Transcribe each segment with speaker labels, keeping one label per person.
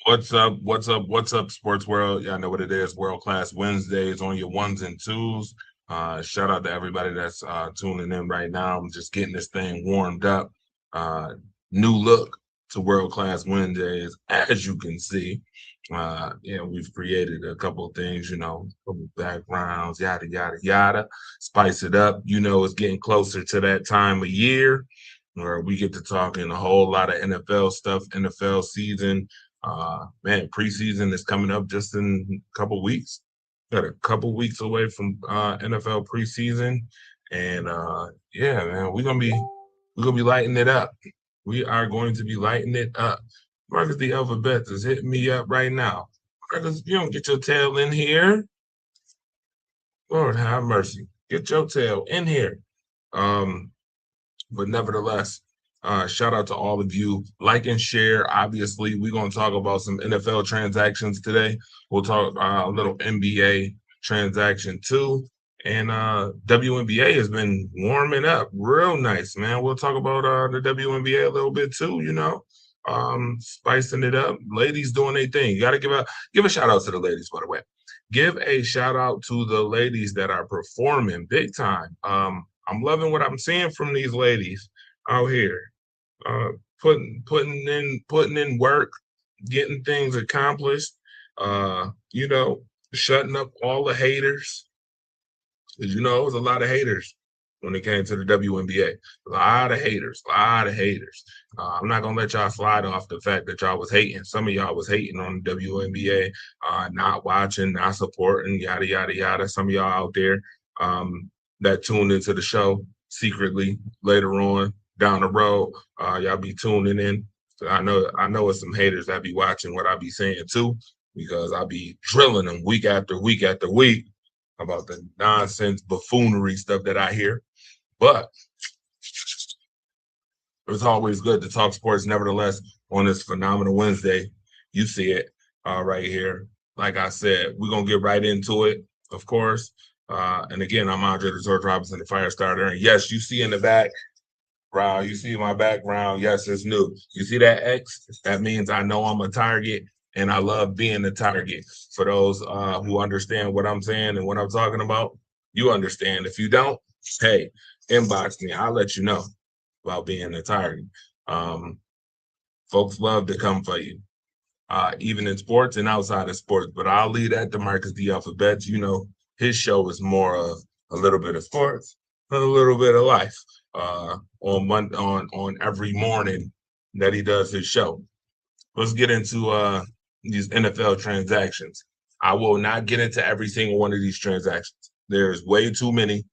Speaker 1: What's up? What's up? What's up, sports world? Y'all know what it is. World Class Wednesdays on your ones and twos. Shout out to everybody that's tuning in right now. I'm just getting this thing warmed up. Uh, New look to World Class Wednesdays, as you can see. We've created a couple of things, couple backgrounds, yada yada yada. Spice it up. It's getting closer to that time of year where we get to talking a whole lot of NFL stuff, NFL season. Man, preseason is coming up just in a couple weeks. Got a couple weeks away from NFL preseason, and yeah, man, we're gonna be lighting it up. We are going to be lighting it up. Marcus the Alphabet is hitting me up right now. Marcus, if you don't get your tail in here, Lord have mercy. Get your tail in here. Um, but nevertheless, shout out to all of you. Like and share. Obviously, we're going to talk about some NFL transactions today. We'll talk a little NBA transaction too. And WNBA has been warming up real nice, man. We'll talk about the WNBA a little bit too, spicing it up. Ladies doing their thing. You got to give a shout out to the ladies, by the way. Give a shout out to the ladies that are performing big time. I'm loving what I'm seeing from these ladies out here, uh, putting in work, getting things accomplished. Shutting up all the haters. 'Cause, it was a lot of haters when it came to the WNBA. A lot of haters, a lot of haters. I'm not gonna let y'all slide off the fact that y'all was hating. Some of y'all was hating on the WNBA, not watching, not supporting, yada yada yada. Some of y'all out there that tuned into the show secretly later on down the road, y'all be tuning in. So I know it's some haters that be watching what I be saying too, because I be drilling them week after week after week about the nonsense buffoonery stuff that I hear. But it's always good to talk sports, nevertheless, on this phenomenal Wednesday. You see it right here. Like I said, we're going to get right into it, of course. And again, I'm Andre the George Robinson, the fire starter. And yes, you see in the background, you see my background. Yes, it's new. You see that X? That means I know I'm a target and I love being a target. For those who understand what I'm saying and what I'm talking about, you understand. If you don't, hey, inbox me. I'll let you know about being a target. Um, Folks love to come for you, even in sports and outside of sports. But I'll leave that to Marcus the Alphabet. His show is more of a little bit of sports and a little bit of life on every morning that he does his show. Let's get into these NFL transactions. I will not get into every single one of these transactions. There's way too many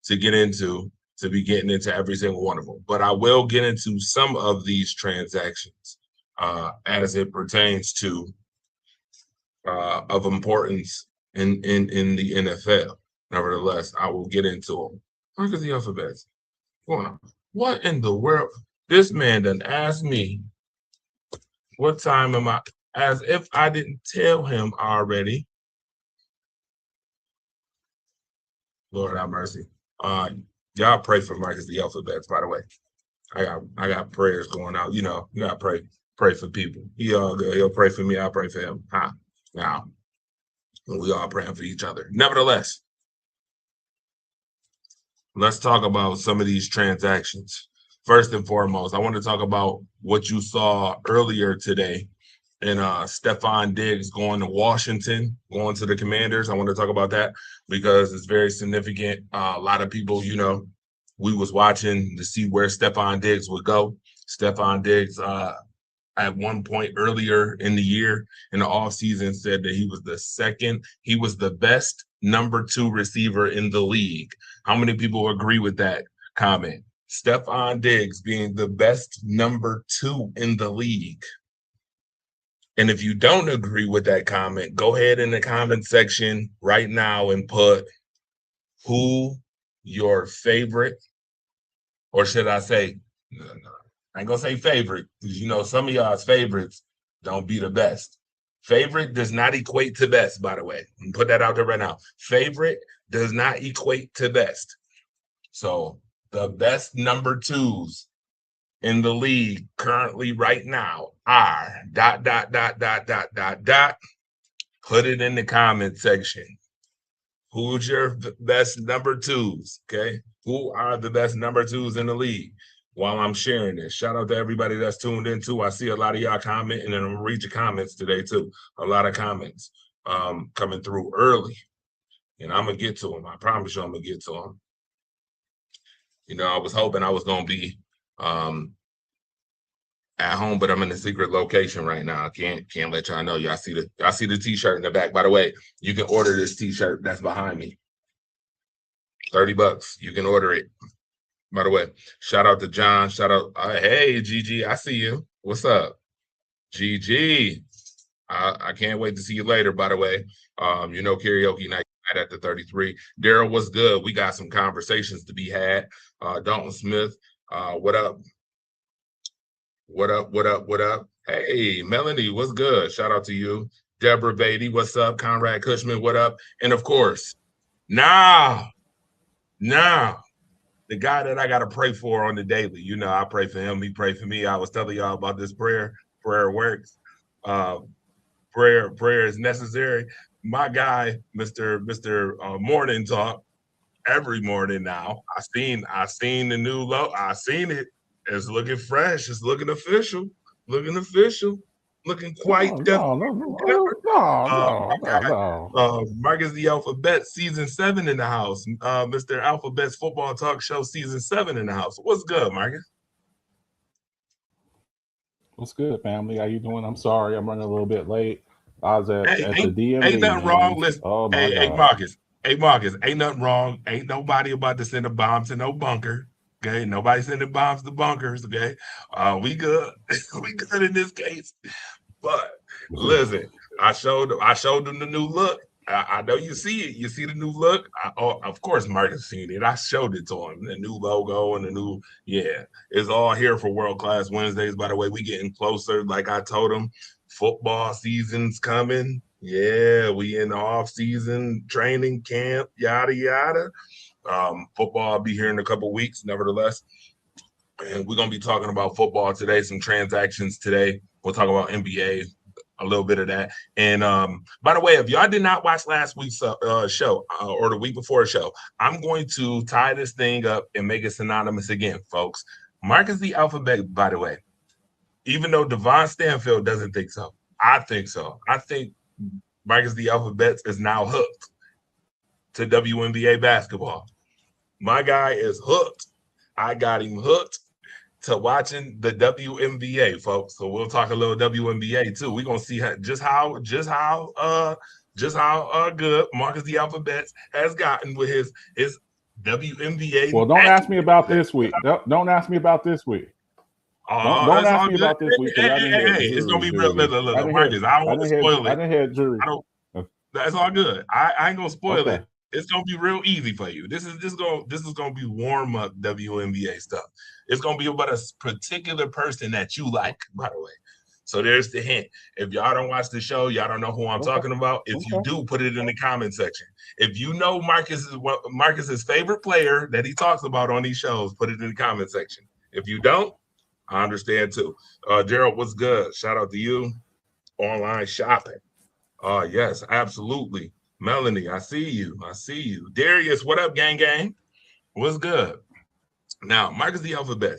Speaker 1: to get into to be getting into every single one of them. But I will get into some of these transactions as it pertains to of importance in the NFL. Nevertheless, I will get into them. Look at the alphabets. Going on. What in the world? This man done asked me what time am I? As if I didn't tell him already. Lord have mercy. Uh, y'all pray for Marcus the Alphabets, by the way. I got prayers going out. You gotta pray for people. He all good. He'll pray for me. I'll pray for him. Huh? Now we all praying for each other. Nevertheless, let's talk about some of these transactions. First and foremost, I want to talk about what you saw earlier today and Stephon Diggs going to Washington, going to the Commanders. I want to talk about that because it's very significant. A lot of people, we was watching to see where Stephon Diggs would go. Stephon Diggs, at one point earlier in the year in the offseason, said that he was the best number two receiver in the league. How many people agree with that comment? Stephon Diggs being the best number two in the league. And if you don't agree with that comment, go ahead in the comment section right now and put who your favorite, or should I say, no, I ain't gonna say favorite, because some of y'all's favorites don't be the best. Favorite does not equate to best, by the way. Put that out there right now. Favorite does not equate to best. So the best number twos in the league currently right now are ... Put it in the comment section. Who's your best number twos? Okay. Who are the best number twos in the league? While I'm sharing this, shout out to everybody that's tuned in too. I see a lot of y'all commenting, and I'm gonna read your comments today too. A lot of comments coming through early, and I'm gonna get to them. I promise you, I'm gonna get to them. You know, I was hoping I was gonna be at home, but I'm in a secret location right now. I can't let y'all know. Y'all see the t-shirt in the back. By the way, you can order this t-shirt that's behind me. $30. You can order it. By the way, shout out to John. Shout out. Hey, Gigi, I see you. What's up? Gigi. I can't wait to see you later, by the way. You know, karaoke night at the 33. Daryl, what's good? We got some conversations to be had. Dalton Smith, what up? What up? What up? What up? Hey, Melanie, what's good? Shout out to you. Deborah Beatty, what's up? Conrad Cushman, what up? And of course, now, the guy that I got to pray for on the daily. You know, I pray for him. He pray for me. I was telling y'all about this prayer. Prayer works. Prayer is necessary. My guy, Mr. Morning Talk, every morning now. I seen the new logo. I seen it. It's looking fresh. It's looking official. Looking quite
Speaker 2: No.
Speaker 1: Marcus the Alphabet season 7 in the house. Mr. Alphabet's football talk show season 7 in the house. What's good, Marcus?
Speaker 2: What's good, family? How you doing? I'm sorry, I'm running a little bit late. I was at the DMV.
Speaker 1: Ain't nothing wrong. Listen,
Speaker 2: oh my God.
Speaker 1: Hey Marcus, ain't nothing wrong. Ain't nobody about to send a bomb to no bunker. Okay, nobody sending bombs to bunkers. Okay, we good. We good in this case. But listen, I showed them the new look. I know you see it. You see the new look. Of course, Marcus seen it. I showed it to him. The new logo and the new, it's all here for World Class Wednesdays. By the way, we getting closer. Like I told him, football season's coming. Yeah, we in the off season, training camp, yada yada. Football will be here in a couple weeks, nevertheless. And we're gonna be talking about football today, some transactions today. We'll talk about NBA, a little bit of that. And by the way, if y'all did not watch last week's show or the week before show, I'm going to tie this thing up and make it synonymous again, folks. Marcus the Alphabet, by the way, even though Devon Stanfield doesn't think so, I think so. I think Marcus the Alphabet is now hooked to WNBA basketball. My guy is hooked. I got him hooked to watching the WNBA, folks. So we'll talk a little WNBA too. We're gonna see just how good Marcus the Alphabet has gotten with his WNBA.
Speaker 2: Well, don't ask me about this week. Don't ask me about this week. Don't ask me about this week.
Speaker 1: Hey, it's gonna be real. Look, Marcus, I don't want to spoil it.
Speaker 2: I didn't hear jury.
Speaker 1: That's all good. I ain't gonna spoil it. It's gonna be real easy for you. This is gonna be warm up WNBA stuff. It's gonna be about a particular person that you like, by the way. So there's the hint. If y'all don't watch the show, y'all don't know who I'm talking about. If you do, put it in the comment section. If you know Marcus's favorite player that he talks about on these shows, put it in the comment section. If you don't, I understand too. Gerald, what's good? Shout out to you. Online shopping. Yes, absolutely. Melanie, I see you. Darius, what up, gang? What's good? Now, Marcus the Alphabet.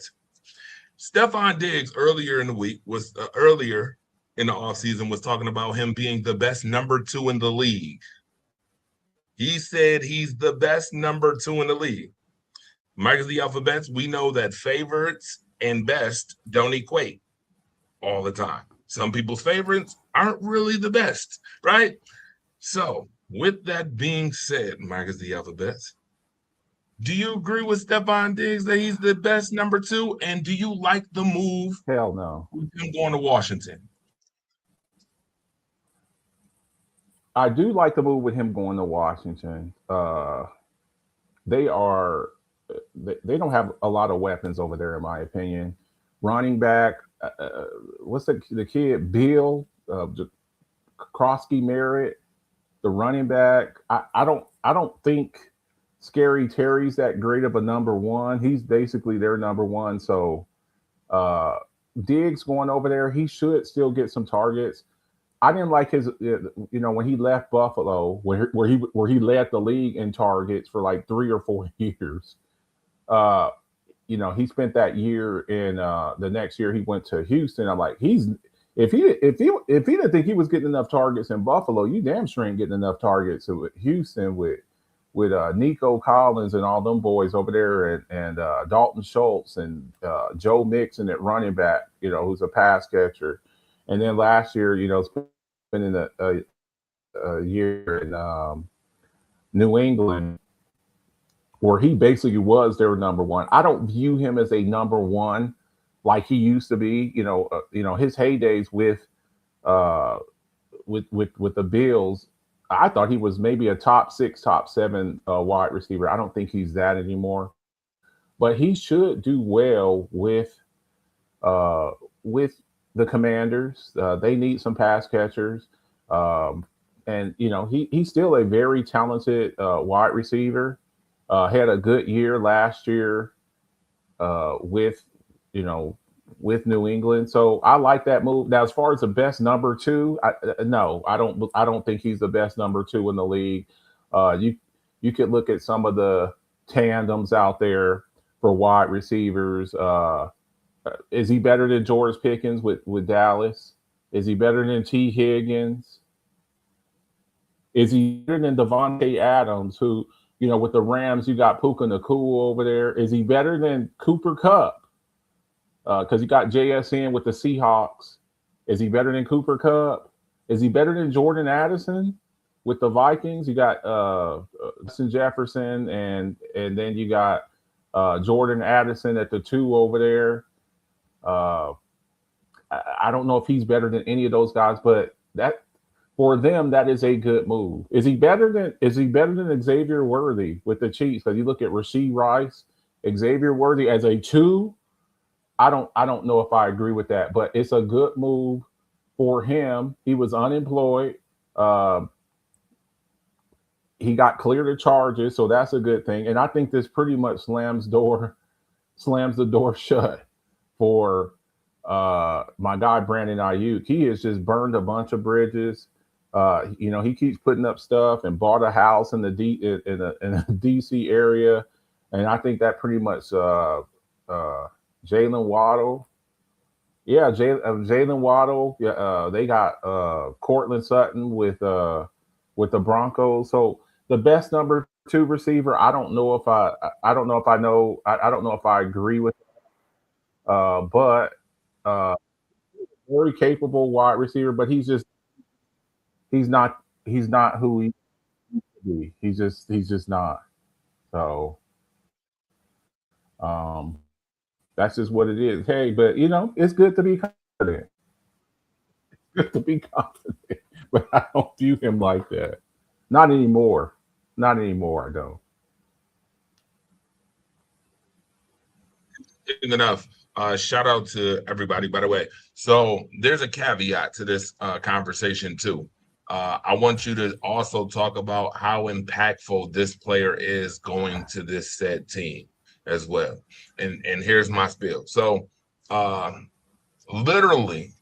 Speaker 1: Stephon Diggs earlier in the week was earlier in the offseason was talking about him being the best number 2 in the league. He said he's the best number 2 in the league. Marcus the Alphabet, we know that favorites and best don't equate all the time. Some people's favorites aren't really the best, right? So, with that being said, Marcus the Alphabet, do you agree with Stephon Diggs that he's the best number 2? And do you like the move?
Speaker 2: Hell no.
Speaker 1: With him going to Washington?
Speaker 2: I do like the move with him going to Washington. They don't have a lot of weapons over there, in my opinion. Running back, what's the kid? Bill, Krosky Merritt, the running back. I don't think Scary Terry's that great of a number 1. He's basically their number 1. So Diggs going over there, he should still get some targets. I didn't like his, when he left Buffalo, where he led the league in targets for like 3 or 4 years. Uh, he spent that year in the next year he went to Houston. I'm like, if he didn't think he was getting enough targets in Buffalo, you damn sure ain't getting enough targets with Houston with Nico Collins and all them boys over there, and Dalton Schultz and Joe Mixon at running back, who's a pass catcher. And then last year, spending a year in New England, where he basically was their number one. I don't view him as a number one like he used to be. His heydays with the Bills, I thought he was maybe a top 6, top 7 wide receiver. I don't think he's that anymore. But he should do well with the Commanders. They need some pass catchers. And he's still a very talented wide receiver. Had a good year last year with New England. So I like that move. Now, as far as the best number 2, no, I don't think he's the best number 2 in the league. You could look at some of the tandems out there for wide receivers. Is he better than George Pickens with Dallas? Is he better than T. Higgins? Is he better than Devontae Adams, who, with the Rams, you got Puka Nacua over there? Is he better than Cooper Kupp? Because you got JSN with the Seahawks. Is he better than Cooper Kupp? Is he better than Jordan Addison with the Vikings? You got Justin Jefferson, and then you got Jordan Addison at the 2 over there. I don't know if he's better than any of those guys, but that for them, that is a good move. Is he better than Xavier Worthy with the Chiefs? Because you look at Rashee Rice, Xavier Worthy as a 2. I don't know if I agree with that, but it's a good move for him. He was unemployed. He got cleared of charges, so that's a good thing. And I think this pretty much slams the door shut for my guy Brandon Ayuk. He has just burned a bunch of bridges. He keeps putting up stuff and bought a house in the DC area, and I think that pretty much Jalen Waddle. Yeah, Jalen Waddle. They got Cortland Sutton with the Broncos. So the best number 2 receiver. I don't know if I agree with it. But very capable wide receiver, but he's not who he used to be. He's just not. So that's just what it is. Hey, but it's good to be confident. It's good to be confident, but I don't view him like that. Not anymore. Not anymore. I don't.
Speaker 1: Enough. Shout out to everybody, by the way. So there's a caveat to this conversation too. I want you to also talk about how impactful this player is going to this said team as well. And here's my spiel. So literally,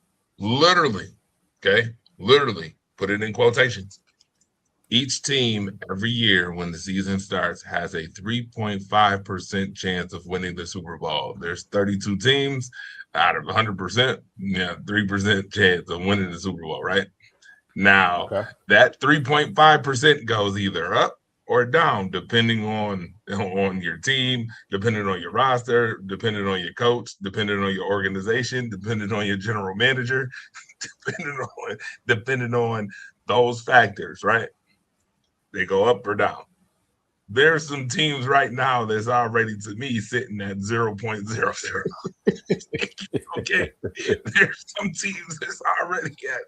Speaker 1: put it in quotations. Each team every year when the season starts has a 3.5% chance of winning the Super Bowl. There's 32 teams out of 100%, 3% chance of winning the Super Bowl, right? Now, That 3.5% goes either up or down, depending on your team, depending on your roster, depending on your coach, depending on your organization, depending on your general manager, depending on those factors, right? They go up or down. There's some teams right now that's already, to me, sitting at 0.00. Okay. There's some teams that's already at.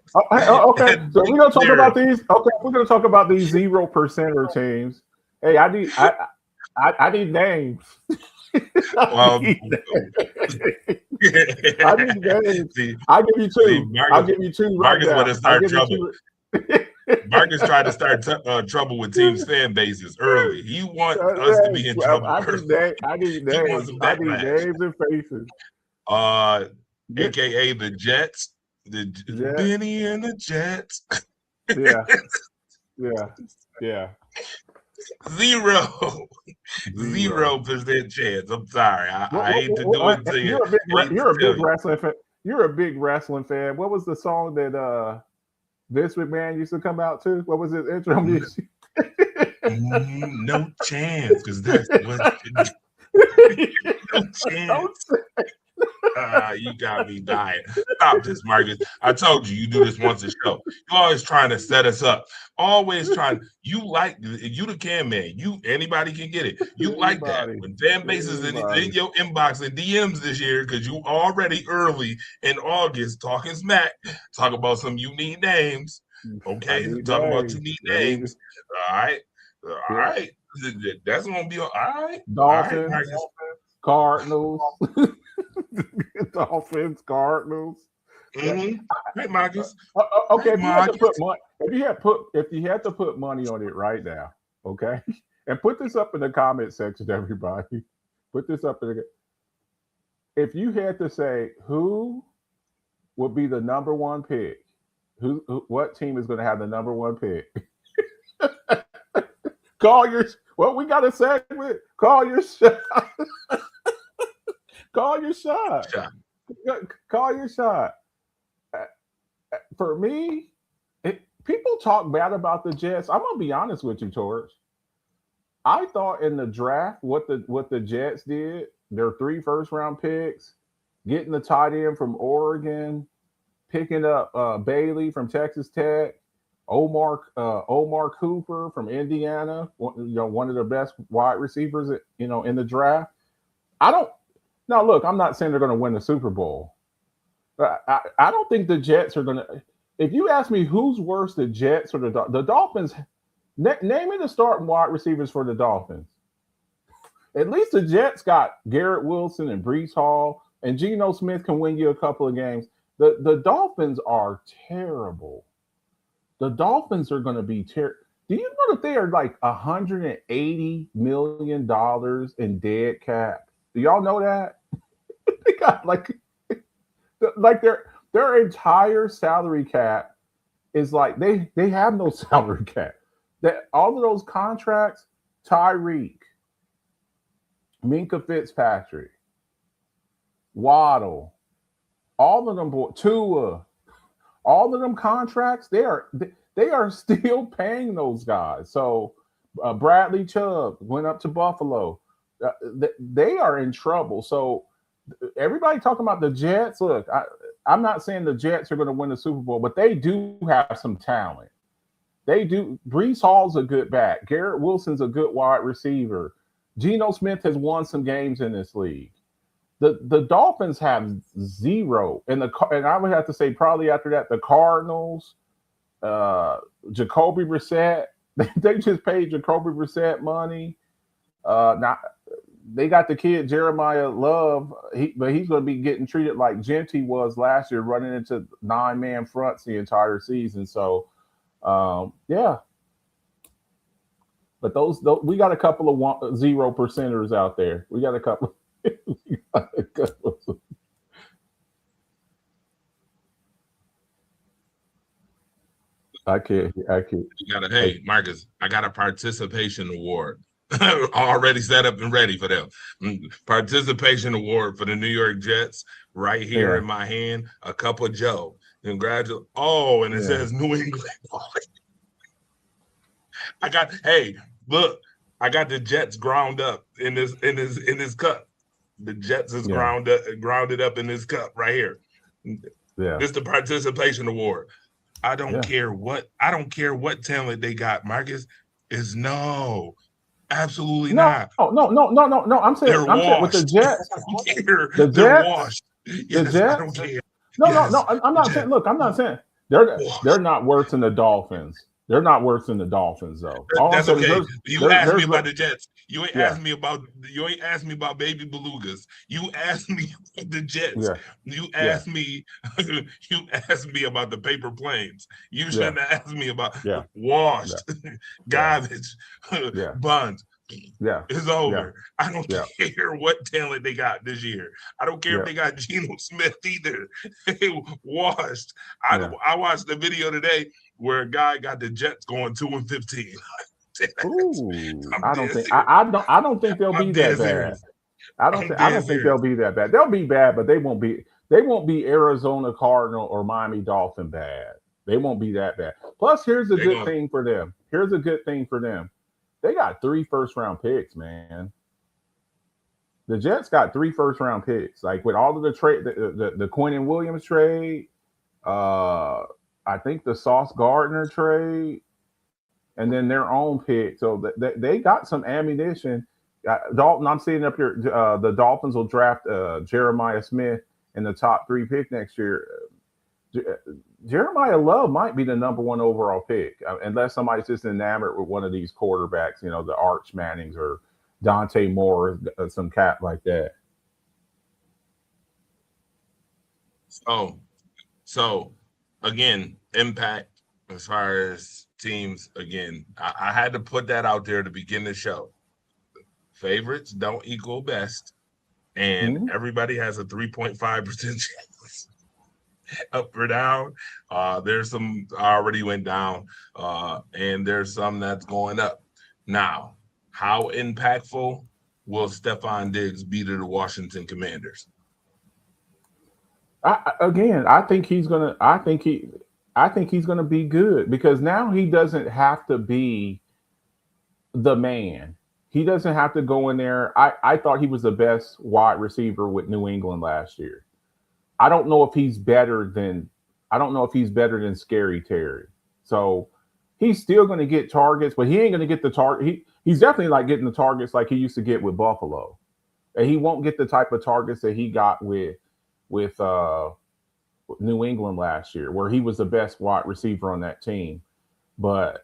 Speaker 2: Okay. So we're gonna talk about these. Okay, we're gonna talk about these 0%er teams. Hey, I need names. I need names.
Speaker 1: See,
Speaker 2: I'll give you 2. I'll give you 2 right
Speaker 1: now. Marcus want to start trouble. Marcus tried to start trouble with teams' fan bases early. He wants us to be in trouble.
Speaker 2: I need names and faces.
Speaker 1: AKA the Jets. Benny and the Jets.
Speaker 2: Yeah.
Speaker 1: Zero percent chance. I'm sorry. I hate to do it to you.
Speaker 2: You're a big wrestling fan. You're a big wrestling fan. What was the song that Vince McMahon used to come out to? What was his intro music?
Speaker 1: No chance, because that's what. No chance. You got me dying. Stop this, Marcus. I told you do this once a show. You're always trying to set us up. Always trying. You the can man. Anybody can get it. You like that. When fan base is in your inbox and DMs this year, because you already early in August talking smack, talk about some unique names. Okay, talk about unique names. All right. That's gonna be all right.
Speaker 2: Dolphins,
Speaker 1: all right,
Speaker 2: Cardinals. Dolphins, Cardinals.
Speaker 1: Mm-hmm. Hey, Marcus.
Speaker 2: Okay, if you had to put money on it right now, okay, and put this up in the comment section, everybody. Put this up in the. If you had to say who would be the number one pick, what team is going to have the number one pick? We got a segment. Call your shot. Call your shot. Call your shot. For me, people talk bad about the Jets. I'm gonna be honest with you, Torch. I thought in the draft what the Jets did, their 3 first-round picks, getting the tight end from Oregon, picking up Bailey from Texas Tech, Omar Cooper from Indiana, one of the best wide receivers, in the draft. Now, look, I'm not saying they're going to win the Super Bowl. But I don't think the Jets are going to. If you ask me who's worse, the Jets or the Dolphins, name me the starting wide receivers for the Dolphins. At least the Jets got Garrett Wilson and Breece Hall, and Geno Smith can win you a couple of games. The Dolphins are terrible. The Dolphins are going to be terrible. Do you know that they are like $180 million in dead cap? Do y'all know that? They got like their entire salary cap is like they have no salary cap. That all of those contracts, Tyreek, Minkah Fitzpatrick, Waddle, all of them, Tua, all of them contracts, they are still paying those guys. So Bradley Chubb went up to Buffalo. They are in trouble. So everybody talking about the Jets. Look, I'm not saying the Jets are going to win the Super Bowl, but they do have some talent. They do. Breece Hall's a good back. Garrett Wilson's a good wide receiver. Geno Smith has won some games in this league. The Dolphins have zero, and I would have to say probably after that the Cardinals, Jacoby Brissett. They just paid Jacoby Brissett money. Now they got the kid Jeremiah Love, but he's going to be getting treated like Genty was last year, running into 9-man fronts the entire season. So, yeah. But those we got a couple of 0%ers out there. We got a couple. I can't.
Speaker 1: Hey, Marcus, I got a participation award. Already set up and ready for them. Participation award for the New York Jets right here in my hand. A cup of Joe. Congratulations. Oh, and it says New England. I got the Jets ground up in this cup. The Jets is grounded up in this cup right here. Yeah. This is the participation award. I don't care what talent they got, Marcus. Absolutely not.
Speaker 2: No. I'm saying with the Jets.
Speaker 1: They're washed. Yes,
Speaker 2: the Jets.
Speaker 1: I don't care.
Speaker 2: No. I'm not saying. Look, I'm not saying they're not worse than the Dolphins. They're not worse than the Dolphins, though.
Speaker 1: That's okay. You asked me about the Jets. You ain't asked me about baby belugas. You asked me about the Jets. Yeah. You asked me. You asked me about the paper planes. You shouldn't have asked me about washed garbage buns.
Speaker 2: Yeah.
Speaker 1: It's over.
Speaker 2: Yeah.
Speaker 1: I don't
Speaker 2: Yeah.
Speaker 1: care what talent they got this year. I don't care
Speaker 2: Yeah.
Speaker 1: if they got Geno Smith either. They washed.
Speaker 2: Yeah.
Speaker 1: I watched the video today where a guy got the Jets going 2-15.
Speaker 2: Ooh,
Speaker 1: I'm
Speaker 2: I don't
Speaker 1: dead
Speaker 2: think
Speaker 1: serious.
Speaker 2: I don't think they'll
Speaker 1: I'm
Speaker 2: be that
Speaker 1: dead
Speaker 2: bad.
Speaker 1: serious.
Speaker 2: I
Speaker 1: I'm
Speaker 2: don't
Speaker 1: dead
Speaker 2: think they'll
Speaker 1: serious.
Speaker 2: be that bad. They'll be bad, but they won't be Arizona Cardinal or Miami Dolphin bad. They won't be that bad. Plus, here's a
Speaker 1: They're
Speaker 2: good
Speaker 1: going.
Speaker 2: thing for them. Here's a good thing for them. They got 3 first-round picks, man. The Jets got 3 first-round picks. Like with all of the trade, the Quentin Williams trade, I think the Sauce Gardner trade, and then their own pick. So they got some ammunition. Dalton, I'm seeing up here. The Dolphins will draft Jeremiah Smith in the top 3 pick next year. Jeremiah Love might be the number 1 overall pick, unless somebody's just enamored with one of these quarterbacks, the Arch Mannings or Dante Moore, some cat like that.
Speaker 1: So again, impact as far as teams. Again, I had to put that out there to begin the show. Favorites don't equal best, and
Speaker 2: Mm-hmm.
Speaker 1: everybody has a 3.5% chance up or down. There's some already went down, and there's some that's going up. Now, how impactful will Stephon Diggs be to the Washington Commanders?
Speaker 2: I think he's gonna. I think he's gonna be good because now he doesn't have to be the man. He doesn't have to go in there. I thought he was the best wide receiver with New England last year. I don't know if he's better than Scary Terry. So he's still going to get targets, but he ain't going to get the target. He's definitely like getting the targets like he used to get with Buffalo, and he won't get the type of targets that he got with New England last year, where he was the best wide receiver on that team. But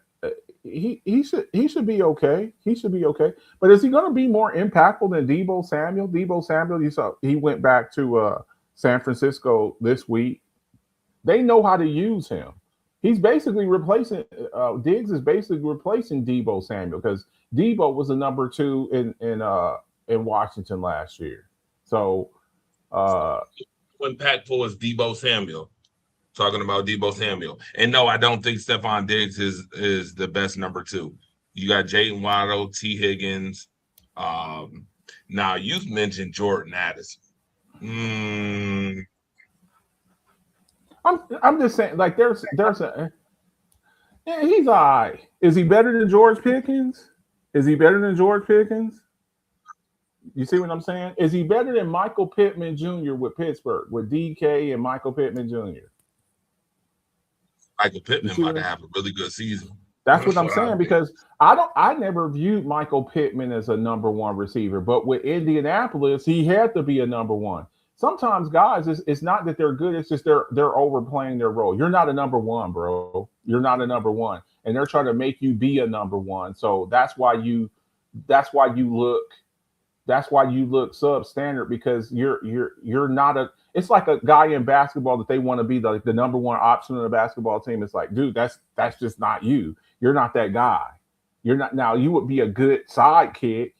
Speaker 2: he should be okay. He should be okay. But is he going to be more impactful than Deebo Samuel? Deebo Samuel, you saw he went back to San Francisco this week. They know how to use him. He's basically replacing Diggs is basically replacing Deebo Samuel because Deebo was the number 2 in Washington last year. So
Speaker 1: How impactful is Deebo Samuel? Talking about Deebo Samuel. And no, I don't think Stephon Diggs is the best number 2. You got Jayden Waddle, T. Higgins. Now you've mentioned Jordan Addison.
Speaker 2: I'm just saying, like there's a he's all right. Is he better than George Pickens? Is he better than George Pickens? You see what I'm saying? Is he better than Michael Pittman Jr. with Pittsburgh, with DK and Michael Pittman Jr.?
Speaker 1: Michael Pittman about to have a really good season.
Speaker 2: That's what I'm saying because I never viewed Michael Pittman as a number 1 receiver, but with Indianapolis, he had to be a number 1. Sometimes guys, it's not that they're good, it's just they're overplaying their role. You're not a number 1, bro. You're not a number 1. And they're trying to make you be a number 1. So that's why you look substandard because you're not a. It's like a guy in basketball that they want to be the number 1 option on the basketball team. It's like, dude, that's just not you. You're not that guy. You're not. Now you would be a good sidekick.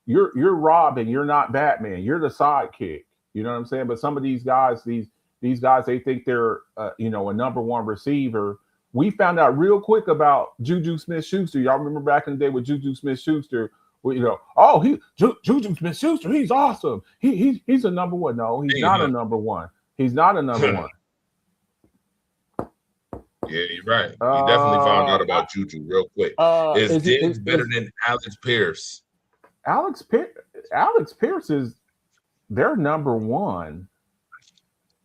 Speaker 2: You're Robin. You're not Batman. You're the sidekick. You know what I'm saying? But some of these guys, these guys, they think they're a number 1 receiver. We found out real quick about Juju Smith-Schuster. Y'all remember back in the day with Juju Smith-Schuster? Juju Smith-Schuster, he's awesome. He's a number 1. No, he's not a number 1. He's not a number 1.
Speaker 1: Yeah, you're right. You definitely found out about Juju real quick. Is Diggs better than Alex Pierce?
Speaker 2: Alex Pierce is their number 1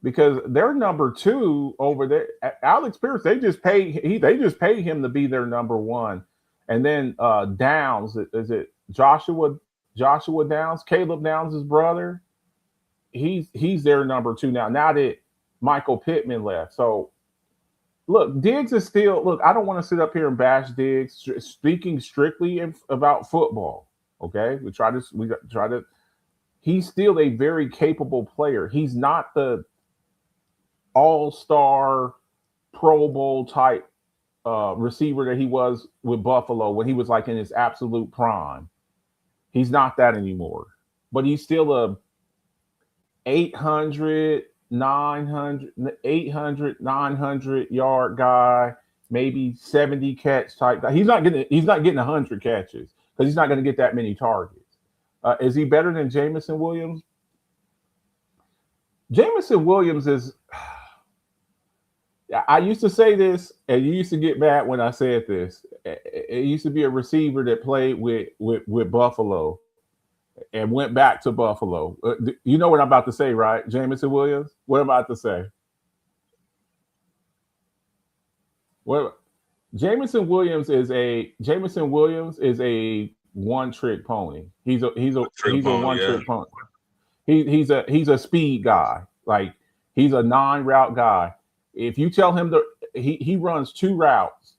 Speaker 2: because they're number 2 over there. Alex Pierce, they just pay him to be their number 1. And then Downs, is it Joshua Downs, Caleb Downs' brother? He's their number 2 now. Now that Michael Pittman left. So look, Diggs is still look, I don't want to sit up here and bash Diggs speaking strictly about football. Okay. We try to he's still a very capable player. He's not the all-star Pro Bowl type receiver that he was with Buffalo when he was like in his absolute prime. He's not that anymore. But he's still a 800, 900, 800, 900 yard guy, maybe 70 catch type guy. He's not getting 100 catches because he's not going to get that many targets. Is he better than Jameson Williams? Jameson Williams is. I used to say this, and you used to get mad when I said this. It used to be a receiver that played with Buffalo and went back to Buffalo. You know what I'm about to say, right? Jameson Williams? What am I about to say? What Jameson Williams is a one trick pony. He's a one trick pony. He's a speed guy. Like he's a non-route guy. If you tell him he runs two routes,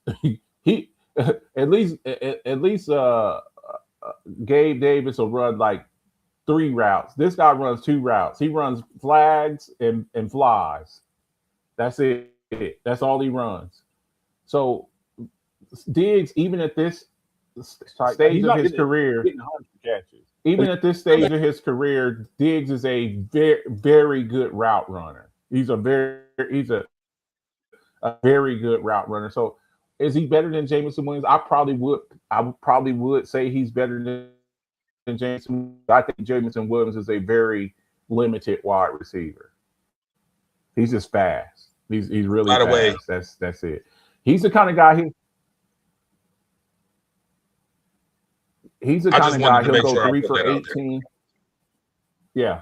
Speaker 2: he at least Gabe Davis will run like three routes. This guy runs two routes. He runs flags and flies. That's it. That's all he runs. So Diggs, even at this stage of his career, even at this stage of his career, Diggs is a very, very good route runner. He's a very good route runner. So is he better than Jameson Williams? I probably would say he's better than Jameson. I think Jameson Williams is a very limited wide receiver. He's just fast. He's really fast. Way, that's it. He's the kind of guy he's the kind of guy he'll go 3 for 18. Yeah.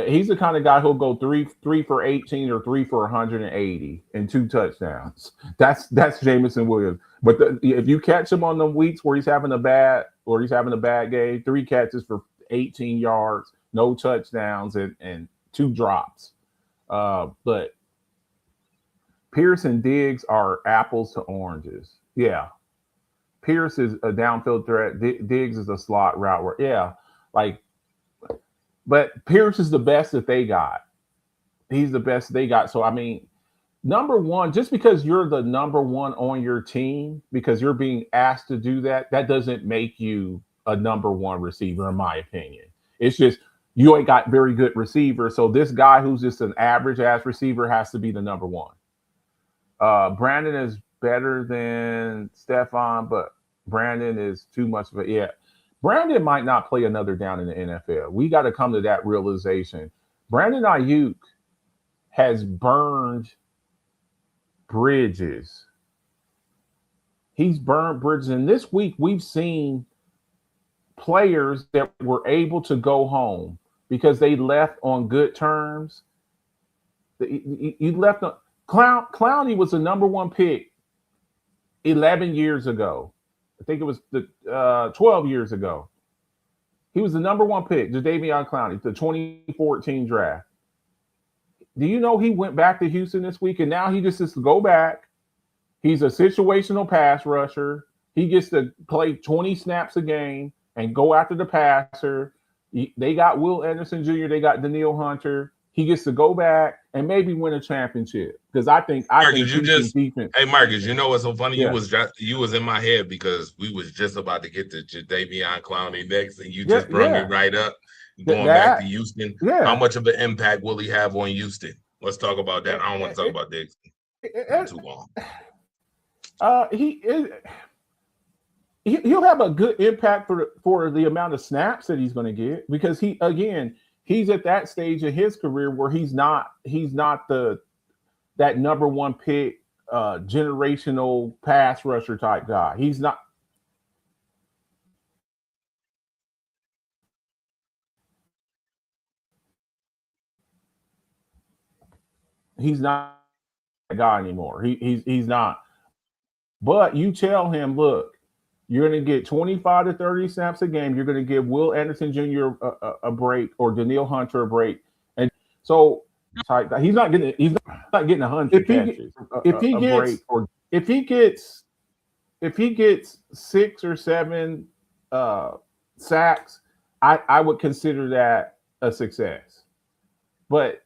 Speaker 2: He's the kind of guy who'll go three for 18 or 3 for 180 and 2 touchdowns. That's Jameson Williams. But if you catch him on the weeks where he's having a bad game, 3 catches for 18 yards, no touchdowns, and 2 drops. But Pierce and Diggs are apples to oranges. Yeah. Pierce is a downfield threat. Diggs is a slot route. Yeah. But Pierce is the best that they got. He's the best they got. So, I mean, number one, just because you're the number one on your team, because you're being asked to do that, that doesn't make you a number one receiver, in my opinion. It's just you ain't got very good receivers. So this guy who's just an average-ass receiver has to be the number one. Brandon is better than Stephon, but Brandon is too much of a – yeah. Brandon might not play another down in the NFL. We got to come to that realization. Brandon Ayuk has burned bridges. He's burned bridges. And this week we've seen players that were able to go home because they left on good terms. You left on Clowney was the number one pick 11 years ago. I think it was 12 years ago. He was the number one pick, Jadeveon Clowney, the 2014 draft. Do you know he went back to Houston this week, and now he just gets to go back. He's a situational pass rusher. He gets to play 20 snaps a game and go after the passer. They got Will Anderson Jr., they got Danielle Hunter. He gets to go back and maybe win a championship because I think
Speaker 1: defense. Hey Marcus, you know what's so funny? Yeah. You was in my head because we was just about to get to Jadeveon Clowney next, and you just brought me right up. Going back to Houston, how much of an impact will he have on Houston? Let's talk about that. I don't want to talk about Diggs too long.
Speaker 2: He'll have a good impact for the amount of snaps that he's going to get because he's at that stage of his career where he's not that number one pick generational pass rusher type guy. He's not. He's not that guy anymore. He's not. But you tell him, look, you're going to get 25 to 30 snaps a game. You're going to give Will Anderson Jr. a break or Danielle Hunter a break, and so he's not getting 100 catches. If he gets 6 or 7 sacks, I would consider that a success. But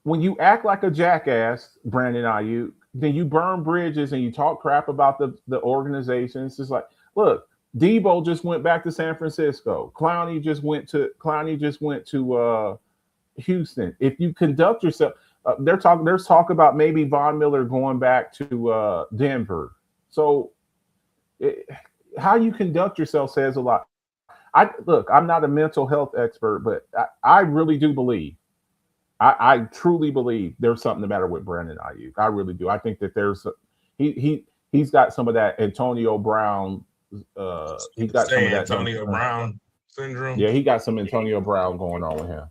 Speaker 2: when you act like a jackass, Brandon Ayuk, then you burn bridges and you talk crap about the organization. It's just like, look, Debo just went back to San Francisco. Clowney just went to Houston. If you conduct yourself, there's talk about maybe Von Miller going back to Denver. So how you conduct yourself says a lot. I'm not a mental health expert, but I really do believe, I truly believe there's something the matter with Brandon Ayuk. I really do. I think that he's got some of that Antonio Brown. He got some of that
Speaker 1: Antonio Brown syndrome.
Speaker 2: Yeah, he got some Antonio Brown going on with him.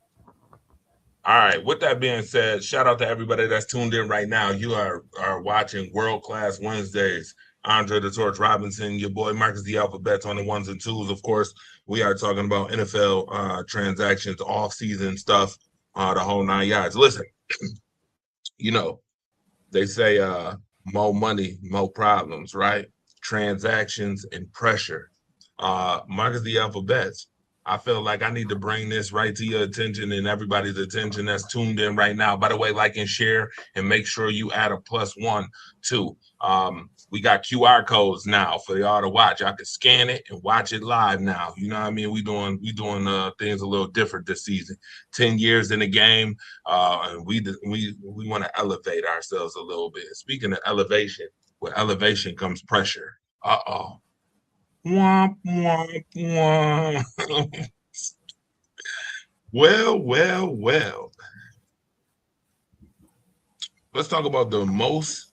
Speaker 1: All right. With that being said, shout out to everybody that's tuned in right now. You are watching World Class Wednesdays. Andre the Torch Robinson, your boy Marcus the Alphabets on the ones and twos. Of course, we are talking about NFL transactions, off-season stuff, the whole 9 yards. Listen, they say more money, more problems, right? Transactions and pressure. Marcus the Alphabets, I feel like I need to bring this right to your attention and everybody's attention that's tuned in right now. By the way, like and share and make sure you add a +1 too. We got QR codes now for y'all to watch. Y'all can scan it and watch it live now. You know what I mean? We doing things a little different this season. 10 years in the game, and we want to elevate ourselves a little bit. Speaking of elevation, with elevation comes pressure. Uh-oh. Womp, womp, womp. Well. Let's talk about the most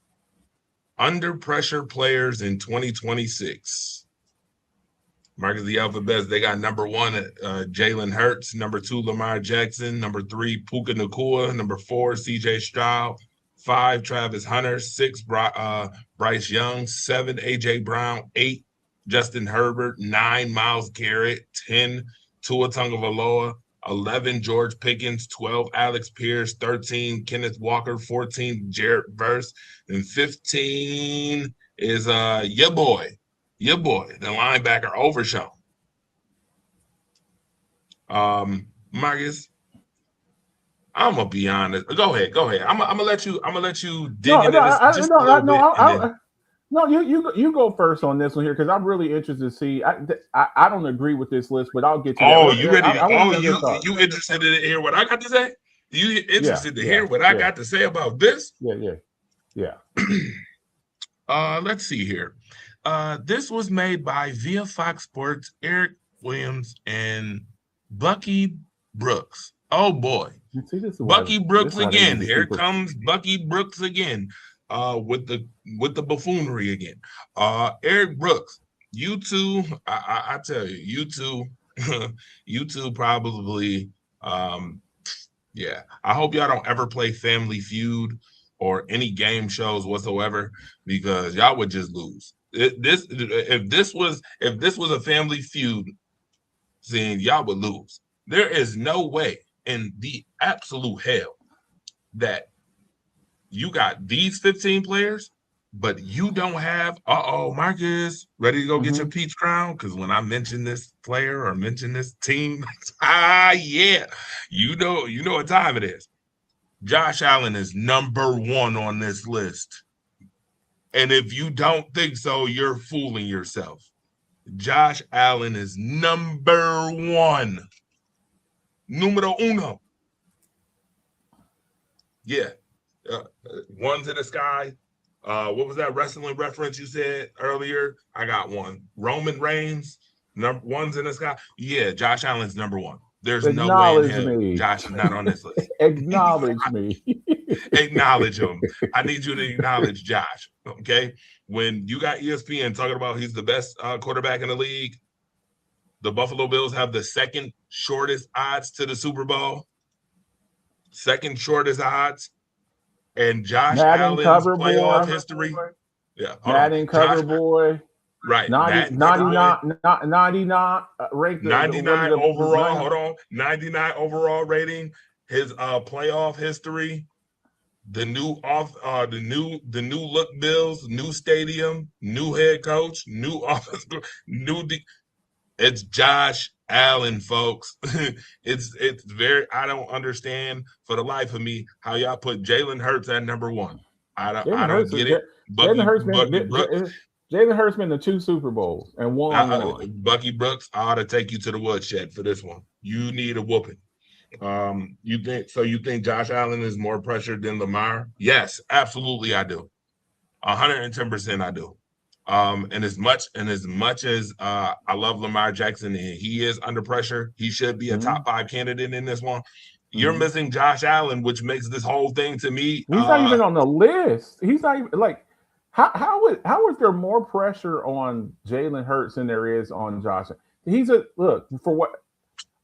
Speaker 1: under pressure players in 2026. Marcus the Alphabets, they got number 1, Jalen Hurts, number 2, Lamar Jackson, number 3, Puka Nacua, number 4, CJ Stroud, 5, Travis Hunter, 6, Bryce Young, 7, AJ Brown, 8, Justin Herbert, 9, Myles Garrett, 10, Tua Tagovailoa, 11, George Pickens, 12, Alex Pierce, 13, Kenneth Walker, 14, Jarrett Verse, and 15 is your boy, the linebacker Overshown. Marcus, I'm gonna be honest. Go ahead. I'm gonna let you dig into this.
Speaker 2: No, you go first on this one here because I'm really interested to see. I don't agree with this list, but I'll get to that.
Speaker 1: Oh, you ready? You interested to hear what I got to say? You interested to hear what I got to say about this?
Speaker 2: Yeah.
Speaker 1: Let's see here. This was made by Via Fox Sports, Eric Williams, and Bucky Brooks. Oh boy, Bucky Brooks again. Here comes Bucky Brooks again. With the buffoonery again. Eric Brooks, you two, I tell you two, you two probably, yeah. I hope y'all don't ever play Family Feud or any game shows whatsoever because y'all would just lose. If this was a Family Feud scene, y'all would lose. There is no way in the absolute hell that you got these 15 players, but you don't have, Marcus, ready to go get your peach crown? Because when I mention this player or mention this team, yeah, you know what time it is. Josh Allen is number 1 on this list. And if you don't think so, you're fooling yourself. Josh Allen is number 1. Numero uno. Yeah. One's in the sky. What was that wrestling reference you said earlier? I got one. Roman Reigns, one's in the sky. Yeah, Josh Allen's number 1. There's no way in hell Josh is not on this list.
Speaker 2: Acknowledge me.
Speaker 1: Acknowledge him. I need you to acknowledge Josh. Okay. When you got ESPN talking about he's the best quarterback in the league, the Buffalo Bills have the second shortest odds to the Super Bowl. Second shortest odds. And Josh Allen's playoff history. Yeah.
Speaker 2: Madden cover boy.
Speaker 1: Right.
Speaker 2: 99 ranked
Speaker 1: 99 overall. Hold on. 99 overall rating. His playoff history. The new look Bills, new stadium, new head coach, new office, it's Josh Allen, folks. It's very. I don't understand for the life of me how y'all put Jalen Hurts at number 1. I don't get it.
Speaker 2: Jalen Hurts been to 2 Super Bowls and won one.
Speaker 1: Bucky Brooks, I ought to take you to the woodshed for this one. You need a whooping. You think Josh Allen is more pressured than Lamar? Yes, absolutely, I do. 110% I do. And as much as I love Lamar Jackson and he is under pressure, he should be a top 5 candidate in this one. You're missing Josh Allen, which makes this whole thing to me.
Speaker 2: He's not even on the list. He's not even like how is there more pressure on Jalen Hurts than there is on Josh? He's a look for what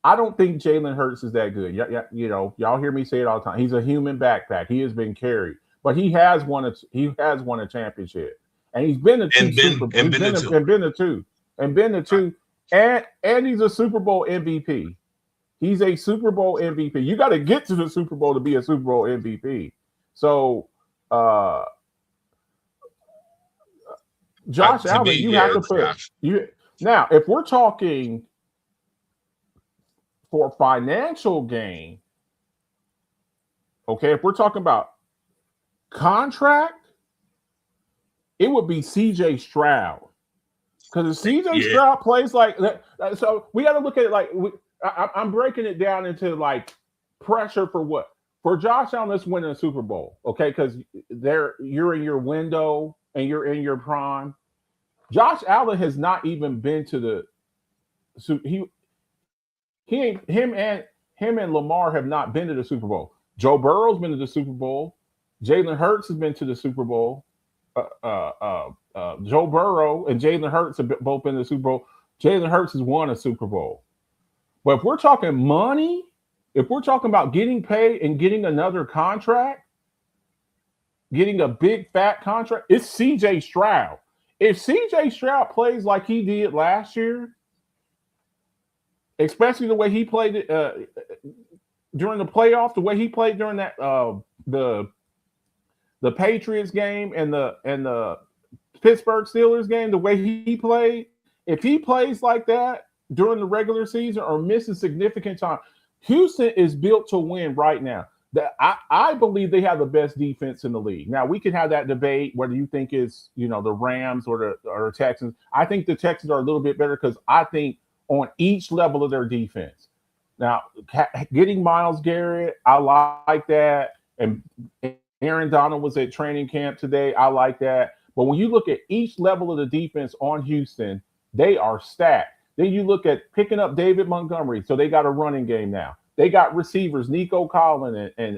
Speaker 2: I don't think Jalen Hurts is that good. You know, y'all hear me say it all the time. He's a human backpack. He has been carried, but he has won a championship, and he's been to 2 Super Bowls. Been to two, and he's a Super Bowl MVP. He's a Super Bowl MVP. You got to get to the Super Bowl to be a Super Bowl MVP. So, Josh Allen, you have to put you now. If we're talking for financial gain, okay, if we're talking about contract, it would be CJ Stroud. Because if CJ Stroud plays like that, so we got to look at it like I'm breaking it down into like pressure for what? For Josh Allen, let's win a Super Bowl, okay? Because you're in your window and you're in your prime. Josh Allen has not even been to the him and Lamar have not been to the Super Bowl. Joe Burrow's been to the Super Bowl. Jalen Hurts has been to the Super Bowl. Joe Burrow and Jalen Hurts have both been to the Super Bowl. Jalen Hurts has won a Super Bowl. But if we're talking money, if we're talking about getting paid and getting another contract, getting a big fat contract, it's CJ Stroud. If CJ Stroud plays like he did last year, especially the way he played it during the playoffs, the way he played during that the Patriots game and the Pittsburgh Steelers game, the way he played, if he plays like that during the regular season or misses significant time, Houston is built to win right now. I believe they have the best defense in the league. Now we can have that debate whether you think it's the Rams or the Texans. I think the Texans are a little bit better because I think on each level of their defense. Now getting Myles Garrett, I like that, and Aaron Donald was at training camp today. I like that. But when you look at each level of the defense on Houston, they are stacked. Then you look at picking up David Montgomery, so they got a running game now. They got receivers, Nico Collins and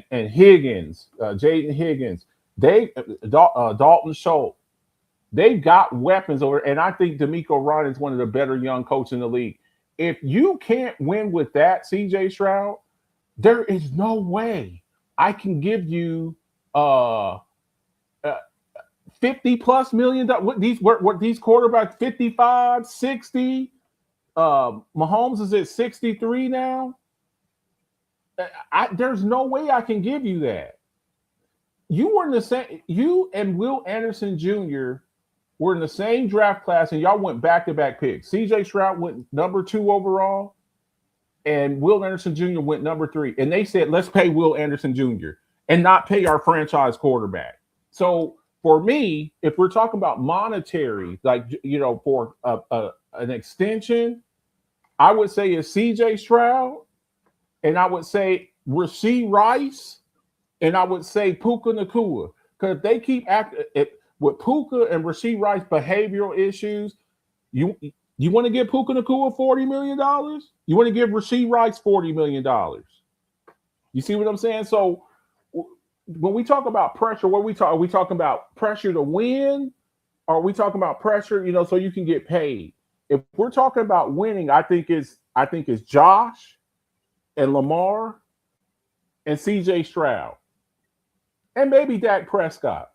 Speaker 2: Higgins, Jaden Higgins. Dalton Schultz. They've got weapons over, and I think DeMeco Ryan is one of the better young coaches in the league. If you can't win with that, CJ Stroud, there is no way I can give you $50+ million. What these quarterbacks 55, 60. Mahomes is at 63 now. There's no way I can give you that. You were in the same. You and Will Anderson Jr. were in the same draft class, and y'all went back-to-back picks. CJ Stroud went number 2 overall, and Will Anderson Jr. went number 3. And they said, let's pay Will Anderson Jr. and not pay our franchise quarterback. So for me, if we're talking about monetary, like for an extension, I would say it's CJ Stroud, and I would say Rashee Rice, and I would say Puka Nacua. Because if they keep acting with Puka and Rashee Rice behavioral issues, you want to give Puka Nacua $40 million? You want to give Rashee Rice $40 million? You see what I'm saying? So when we talk about pressure, are we talking about pressure to win? Or are we talking about pressure, so you can get paid? If we're talking about winning, I think it's Josh and Lamar and CJ Stroud. And maybe Dak Prescott,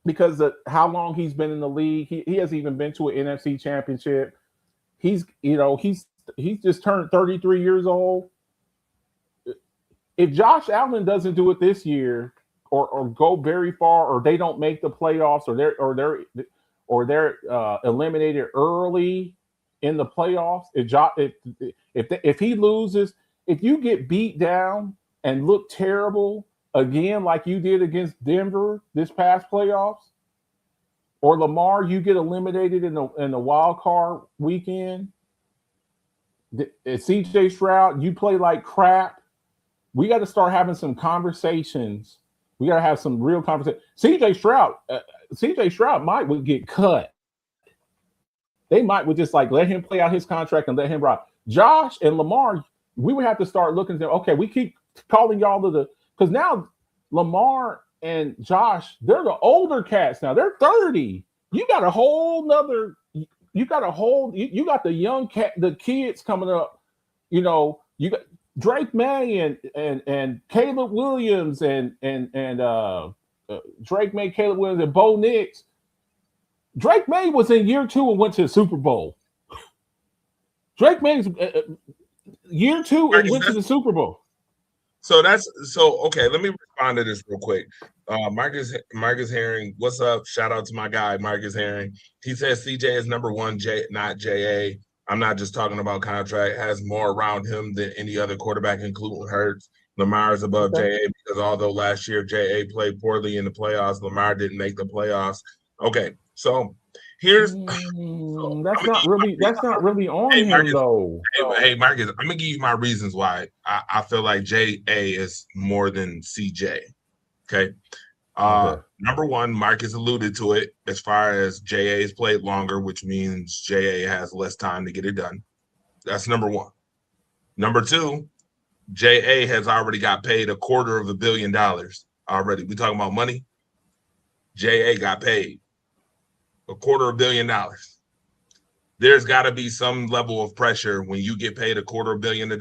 Speaker 2: because of how long he's been in the league. He hasn't even been to an NFC championship. He's just turned 33 years old. If Josh Allen doesn't do it this year, or go very far, or they don't make the playoffs, or they're eliminated early in the playoffs, if he loses, if you get beat down and look terrible again like you did against Denver this past playoffs, or Lamar, you get eliminated in the wild card weekend. CJ Stroud, you play like crap. We got to start having some conversations. We got to have some real conversation. CJ Stroud would get cut. They would just like let him play out his contract and let him rock. Josh and Lamar, we would have to start looking at, okay, we keep calling y'all because now Lamar and Josh, they're the older cats now. They're 30. You got the young cat, the kids coming up. You got Drake May and Caleb Williams and Drake May, Caleb Williams, and Bo Nix. Drake May was in year 2 and went to the Super Bowl. Drake May's year 2 and went to the Super Bowl.
Speaker 1: So okay. Let me respond to this real quick. Marcus Herring, what's up? Shout out to my guy Marcus Herring. He says CJ is number 1, not JA. I'm not just talking about contract. Has more around him than any other quarterback, including Hurts. Lamar is above JA because although last year JA played poorly in the playoffs, Lamar didn't make the playoffs. Okay, so here's
Speaker 2: that's not really on him, Marcus, though.
Speaker 1: Hey Marcus, I'm gonna give you my reasons why I feel like JA is more than CJ. Okay. Number 1, Marcus alluded to it as far as JA's played longer, which means JA has less time to get it done. That's number 1. Number 2, JA has already got paid $250 million already. We talking about money? JA got paid $250 million. There's got to be some level of pressure when you get paid $250 million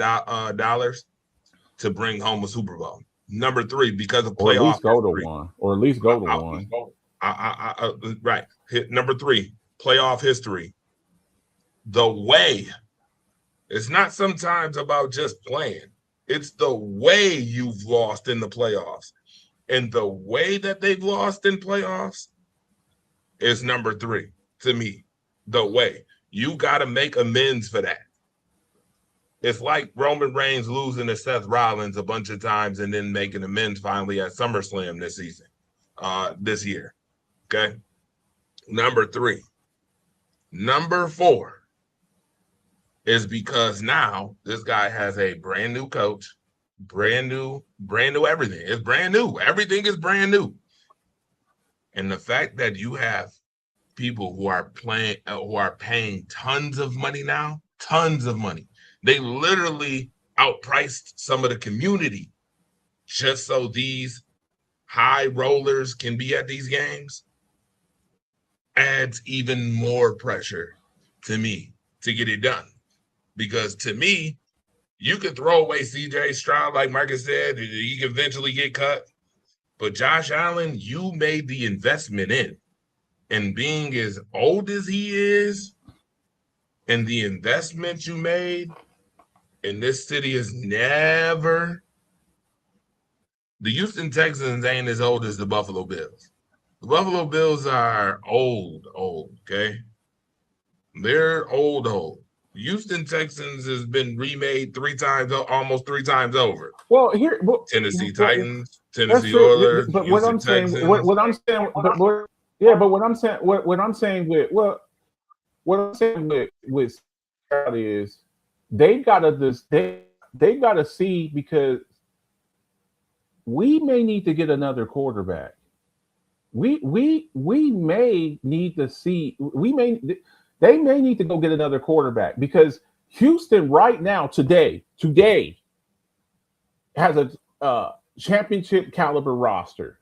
Speaker 1: to bring home a Super Bowl. Number 3, because of playoff,
Speaker 2: or at least go to one.
Speaker 1: Right. Number 3, playoff history. The way, it's not sometimes about just playing. It's the way you've lost in the playoffs. And the way that they've lost in playoffs is number 3 to me. The way. You got to make amends for that. It's like Roman Reigns losing to Seth Rollins a bunch of times and then making amends finally at SummerSlam this year. Okay. Number 3. Number 4 is because now this guy has a brand new coach, brand new everything. It's brand new. Everything is brand new. And the fact that you have people who are paying tons of money now, tons of money. They literally outpriced some of the community just so these high rollers can be at these games. Adds even more pressure to me to get it done. Because to me, you could throw away CJ Stroud, like Marcus said, he could eventually get cut. But Josh Allen, you made the investment in. And being as old as he is, and the investment you made, and this city is never. The Houston Texans ain't as old as the Buffalo Bills. The Buffalo Bills are old, okay? They're old. Houston Texans has been remade almost three times over. Tennessee Titans, Tennessee Oilers,
Speaker 2: but what I'm saying with is they've got to see, because we may need to get another quarterback. We may need to see. They may need to go get another quarterback, because Houston right now today has a championship caliber roster,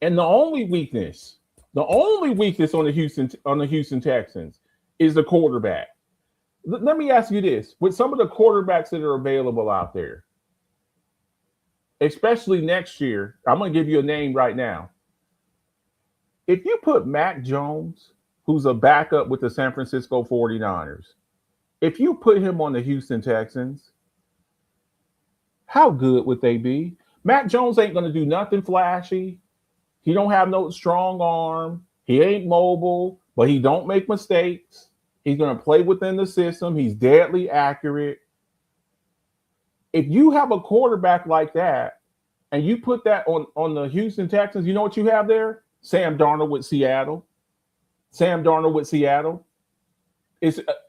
Speaker 2: and the only weakness on the Houston Texans is the quarterback. Let me ask you this: with some of the quarterbacks that are available out there, especially next year, I'm going to give you a name right now. If you put Mac Jones, who's a backup with the San Francisco 49ers, if you put him on the Houston Texans, how good would they be? Mac Jones ain't going to do nothing flashy. He don't have no strong arm. He ain't mobile, but he don't make mistakes. He's going to play within the system. He's deadly accurate. If you have a quarterback like that and you put that on the Houston Texans, you know what you have there? Sam Darnold with Seattle. Sam Darnold with Seattle.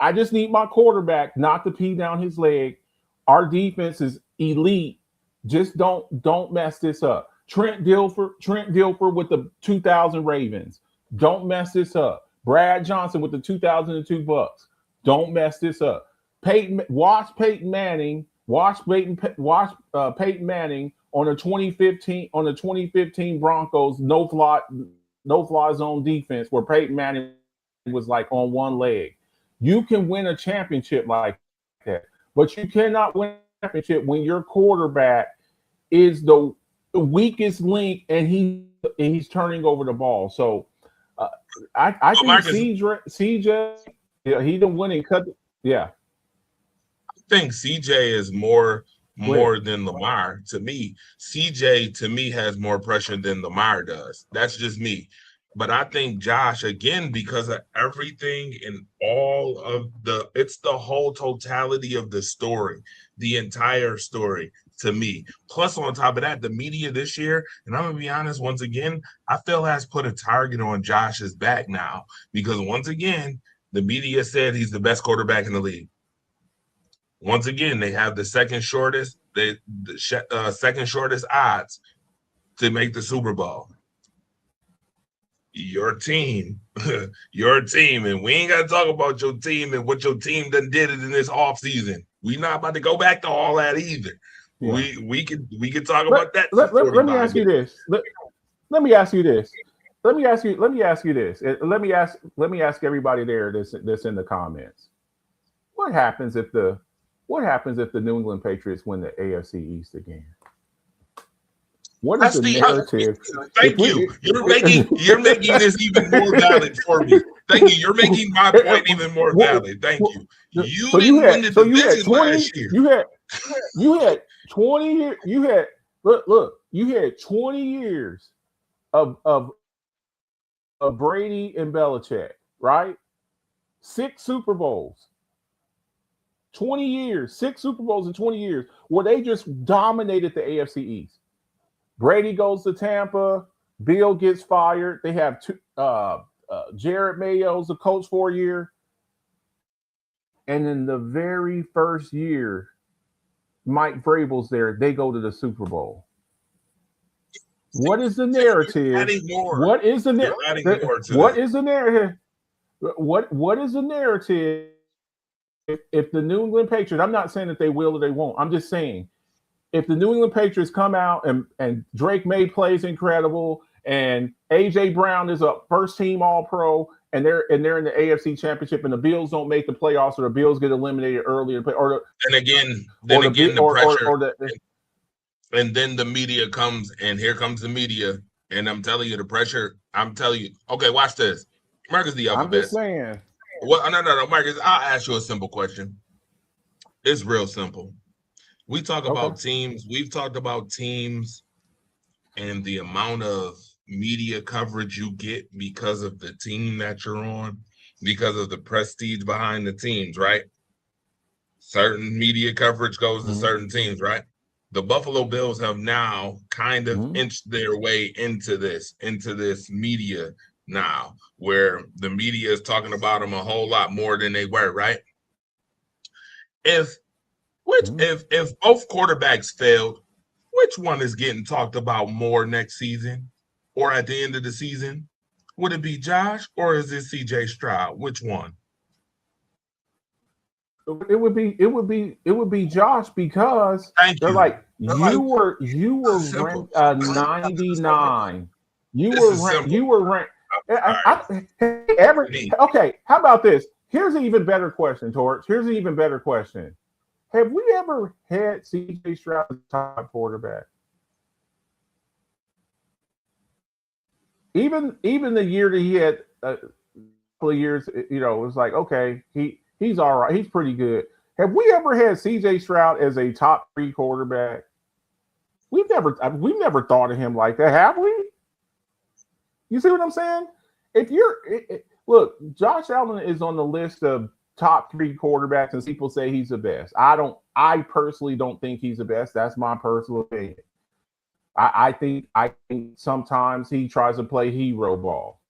Speaker 2: I just need my quarterback not to pee down his leg. Our defense is elite. Just don't mess this up. Trent Dilfer with the 2000 Ravens. Don't mess this up. Brad Johnson with the 2002 Bucks. Don't mess this up. Watch Peyton Manning on the 2015 Broncos no fly zone defense where Peyton Manning was like on one leg. You can win a championship like that, but you cannot win a championship when your quarterback is the weakest link and he's turning over the ball. So I think CJ, yeah, he didn't win and cut. Yeah,
Speaker 1: I think CJ is more than Lamar to me. CJ to me has more pressure than Lamar does. That's just me. But I think Josh, again, because of everything and all of it's the whole totality of the story, the entire story to me. Plus, on top of that, the media this year, and I'm going to be honest, once again, I feel has put a target on Josh's back now because once again, the media said he's the best quarterback in the league. Once again, they have the second shortest odds to make the Super Bowl. Your team, and we ain't got to talk about your team and what your team done did in this offseason. We not about to go back to all that either. Yeah. We could talk about that.
Speaker 2: Let me ask you this. Let me ask you this. Let me ask you this. Let me ask everybody there that's in the comments. What happens if the New England Patriots win the AFC East again? What is the narrative?
Speaker 1: Thank you. You're making this even more valid for me. Thank you. You're making my point even more valid. Thank you. You didn't win the division last year.
Speaker 2: You had 20 years. You had 20 years of Brady and Belichick, right? 6 Super Bowls. 20 years, 6 Super Bowls in 20 years, where they just dominated the AFC East. Brady goes to Tampa. Bill gets fired. They have Jared Mayo's the coach for a year. And in the very first year, Mike Vrabel's there. They go to the Super Bowl. What is the narrative? What is the narrative? What is the narrative? What is the narrative? If the New England Patriots, I'm not saying that they will or they won't. I'm just saying, if the New England Patriots come out and Drake May plays incredible and AJ Brown is a first team All-Pro and they're in the AFC Championship and the Bills don't make the playoffs or the Bills get eliminated earlier, and
Speaker 1: then the media comes and here comes the media and I'm telling you the pressure. I'm telling you. Okay, watch this. Marcus the alphabet.
Speaker 2: I'm just saying.
Speaker 1: Well, no, Marcus. I'll ask you a simple question. It's real simple. We talk about teams. We've talked about teams and the amount of media coverage you get because of the team that you're on, because of the prestige behind the teams, right? Certain media coverage goes to certain teams, right? The Buffalo Bills have now kind of inched their way into this media now, where the media is talking about them a whole lot more than they were, right? If both quarterbacks failed, which one is getting talked about more next season or at the end of the season? Would it be Josh or is it CJ Stroud? Which one?
Speaker 2: It would be Josh because they're like you were ranked 99. You were ranked. Okay, how about this? Here's an even better question, Torch. Here's an even better question. Have we ever had CJ Stroud as a top quarterback? Even the year that he had a couple of years, it was like, okay, he's all right. He's pretty good. Have we ever had CJ Stroud as a top 3 quarterback? We've never thought of him like that, have we? You see what I'm saying? Look, Josh Allen is on the list of top 3 quarterbacks, and people say he's the best. I personally don't think he's the best. That's my personal opinion. I think sometimes he tries to play hero ball.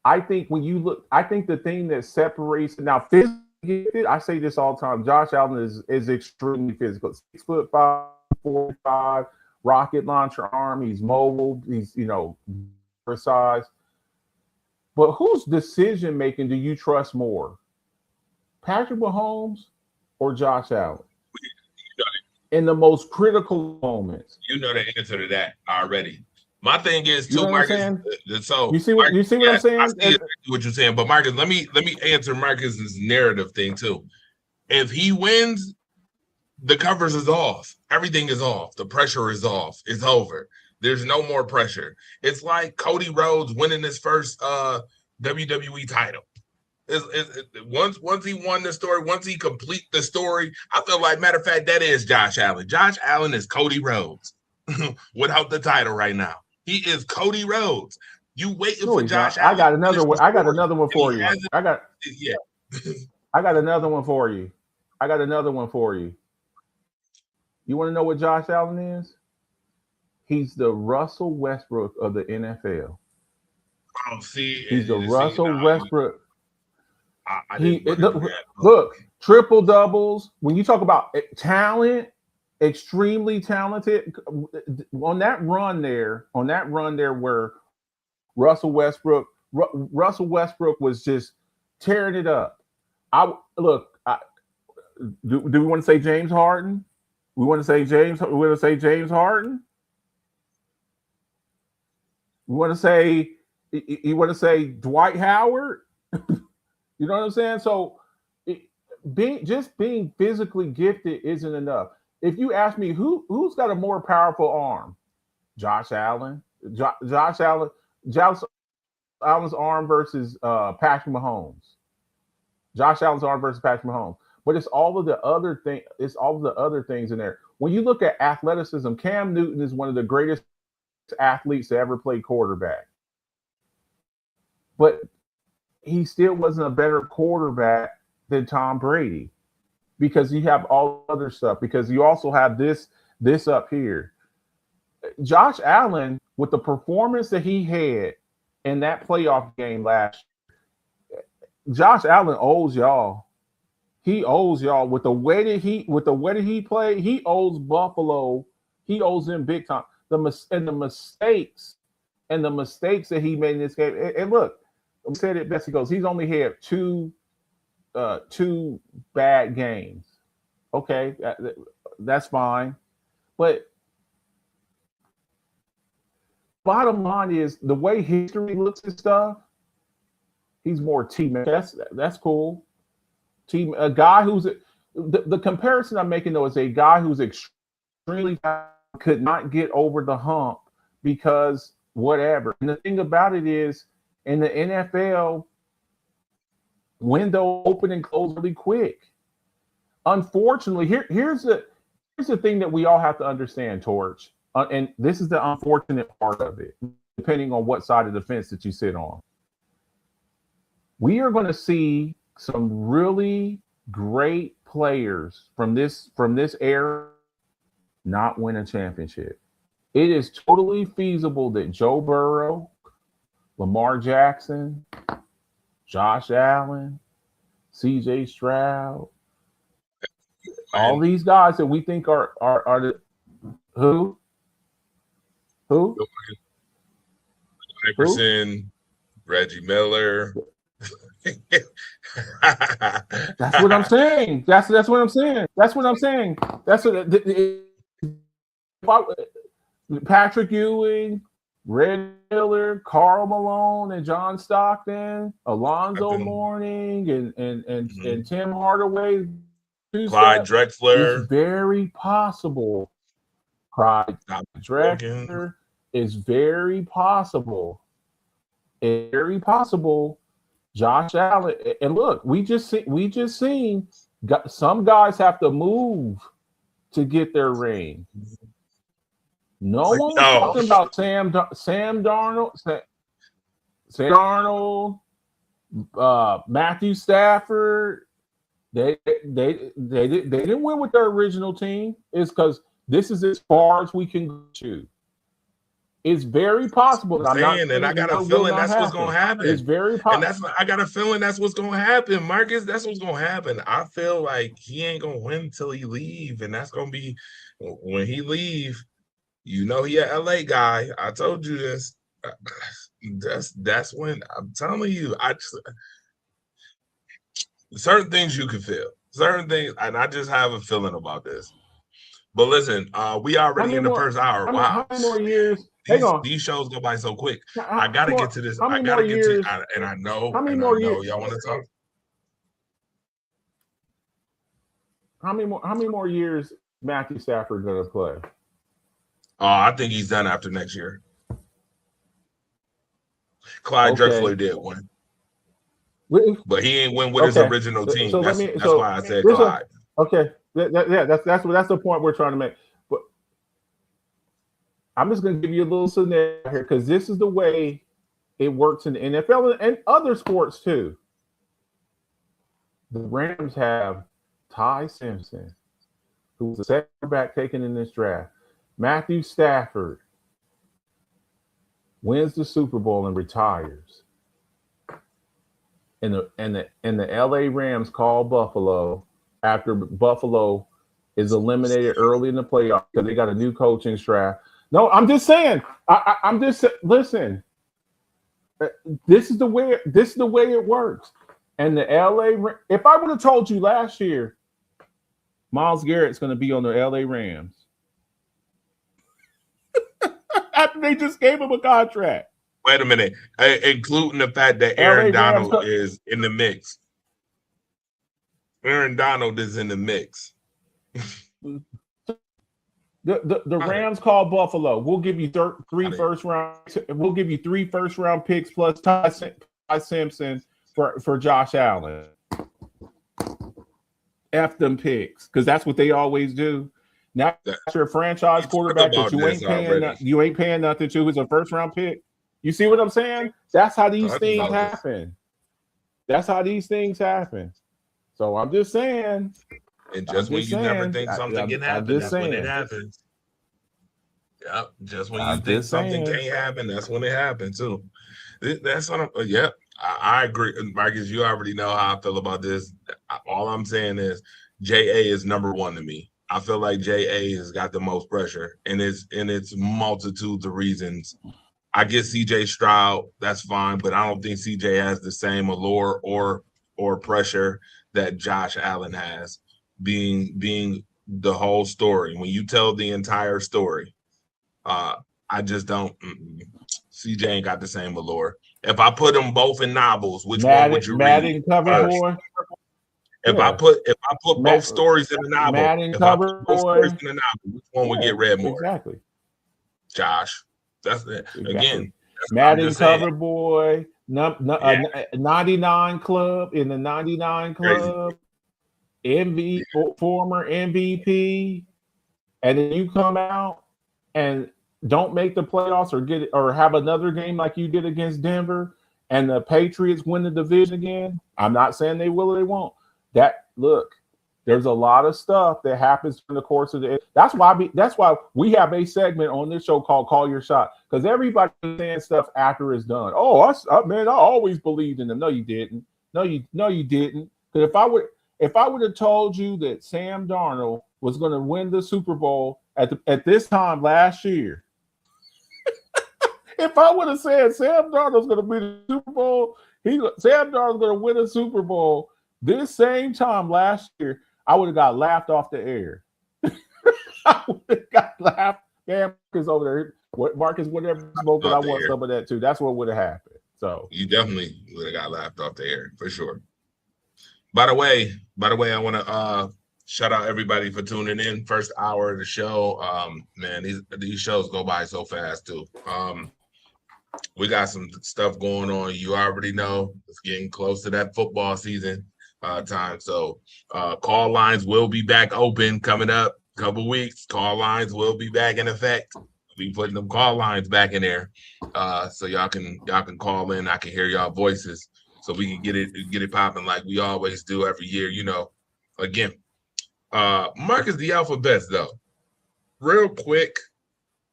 Speaker 2: I think when you look, I think the thing that separates now physically, I say this all the time. Josh Allen is extremely physical. 6'5", 45, rocket launcher arm. He's mobile. He's precise. But whose decision making do you trust more, Patrick Mahomes or Josh Allen? In the most critical moments.
Speaker 1: You know the answer to that already. My thing is
Speaker 2: too, Marcus.
Speaker 1: So
Speaker 2: you see what I'm saying?
Speaker 1: I see what you're saying, but Marcus, let me answer Marcus's narrative thing too. If he wins, the covers is off. Everything is off. The pressure is off. It's over. There's no more pressure. It's like Cody Rhodes winning his first WWE title. Once he won the story, once he complete the story, I feel like, matter of fact, that is Josh Allen. Josh Allen is Cody Rhodes without the title right now. He is Cody Rhodes. You waiting for Josh Allen?
Speaker 2: I got another one. I got another one for you. I got another one for you. You want to know what Josh Allen is? He's the Russell Westbrook of the NFL.
Speaker 1: Oh, see,
Speaker 2: he's the Russell Westbrook.
Speaker 1: Look,
Speaker 2: triple doubles. When you talk about talent, extremely talented. On that run there where Russell Westbrook was just tearing it up. Do we want to say James Harden? We want to say James Harden? You want to say Dwight Howard? You know what I'm saying? So being physically gifted isn't enough. If you ask me who's got a more powerful arm, Josh Allen, Josh Allen's arm versus Patrick Mahomes. Josh Allen's arm versus Patrick Mahomes. But it's all of the other thing. It's all of the other things in there. When you look at athleticism, Cam Newton is one of the greatest athletes to ever play quarterback. But he still wasn't a better quarterback than Tom Brady, because you have all other stuff, because you also have this up here. Josh Allen, with the performance that he had in that playoff game last year, Josh Allen owes y'all. He owes y'all with the way that he played. He owes Buffalo. He owes them big time. The mistakes that he made in this game. And look, I said it best. He goes, he's only had two bad games. Okay, that's fine. But bottom line is, the way history looks at stuff, he's more teammate. That's cool. A guy who's the comparison I'm making, though, is a guy who's extremely could not get over the hump because whatever. And the thing about it is, in the NFL, window open and close really quick. Unfortunately, here's the thing that we all have to understand, Torch, and this is the unfortunate part of it, depending on what side of the fence that you sit on. We are going to see some really great players from this era not win a championship. It is totally feasible that Joe Burrow, Lamar Jackson, Josh Allen, CJ Stroud, all these guys that we think are the who?
Speaker 1: Jefferson, Reggie Miller.
Speaker 2: That's what I'm saying. That's what I'm saying. That's what I'm saying. That's what Patrick Ewing, Red Miller, Karl Malone, and John Stockton, Alonzo Mourning, and Tim Hardaway,
Speaker 1: Clyde Drexler.
Speaker 2: It's very possible. Clyde Drexler is very possible. It's very possible. Josh Allen, and look, we just seen some guys have to move to get their ring. No one was talking about Sam Darnold, Matthew Stafford. They didn't win with their original team. It's because this is as far as we can go to. It's very possible.
Speaker 1: I'm saying, and I got a feeling that's what's gonna happen.
Speaker 2: It's very possible.
Speaker 1: I got a feeling that's what's gonna happen, Marcus. That's what's gonna happen. I feel like he ain't gonna win until he leave, and that's gonna be when he leave. You know, he a LA guy. I told you this. That's when I'm telling you. Certain things you can feel. Certain things, and I just have a feeling about this. But listen, we already in the first hour. Wow.
Speaker 2: How many more years?
Speaker 1: These shows go by so quick. I got to get to this. I got to get to, and I know.
Speaker 2: How many more years?
Speaker 1: Y'all want to talk?
Speaker 2: How many more years Matthew Stafford going to play?
Speaker 1: I think he's done after next year. Clyde Drexler did win, but he ain't win with his original team. So that's why I said Clyde.
Speaker 2: That's the point we're trying to make. But I'm just going to give you a little scenario here because this is the way it works in the NFL and other sports too. The Rams have Ty Simpson, who was the second back taken in this draft. Matthew Stafford wins the Super Bowl and retires. And the LA Rams call Buffalo after Buffalo is eliminated early in the playoffs because they got a new coaching staff. No, I'm just saying. I'm just listen. This is the way it works. And the LA, if I would have told you last year, Myles Garrett's going to be on the LA Rams after they just gave him a contract.
Speaker 1: Wait a minute, including the fact that Aaron Donald is in the mix. Aaron Donald is in the mix.
Speaker 2: The Rams call Buffalo. We'll give you three first round. We'll give you 3 first-round picks plus Ty Simpson for Josh Allen. F them picks because that's what they always do. Now you're a franchise quarterback that you ain't paying nothing to. Who's a first-round pick? You see what I'm saying? That's how these things happen. That's how these things happen. So I'm just saying.
Speaker 1: And just when you never think something can happen, that's when it happens. Yep. Just when you think something can't happen, that's when it happens too. That's what I'm. Yep. I agree, Marcus. You already know how I feel about this. All I'm saying is, JA is number one to me. I feel like JA has got the most pressure, and it's multitudes of reasons. I get CJ Stroud, that's fine, but I don't think CJ has the same allure or pressure that Josh Allen has. Being the whole story. When you tell the entire story, I just don't. CJ ain't got the same allure. If I put them both in novels, which one would you read?
Speaker 2: Cover boy.
Speaker 1: If I put both stories in the novel, which one would get read more?
Speaker 2: Exactly.
Speaker 1: Josh. That's it. Exactly. Again,
Speaker 2: Madden cover boy, 99 club in the 99 club, former MVP, and then you come out and don't make the playoffs or have another game like you did against Denver, and the Patriots win the division again. I'm not saying they will or they won't. There's a lot of stuff that happens in the course of the. That's why we have a segment on this show called "Call Your Shot" because everybody's saying stuff after it's done. Oh, I always believed in them. No, you didn't. No, you didn't. Because if I would have told you that Sam Darnold was going to win the Super Bowl at this time last year, if I would have said Sam Darnold's going to win the Super Bowl, Sam Darnold's going to win a Super Bowl this same time last year. I would have got laughed off the air. I would have got laughed. Damn, Marcus over there. Marcus, whatever smoking, I want some of that too. That's what would have happened. So
Speaker 1: you definitely would have got laughed off the air for sure. By the way, I want to shout out everybody for tuning in. First hour of the show. Man, these shows go by so fast too. We got some stuff going on. You already know it's getting close to that football season. Time. So call lines will be back open coming up a couple weeks. Call lines will be back in effect. We putting them call lines back in there. So y'all can call in. I can hear y'all voices. So we can get it popping like we always do every year, you know. Again, Marcus the Alphabets though. Real quick,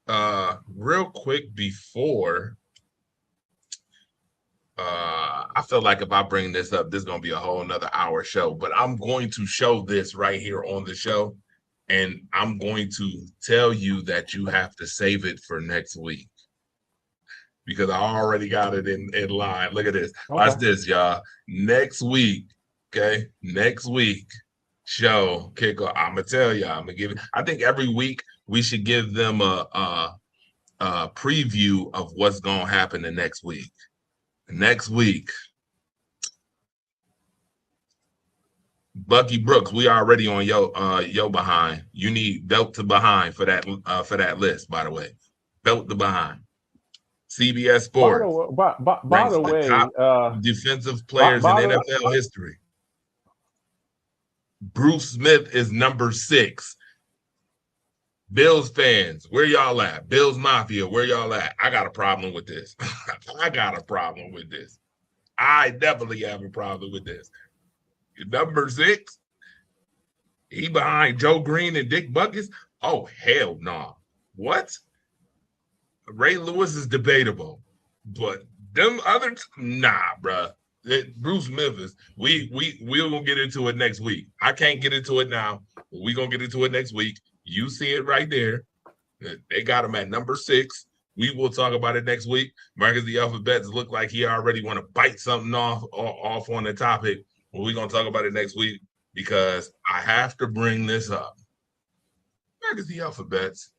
Speaker 1: real quick before, I feel like if I bring this up, this is gonna be a whole nother hour show. But I'm going to show this right here on the show, and I'm going to tell you that you have to save it for next week because I already got it in line. Look at this. Watch
Speaker 2: Okay.
Speaker 1: this, y'all. Next week, okay? Next week, show kickoff. I'm gonna tell y'all. I'm gonna give it. I think every week we should give them a preview of what's gonna happen the next week. Next week, Bucky Brooks, we already on yo behind. You need belt to behind for that list, by the way. Belt to behind. CBS
Speaker 2: By the
Speaker 1: Sports
Speaker 2: way, by
Speaker 1: ranks
Speaker 2: the
Speaker 1: the
Speaker 2: way,
Speaker 1: top defensive
Speaker 2: by,
Speaker 1: players in
Speaker 2: by the
Speaker 1: NFL history. Bruce Smith is number 6. Bills fans, where y'all at? Bills Mafia, where y'all at? I got a problem with this. I got a problem with this. I definitely have a problem with this. Number 6, he behind Joe Green and Dick Buckus? Oh, hell no. Nah. What? Ray Lewis is debatable, but them others, nah, bruh. Bruce Smith is. We're gonna get into it next week. I can't get into it now, but we're gonna get into it next week. You see it right there. They got him at number 6. We will talk about it next week. Marcus the Alphabets look like he already want to bite something off on the topic. Well, we're gonna talk about it next week because I have to bring this up. Marcus the Alphabets.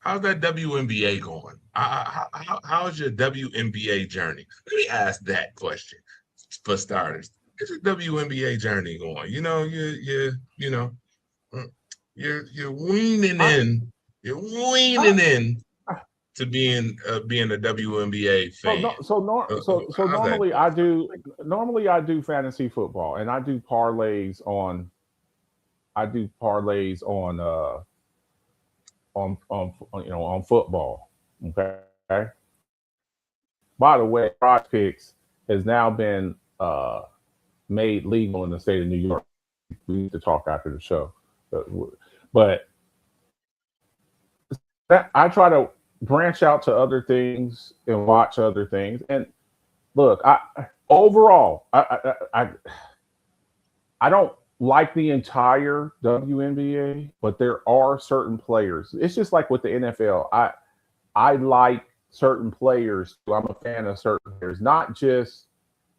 Speaker 1: How's that WNBA going? How's your WNBA journey? Let me ask that question for starters. How's your WNBA journey going? You know, you're weaning
Speaker 2: I,
Speaker 1: in. You're
Speaker 2: I,
Speaker 1: weaning in to being a WNBA
Speaker 2: so
Speaker 1: fan.
Speaker 2: no, so nor, so
Speaker 1: How's that
Speaker 2: normally
Speaker 1: going?
Speaker 2: I do fantasy football, and I do parlays on football. Okay. By the way, Prize Picks has now been made legal in the state of New York. We need to talk after the show, but I try to branch out to other things and watch other things. And look, overall, I don't like the entire WNBA, but there are certain players. It's just like with the NFL. I like certain players. I'm a fan of certain players, not just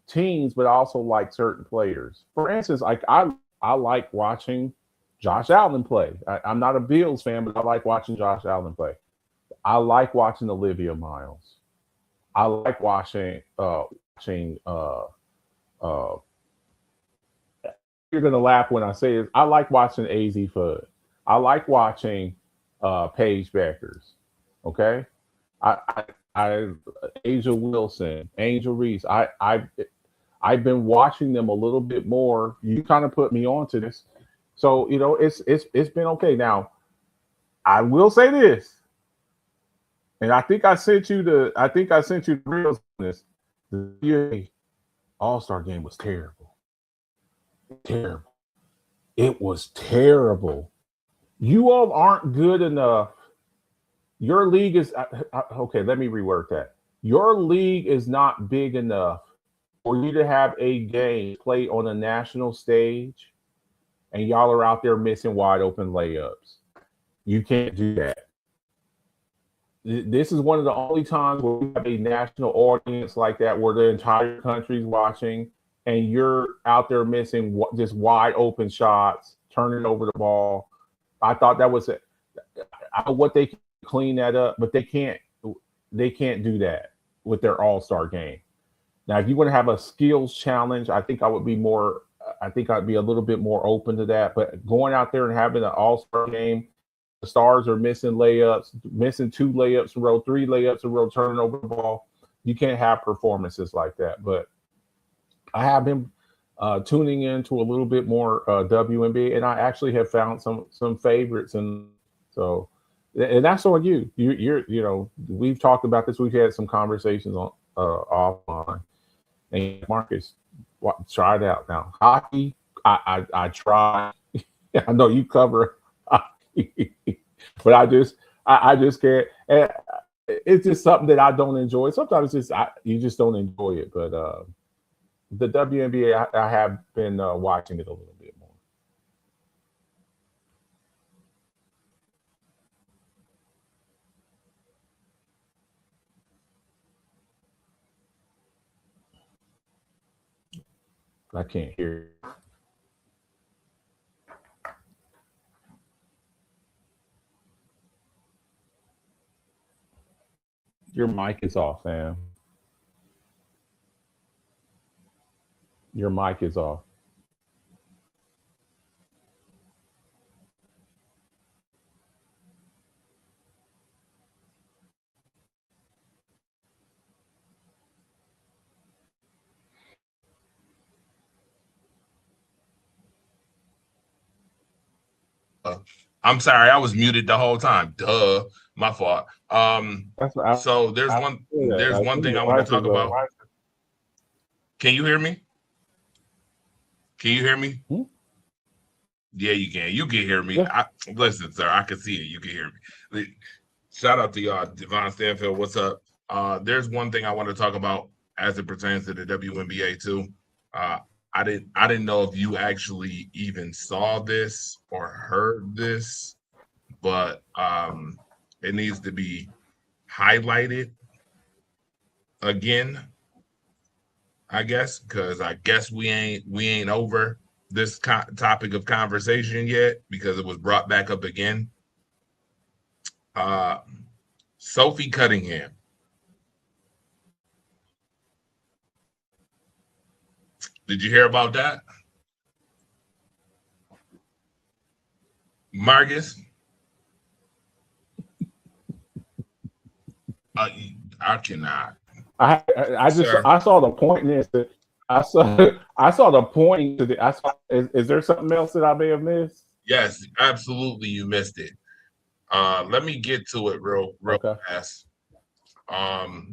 Speaker 2: teams, but I also like certain players. For instance, like I like watching Josh Allen play. I'm not a Bills fan, but I like watching Josh Allen play. I like watching Olivia Miles. I like watching. Uh, you're gonna laugh when I say this. I like watching Az Fudd. I like watching Paige Beckers. Okay, I Asia Wilson, Angel Reese. I've been watching them a little bit more. You kind of put me onto this, so it's been okay. Now I will say this, and I think I sent you the reels on this. The All Star game was terrible, terrible. It was terrible. You all aren't good enough. Your league is okay. Let me reword that. Your league is not big enough for you to have a game play on a national stage, and y'all are out there missing wide open layups. You can't do that. This is one of the only times where we have a national audience like that, where the entire country's watching, and you're out there missing just wide open shots, turning over the ball. I thought that was it. What they can clean that up, but they can't. They can't do that with their All-Star game. Now, if you want to have a skills challenge, I think I would be more. I think I'd be a little bit more open to that. But going out there and having an All-Star game, the stars are missing layups, missing 2 layups in a row, 3 layups in a row, turning over the ball. You can't have performances like that. But I have been tuning into a little bit more WNBA, and I actually have found some favorites, and so, and that's on you. We've talked about this. We've had some conversations on offline. And Marcus, try it out now. Hockey, I try. I know you cover hockey. but I just can't. And it's just something that I don't enjoy. Sometimes it's just you just don't enjoy it. But the WNBA, I have been watching it a little bit more. I can't hear you. Your mic is off, Sam. Your mic is off.
Speaker 1: I'm sorry, I was muted the whole time. Duh, my fault.
Speaker 2: That's what
Speaker 1: So there's one thing I want to talk about. Can you hear me? Can you hear me?
Speaker 2: Hmm?
Speaker 1: Yeah, you can. You can hear me.
Speaker 2: Yeah.
Speaker 1: Listen, sir, I can see it. You can hear me. Shout out to y'all, Devon Stanfield. What's up? There's one thing I want to talk about as it pertains to the WNBA too. I didn't know if you actually even saw this or heard this, but it needs to be highlighted again, I guess, because I guess we ain't over this topic of conversation yet because it was brought back up again. Sophie Cunningham. Did you hear about that? Marcus? I cannot.
Speaker 2: I saw the point in this. I saw the point to the. Is there something else that I may have missed?
Speaker 1: Yes, absolutely. You missed it. Let me get to it real
Speaker 2: Okay.
Speaker 1: fast.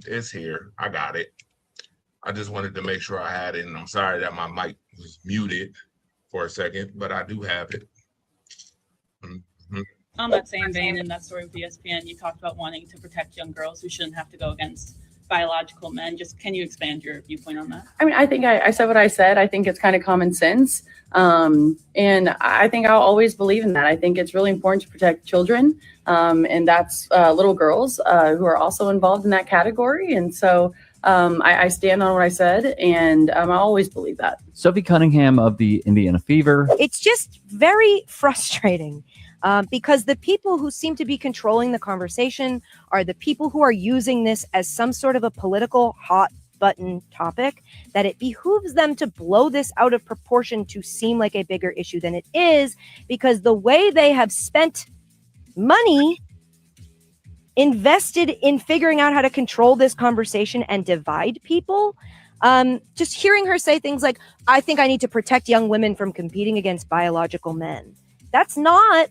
Speaker 1: It's here. I got it. I just wanted to make sure I had it, and I'm sorry that my mic was muted for a second, but I do have it.
Speaker 3: Mm-hmm. On that same vein, in that story with ESPN, you talked about wanting to protect young girls who shouldn't have to go against biological men. Just can you expand your viewpoint on that?
Speaker 4: I mean, I think I said what I said. I think it's kind of common sense. And I think I'll always believe in that. I think it's really important to protect children. And that's little girls who are also involved in that category. And so I stand on what I said, and I always believe that.
Speaker 5: Sophie Cunningham of the Indiana Fever.
Speaker 6: It's just very frustrating. Because the people who seem to be controlling the conversation are the people who are using this as some sort of a political hot button topic, that it behooves them to blow this out of proportion to seem like a bigger issue than it is, because the way they have spent money invested in figuring out how to control this conversation and divide people. Just hearing her say things like, I think I need to protect young women from competing against biological men. That's not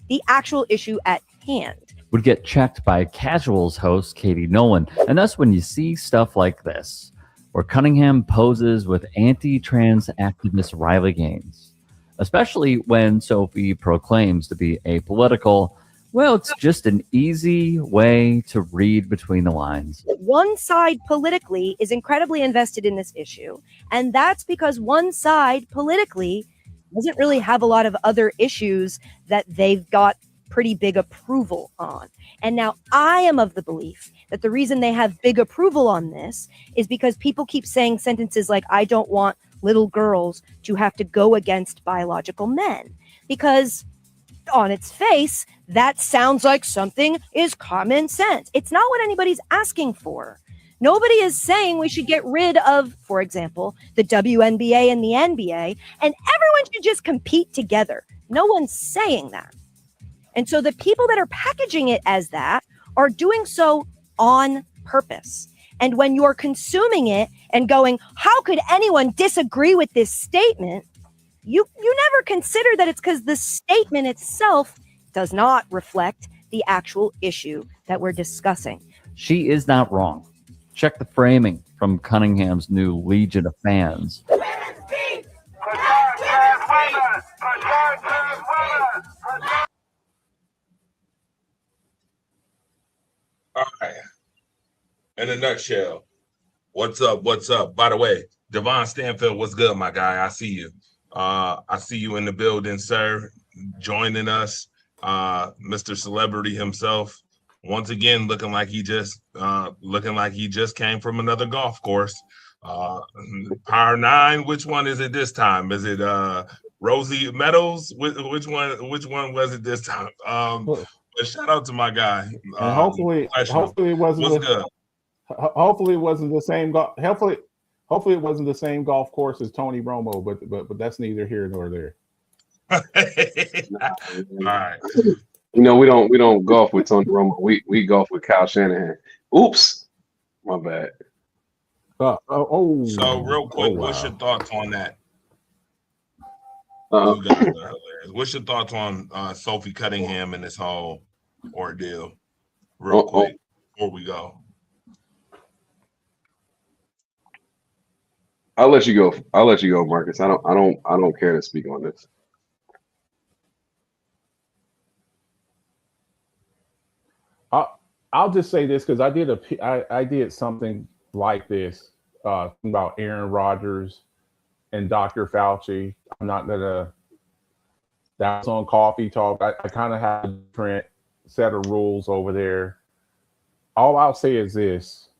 Speaker 6: the actual issue at hand.
Speaker 5: Would get checked by Casuals host Katie Nolan. And that's when you see stuff like this, where Cunningham poses with anti-trans activist Riley Gaines, especially when Sophie proclaims to be apolitical. Well, it's just an easy way to read between the lines.
Speaker 6: One side politically is incredibly invested in this issue, and that's because one side politically doesn't really have a lot of other issues that they've got pretty big approval on. And now I am of the belief that the reason they have big approval on this is because people keep saying sentences like, I don't want little girls to have to go against biological men. Because on its face, that sounds like something is common sense. It's not what anybody's asking for. Nobody is saying we should get rid of, for example, the WNBA and the NBA, and everyone should just compete together. No one's saying that. And so the people that are packaging it as that are doing so on purpose. And when you're consuming it and going, how could anyone disagree with this statement? You never consider that it's because the statement itself does not reflect the actual issue that we're discussing.
Speaker 5: She is not wrong. Check the framing from Cunningham's new legion of fans.
Speaker 1: in a nutshell. What's up? What's up? By the way, Devon Stanfield, what's good, my guy? I see you. I see you in the building, sir. Joining us, Mr. Celebrity himself. Once again, looking like he just came from another golf course. Par 9. Which one is it this time? Is it Rosie Meadows? Which one was it this time? But shout out to my guy.
Speaker 2: And hopefully it wasn't.
Speaker 1: What's good?
Speaker 2: Hopefully it wasn't the same golf. Hopefully it wasn't the same golf course as Tony Romo, but that's neither here nor there.
Speaker 1: All right.
Speaker 7: You know, we don't golf with Tony Romo. We golf with Kyle Shanahan. Oops, my bad.
Speaker 1: So real quick, what's your thoughts on that? What's your thoughts on Sophie Cunningham and this whole ordeal? Real quick before we go.
Speaker 7: I'll let you go, Marcus. I don't care to speak on this.
Speaker 2: I'll just say this because I did something like this about Aaron Rodgers and Dr. Fauci. I'm not gonna. That was on Coffee Talk. I kind of have a different set of rules over there. All I'll say is this.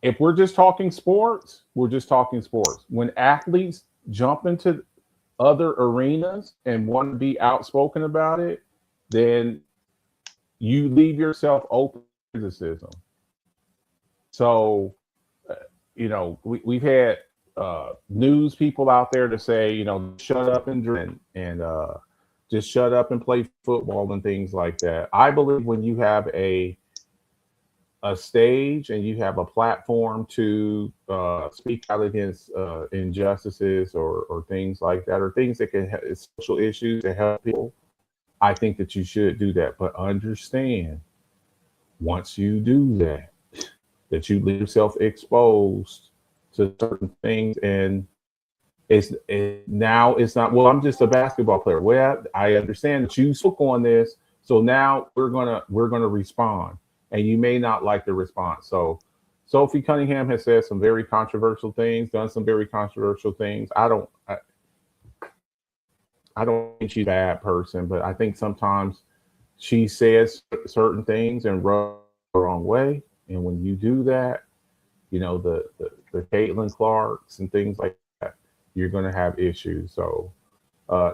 Speaker 2: If we're just talking sports, we're just talking sports. When athletes jump into other arenas and want to be outspoken about it, then you leave yourself open to criticism. So, we've had news people out there to say, shut up and drink and just shut up and play football and things like that. I believe when you have a stage and you have a platform to speak out against injustices or things like that, or things that can have social issues to help people, I think that you should do that. But understand, once you do that you leave yourself exposed to certain things, and it's not, well, I'm just a basketball player. Well, I understand that you spoke on this, so now we're gonna respond. And you may not like the response. So Sophie Cunningham has said some very controversial things, done some very controversial things. I don't think she's a bad person, but I think sometimes she says certain things and rubs the wrong way. And when you do that, the Caitlin Clarks and things like that, you're going to have issues. So,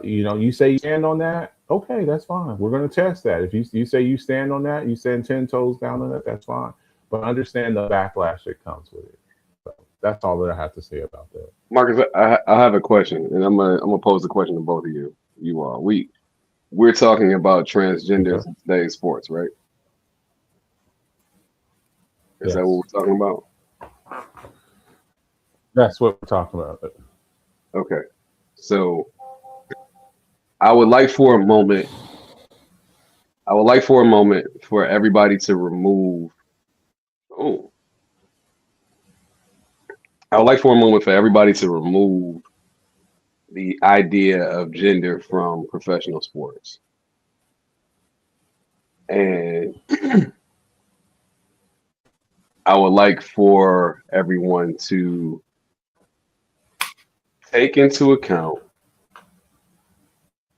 Speaker 2: you say you stand on that. Okay, that's fine. We're going to test that. If you say you stand on that, you stand 10 toes down on that, that's fine. But understand the backlash that comes with it. So that's all that I have to say about that.
Speaker 7: Marcus, I have a question, and I'm gonna pose the question to both of you. You all, we're talking about transgenders in today's sports, right? Is that what we're talking about?
Speaker 2: That's what we're talking about.
Speaker 7: Okay, so I would like for a moment for everybody to remove. I would like for a moment for everybody to remove the idea of gender from professional sports. And I would like for everyone to take into account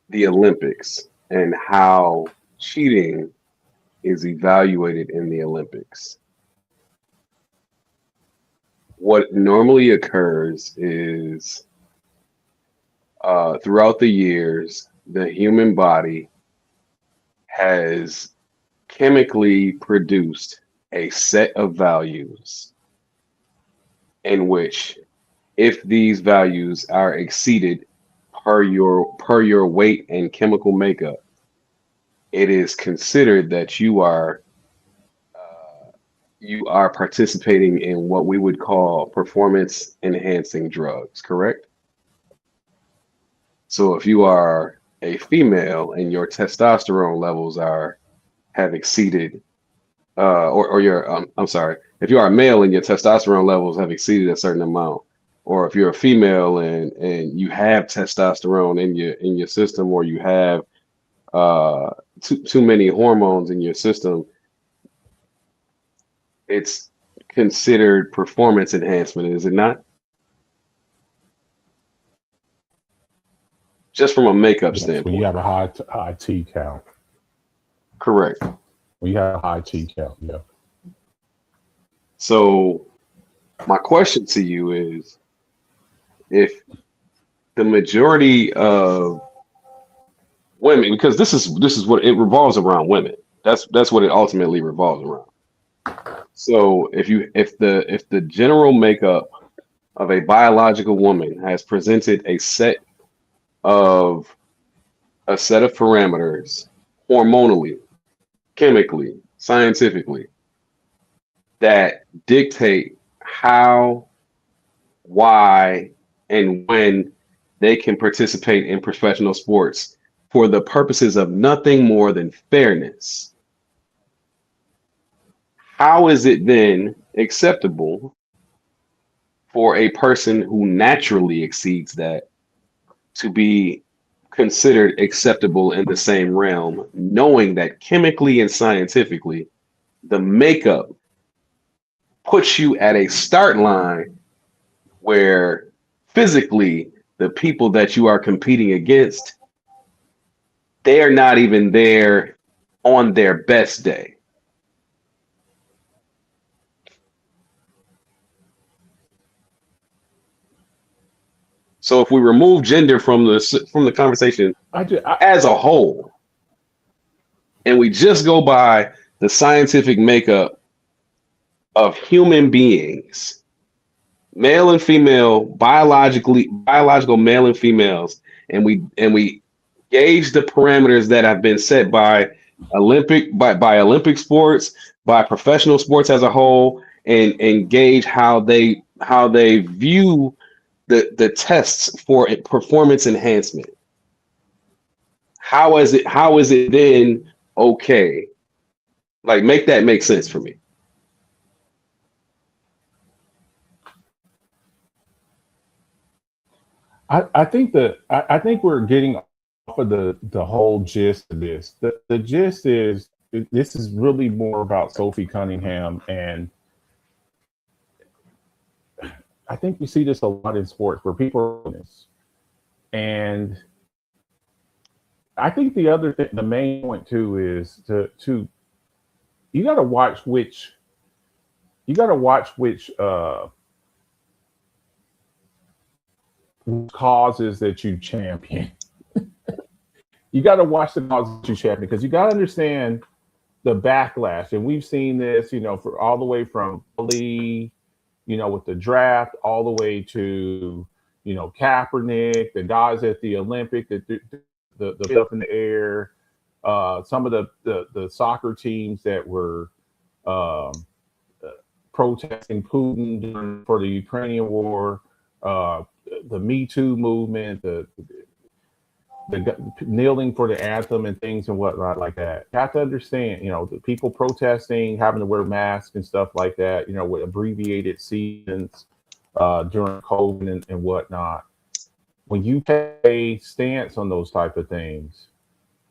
Speaker 7: the Olympics and how cheating is evaluated in the Olympics. What normally occurs is throughout the years, the human body has chemically produced a set of values in which, if these values are exceeded per your weight and chemical makeup, it is considered that you are participating in what we would call performance enhancing drugs, correct? So if you are a female and your testosterone levels have exceeded, if you are a male and your testosterone levels have exceeded a certain amount, or if you're a female and you have testosterone in your system, or you have too many hormones in your system, it's considered performance enhancement, is it not? Just from a makeup
Speaker 2: Yes, when
Speaker 7: standpoint.
Speaker 2: you have a high T count.
Speaker 7: Correct.
Speaker 2: When you have a high T count, yeah.
Speaker 7: So my question to you is, if the majority of women, because this is what it revolves around, women. That's what it ultimately revolves around. So if the general makeup of a biological woman has presented a set of parameters hormonally, chemically, scientifically, that dictate how, why, and when they can participate in professional sports for the purposes of nothing more than fairness, how is it then acceptable for a person who naturally exceeds that to be considered acceptable in the same realm, knowing that chemically and scientifically, the makeup puts you at a start line where physically the people that you are competing against, they are not even there on their best day? So if we remove gender from the conversation as a whole, and we just go by the scientific makeup of human beings, male and female, biological male and females, and we gauge the parameters that have been set by Olympic sports, by professional sports as a whole, and gauge how they view the tests for performance enhancement. How is it then okay? Like, make that make sense for me.
Speaker 2: I think we're getting off of the whole gist of this. The gist is, this is really more about Sophie Cunningham, and I think we see this a lot in sports where people are this. And I think the other thing, the main point too, is to you got to watch which causes that you champion. You got to watch the causes that you champion, because you got to understand the backlash. And we've seen this, for all the way from Lee, with the draft, all the way to, Kaepernick, the guys at the Olympic, the stuff in the air, some of the soccer teams that were protesting Putin for the Ukrainian war, the Me Too movement, the kneeling for the anthem and things and whatnot like that. You have to understand, the people protesting, having to wear masks and stuff like that, with abbreviated seasons during COVID and whatnot. When you take a stance on those type of things,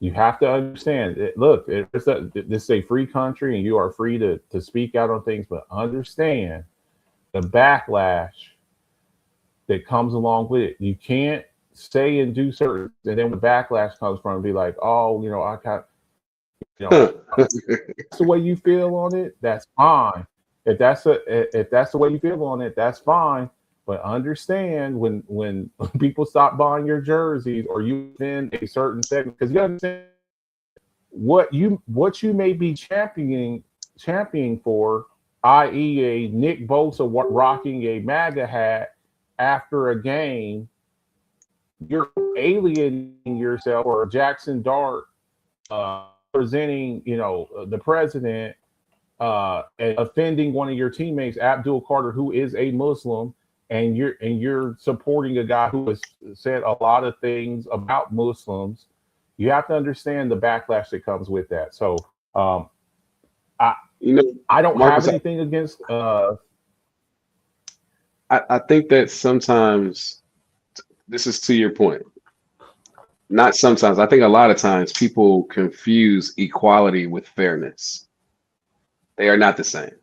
Speaker 2: you have to understand it. Look, this is a free country, and you are free to speak out on things, but understand the backlash that comes along with it. You can't say and do certain, and then when backlash comes from, be like, oh, I can't, that's the way you feel on it, that's fine. If that's the way you feel on it, that's fine. But understand when people stop buying your jerseys, or you in a certain segment, because you understand what you may be championing for, i.e., a Nick Bosa rocking a MAGA hat after a game. You're alienating yourself, or Jackson Dart presenting, the president, and offending one of your teammates, Abdul Carter, who is a Muslim, and you're supporting a guy who has said a lot of things about Muslims. You have to understand the backlash that comes with that. So, I don't
Speaker 7: Marcus,
Speaker 2: have anything against.
Speaker 7: I think that sometimes, this is to your point. Not sometimes. I think a lot of times people confuse equality with fairness. They are not the same.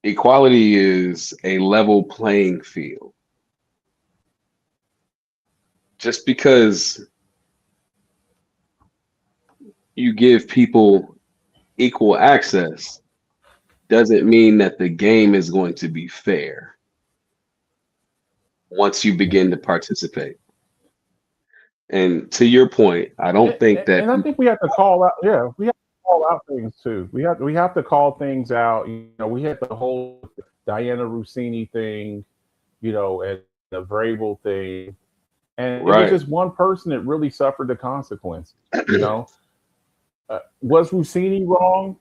Speaker 7: equality is a level playing field. Just because you give people equal access doesn't mean that the game is going to be fair once you begin to participate. And to your point, I don't think that.
Speaker 2: And I think we have to call out. Yeah, we have to call out things too. We have to call things out. You know, we had the whole Diana Rossini thing, you know, and the Vrabel thing, and it was just one person that really suffered the consequences. You know, was Rossini wrong?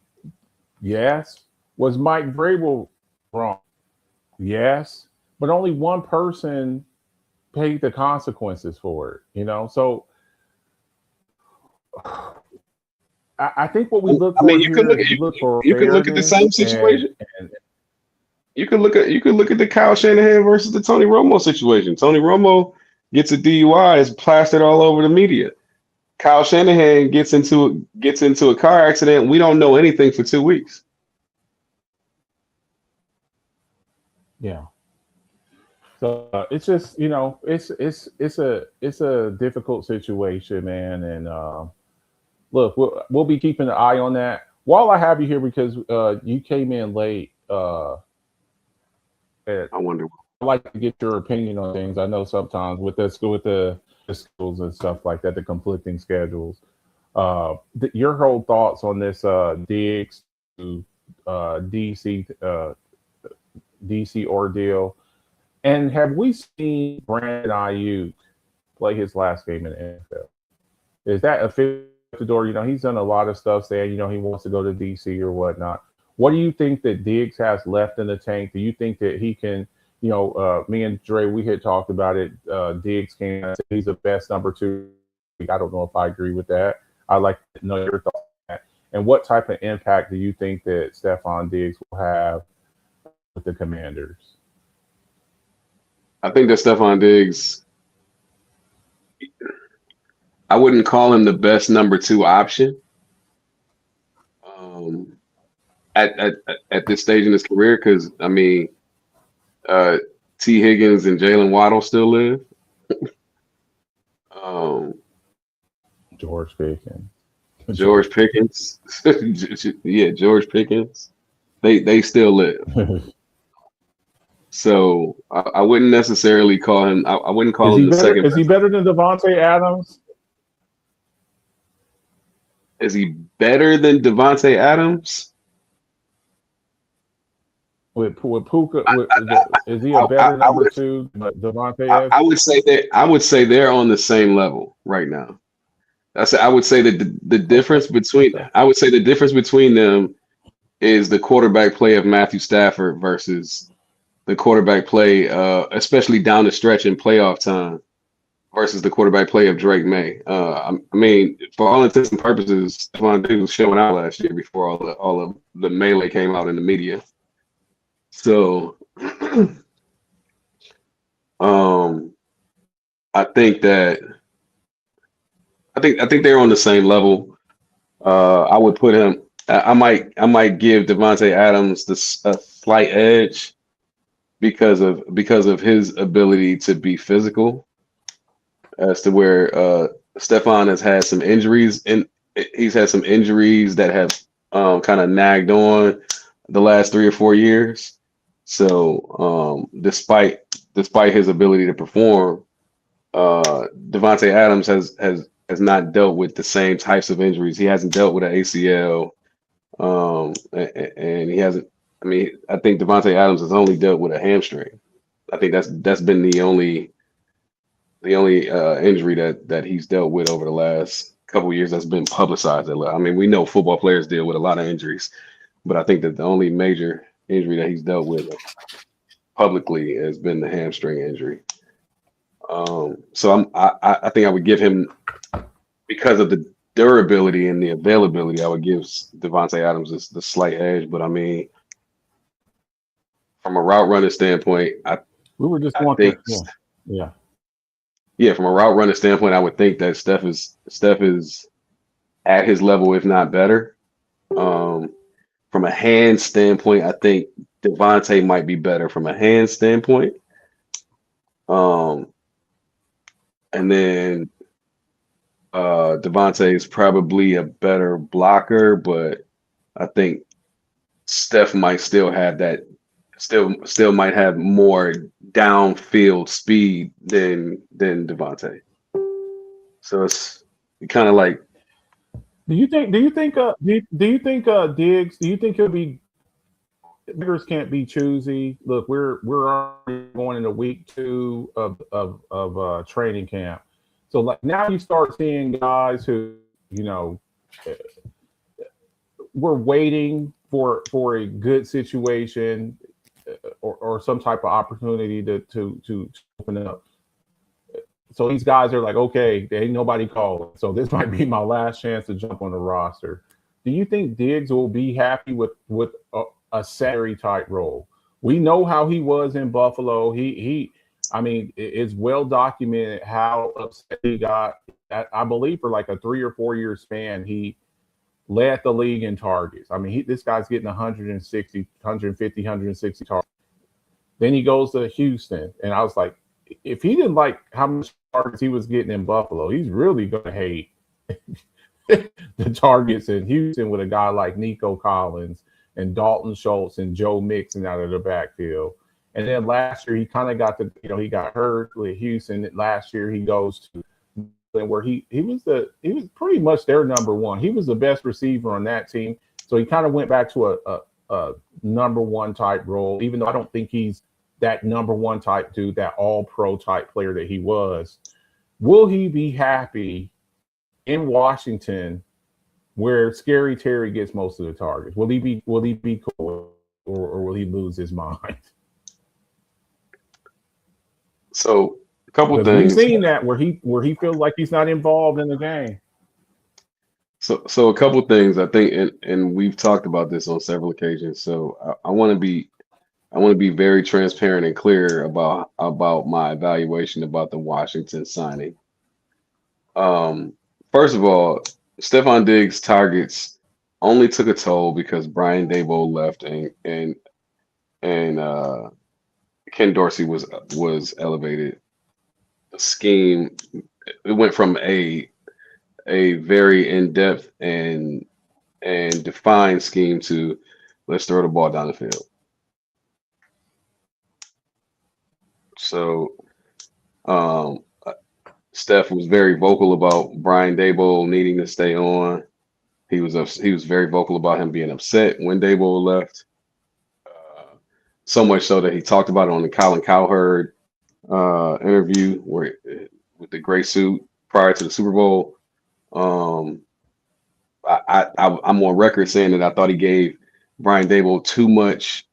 Speaker 2: Yes. Was Mike Vrabel wrong? Yes. But only one person paid the consequences for it, you know? So I think what we look for
Speaker 7: you can look at the same situation. You can look at the Kyle Shanahan versus the Tony Romo situation. Tony Romo gets a DUI, is plastered all over the media. Kyle Shanahan gets into a car accident. We don't know anything for 2 weeks.
Speaker 2: Yeah. So it's just, you know, it's a difficult situation, man. And look, we'll be keeping an eye on that. While I have you here, because you came in late, I
Speaker 7: wonder.
Speaker 2: I'd like to get your opinion on things. I know sometimes with the schools and stuff like that, the conflicting schedules. Your whole thoughts on this Diggs to DC ordeal. And have we seen Brandon Ayuk play his last game in the NFL? Is that official at the door? You know, he's done a lot of stuff saying, you know, he wants to go to DC or whatnot. What do you think that Diggs has left in the tank? Do you think that he can, you know, me and Dre, we had talked about it. Diggs came and said he's the best number 2. I don't know if I agree with that. I'd like to know your thoughts on that. And what type of impact do you think that Stefon Diggs will have with the Commanders?
Speaker 7: I think that Stefon Diggs, I wouldn't call him the best number 2 option at this stage in his career, because I mean, T. Higgins and Jalen Waddle still live.
Speaker 2: George Pickens.
Speaker 7: George Pickens. Yeah, George Pickens. They still live. So I wouldn't necessarily call him. I wouldn't call him the second.
Speaker 2: Is he better than Davante Adams?
Speaker 7: Is he better than Davante Adams?
Speaker 2: With Puka, is he a better number 2? But Davante,
Speaker 7: I would say they're on the same level right now. I would say that the difference between them is the quarterback play of Matthew Stafford versus the quarterback play, especially down the stretch in playoff time, versus the quarterback play of Drake May. I mean, for all intents and purposes, Stefon Diggs was showing out last year before all of the melee came out in the media. So, I think they're on the same level. I would put him. I might give Davante Adams a slight edge because of his ability to be physical, as to where Stefon has had some injuries, and he's had some injuries that have kind of nagged on the last 3 or 4 years. So despite his ability to perform, Davante Adams has not dealt with the same types of injuries. He hasn't dealt with an ACL, and he hasn't. I mean, I think Davante Adams has only dealt with a hamstring. I think that's been the only injury that he's dealt with over the last couple of years that's been publicized. I mean, we know football players deal with a lot of injuries, but I think that the only major injury that he's dealt with publicly has been the hamstring injury. So I think I would give him, because of the durability and the availability, I would give Davante Adams the slight edge. But I mean, from a route running standpoint,
Speaker 2: we were just
Speaker 7: from a route running standpoint, I would think that Steph is at his level, if not better. From a hand standpoint, I think Devontae might be better from a hand standpoint. And then Devontae is probably a better blocker, but I think Steph might still have that, still might have more downfield speed than Devontae. So it's kind of like.
Speaker 2: Do you think Diggs? Do you think he'll be? Beggars can't be choosy. Look, we're already going into week 2 of training camp. So like now you start seeing guys who, you know, we're waiting for a good situation or some type of opportunity to open up. So these guys are like, okay, there ain't nobody calling, so this might be my last chance to jump on the roster. Do you think Diggs will be happy with a secondary type role? We know how he was in Buffalo. I mean, it's well documented how upset he got. I believe for like a 3 or 4 year span, he led the league in targets. I mean, this guy's getting 160, 150, 160 targets. Then he goes to Houston, and I was like, if he didn't like how much targets he was getting in Buffalo, he's really going to hate the targets in Houston with a guy like Nico Collins and Dalton Schultz and Joe Mixon out of the backfield. And then last year he kind of got he got hurt with Houston. Last year he goes to where he was pretty much their number one. He was the best receiver on that team. So he kind of went back to a number one type role, even though I don't think he's that number one type dude, that all pro type player that he was. Will he be happy in Washington where Scary Terry gets most of the targets? Will he be cool, or will he lose his mind?
Speaker 7: So a couple things.
Speaker 2: We've seen that where he feels like he's not involved in the game.
Speaker 7: So a couple things I think, and we've talked about this on several occasions. So I want to be very transparent and clear about my evaluation about the Washington signing. First of all, Stephon Diggs' targets only took a toll because Brian Daboll left and Ken Dorsey was elevated. The scheme, it went from a very in-depth and defined scheme to let's throw the ball down the field. So Steph was very vocal about Brian Daboll needing to stay on. He was very vocal about him being upset when Daboll left. So much so that he talked about it on the Colin Cowherd interview with the gray suit prior to the Super Bowl. I'm on record saying that I thought he gave Brian Daboll too much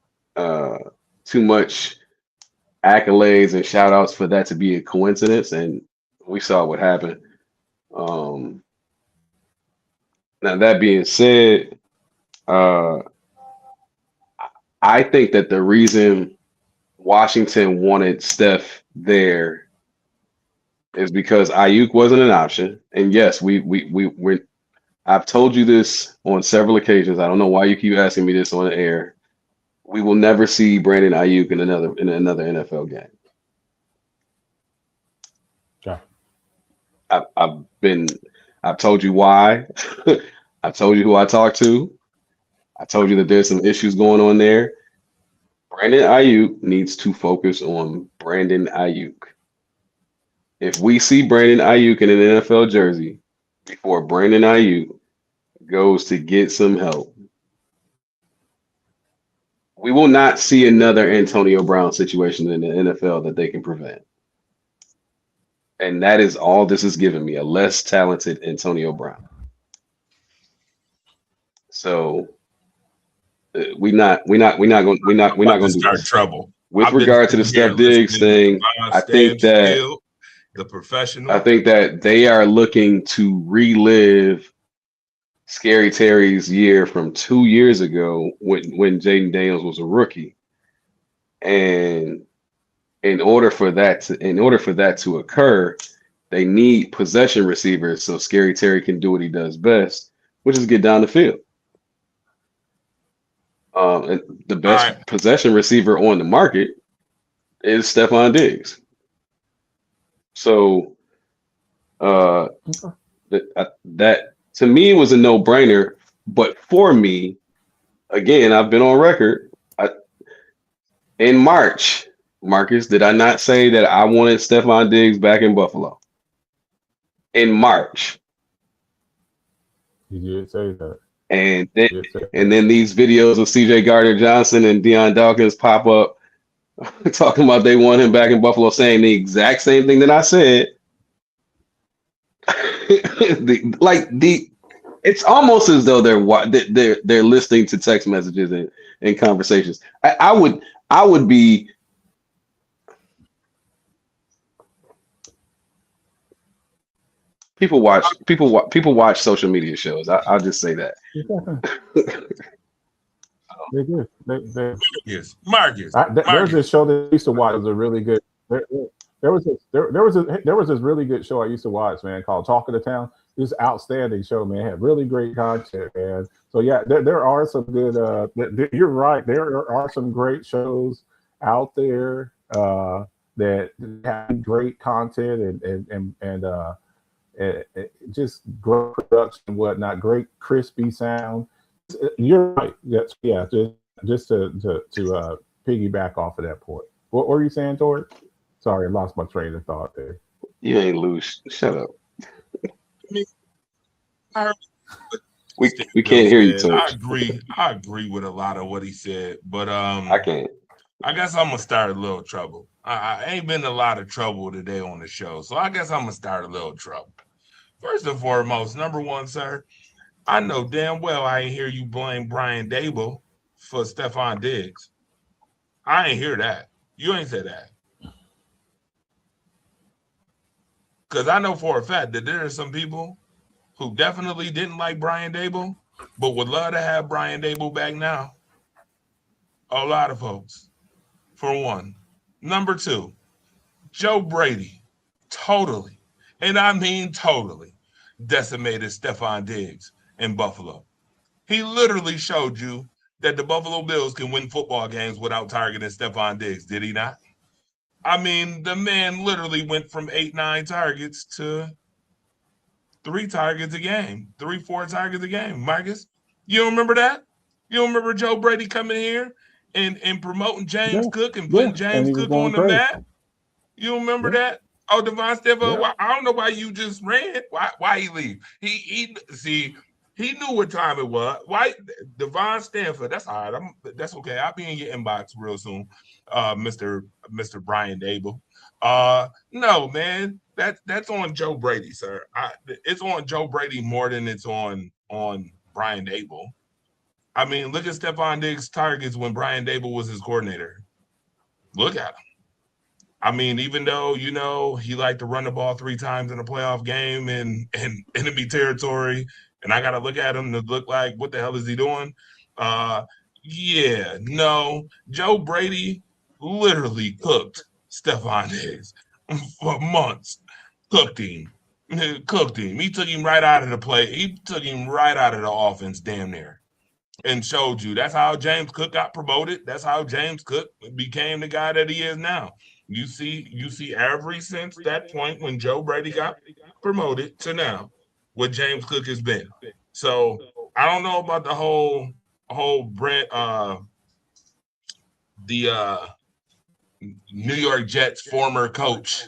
Speaker 7: accolades and shout outs for that to be a coincidence, and we saw what happened. Now that being said, I think that the reason Washington wanted Steph there is because Ayuk wasn't an option. And yes, I've told you this on several occasions. I don't know why you keep asking me this on the air. We will never see Brandon Ayuk in another NFL game.
Speaker 2: Sure.
Speaker 7: I've told you why. I've told you who I talked to. I told you that there's some issues going on there. Brandon Ayuk needs to focus on Brandon Ayuk. If we see Brandon Ayuk in an NFL jersey before Brandon Ayuk goes to get some help, we will not see another Antonio Brown situation in the NFL that they can prevent. And that is all this is giving me, a less talented Antonio Brown. So we're not going to
Speaker 1: start trouble.
Speaker 7: With regard to the Steph Diggs thing, I think that
Speaker 1: the professional.
Speaker 7: I think that they are looking to relive Scary Terry's year from 2 years ago when Jaden Daniels was a rookie. And in order for that to occur, they need possession receivers so Scary Terry can do what he does best, which is get down the field. And the best
Speaker 1: All right.
Speaker 7: possession receiver on the market is Stephon Diggs. So that to me was a no-brainer. But for me, again, I've been on record. In March, Marcus, did I not say that I wanted Stephon Diggs back in Buffalo? In March.
Speaker 2: You did say that.
Speaker 7: And then these videos of CJ Gardner-Johnson and Deion Dawkins pop up talking about they want him back in Buffalo, saying the exact same thing that I said. It's almost as though they're listening to text messages and conversations. I would be. People watch social media shows. I'll just say that.
Speaker 2: They do. They
Speaker 1: Marcus.
Speaker 2: There's this show that I used to watch. It was a really good. There was this really good show I used to watch, man, called Talk of the Town. It was an outstanding show, man. It had really great content, man. So yeah, there are some good. You're right. There are some great shows out there that have great content and just great production and whatnot. Great crispy sound. You're right. Yeah. Just to piggyback off of that point. What were you saying, Tori? Sorry, I lost my train of thought there.
Speaker 7: You ain't lose. Shut up. We can't hear you, Tori.
Speaker 1: I agree with a lot of what he said, but
Speaker 7: I can't.
Speaker 1: I guess I'm gonna start a little trouble. I ain't been in a lot of trouble today on the show, so I guess I'm gonna start a little trouble. First and foremost, number one, sir, I know damn well I ain't hear you blame Brian Daboll for Stephon Diggs. I ain't hear that. You ain't said that. Because I know for a fact that there are some people who definitely didn't like Brian Daboll, but would love to have Brian Daboll back now. A lot of folks, for one. Number two, Joe Brady totally, and I mean totally, decimated Stephon Diggs in Buffalo. He literally showed you that the Buffalo Bills can win football games without targeting Stephon Diggs, did he not? I mean, the man literally went from 8-9 targets to 3 targets a game, 3-4 targets a game. Marcus, you don't remember that? You don't remember Joe Brady coming here and promoting James Cook and putting James Cook on the map? You don't remember that? Oh, Devon Stanford, I don't know why you just ran. Why he leave? He knew what time it was. Why Devon Stanford? That's all right. That's okay. I'll be in your inbox real soon, Mr. Brian Daboll. No, man, that's on Joe Brady, sir. It's on Joe Brady more than it's on Brian Daboll. I mean, look at Stephon Diggs' targets when Brian Daboll was his coordinator. Look at him. I mean, even though, he liked to run the ball 3 times in a playoff game in enemy territory, and I got to look at him to look like, what the hell is he doing? Joe Brady literally cooked Stephon Diggs for months. Cooked him. He took him right out of the play. He took him right out of the offense, damn near, and showed you. That's how James Cook got promoted. That's how James Cook became the guy that he is now. You see every since that point when Joe Brady got promoted to now, what James Cook has been. So I don't know about the whole New York Jets former coach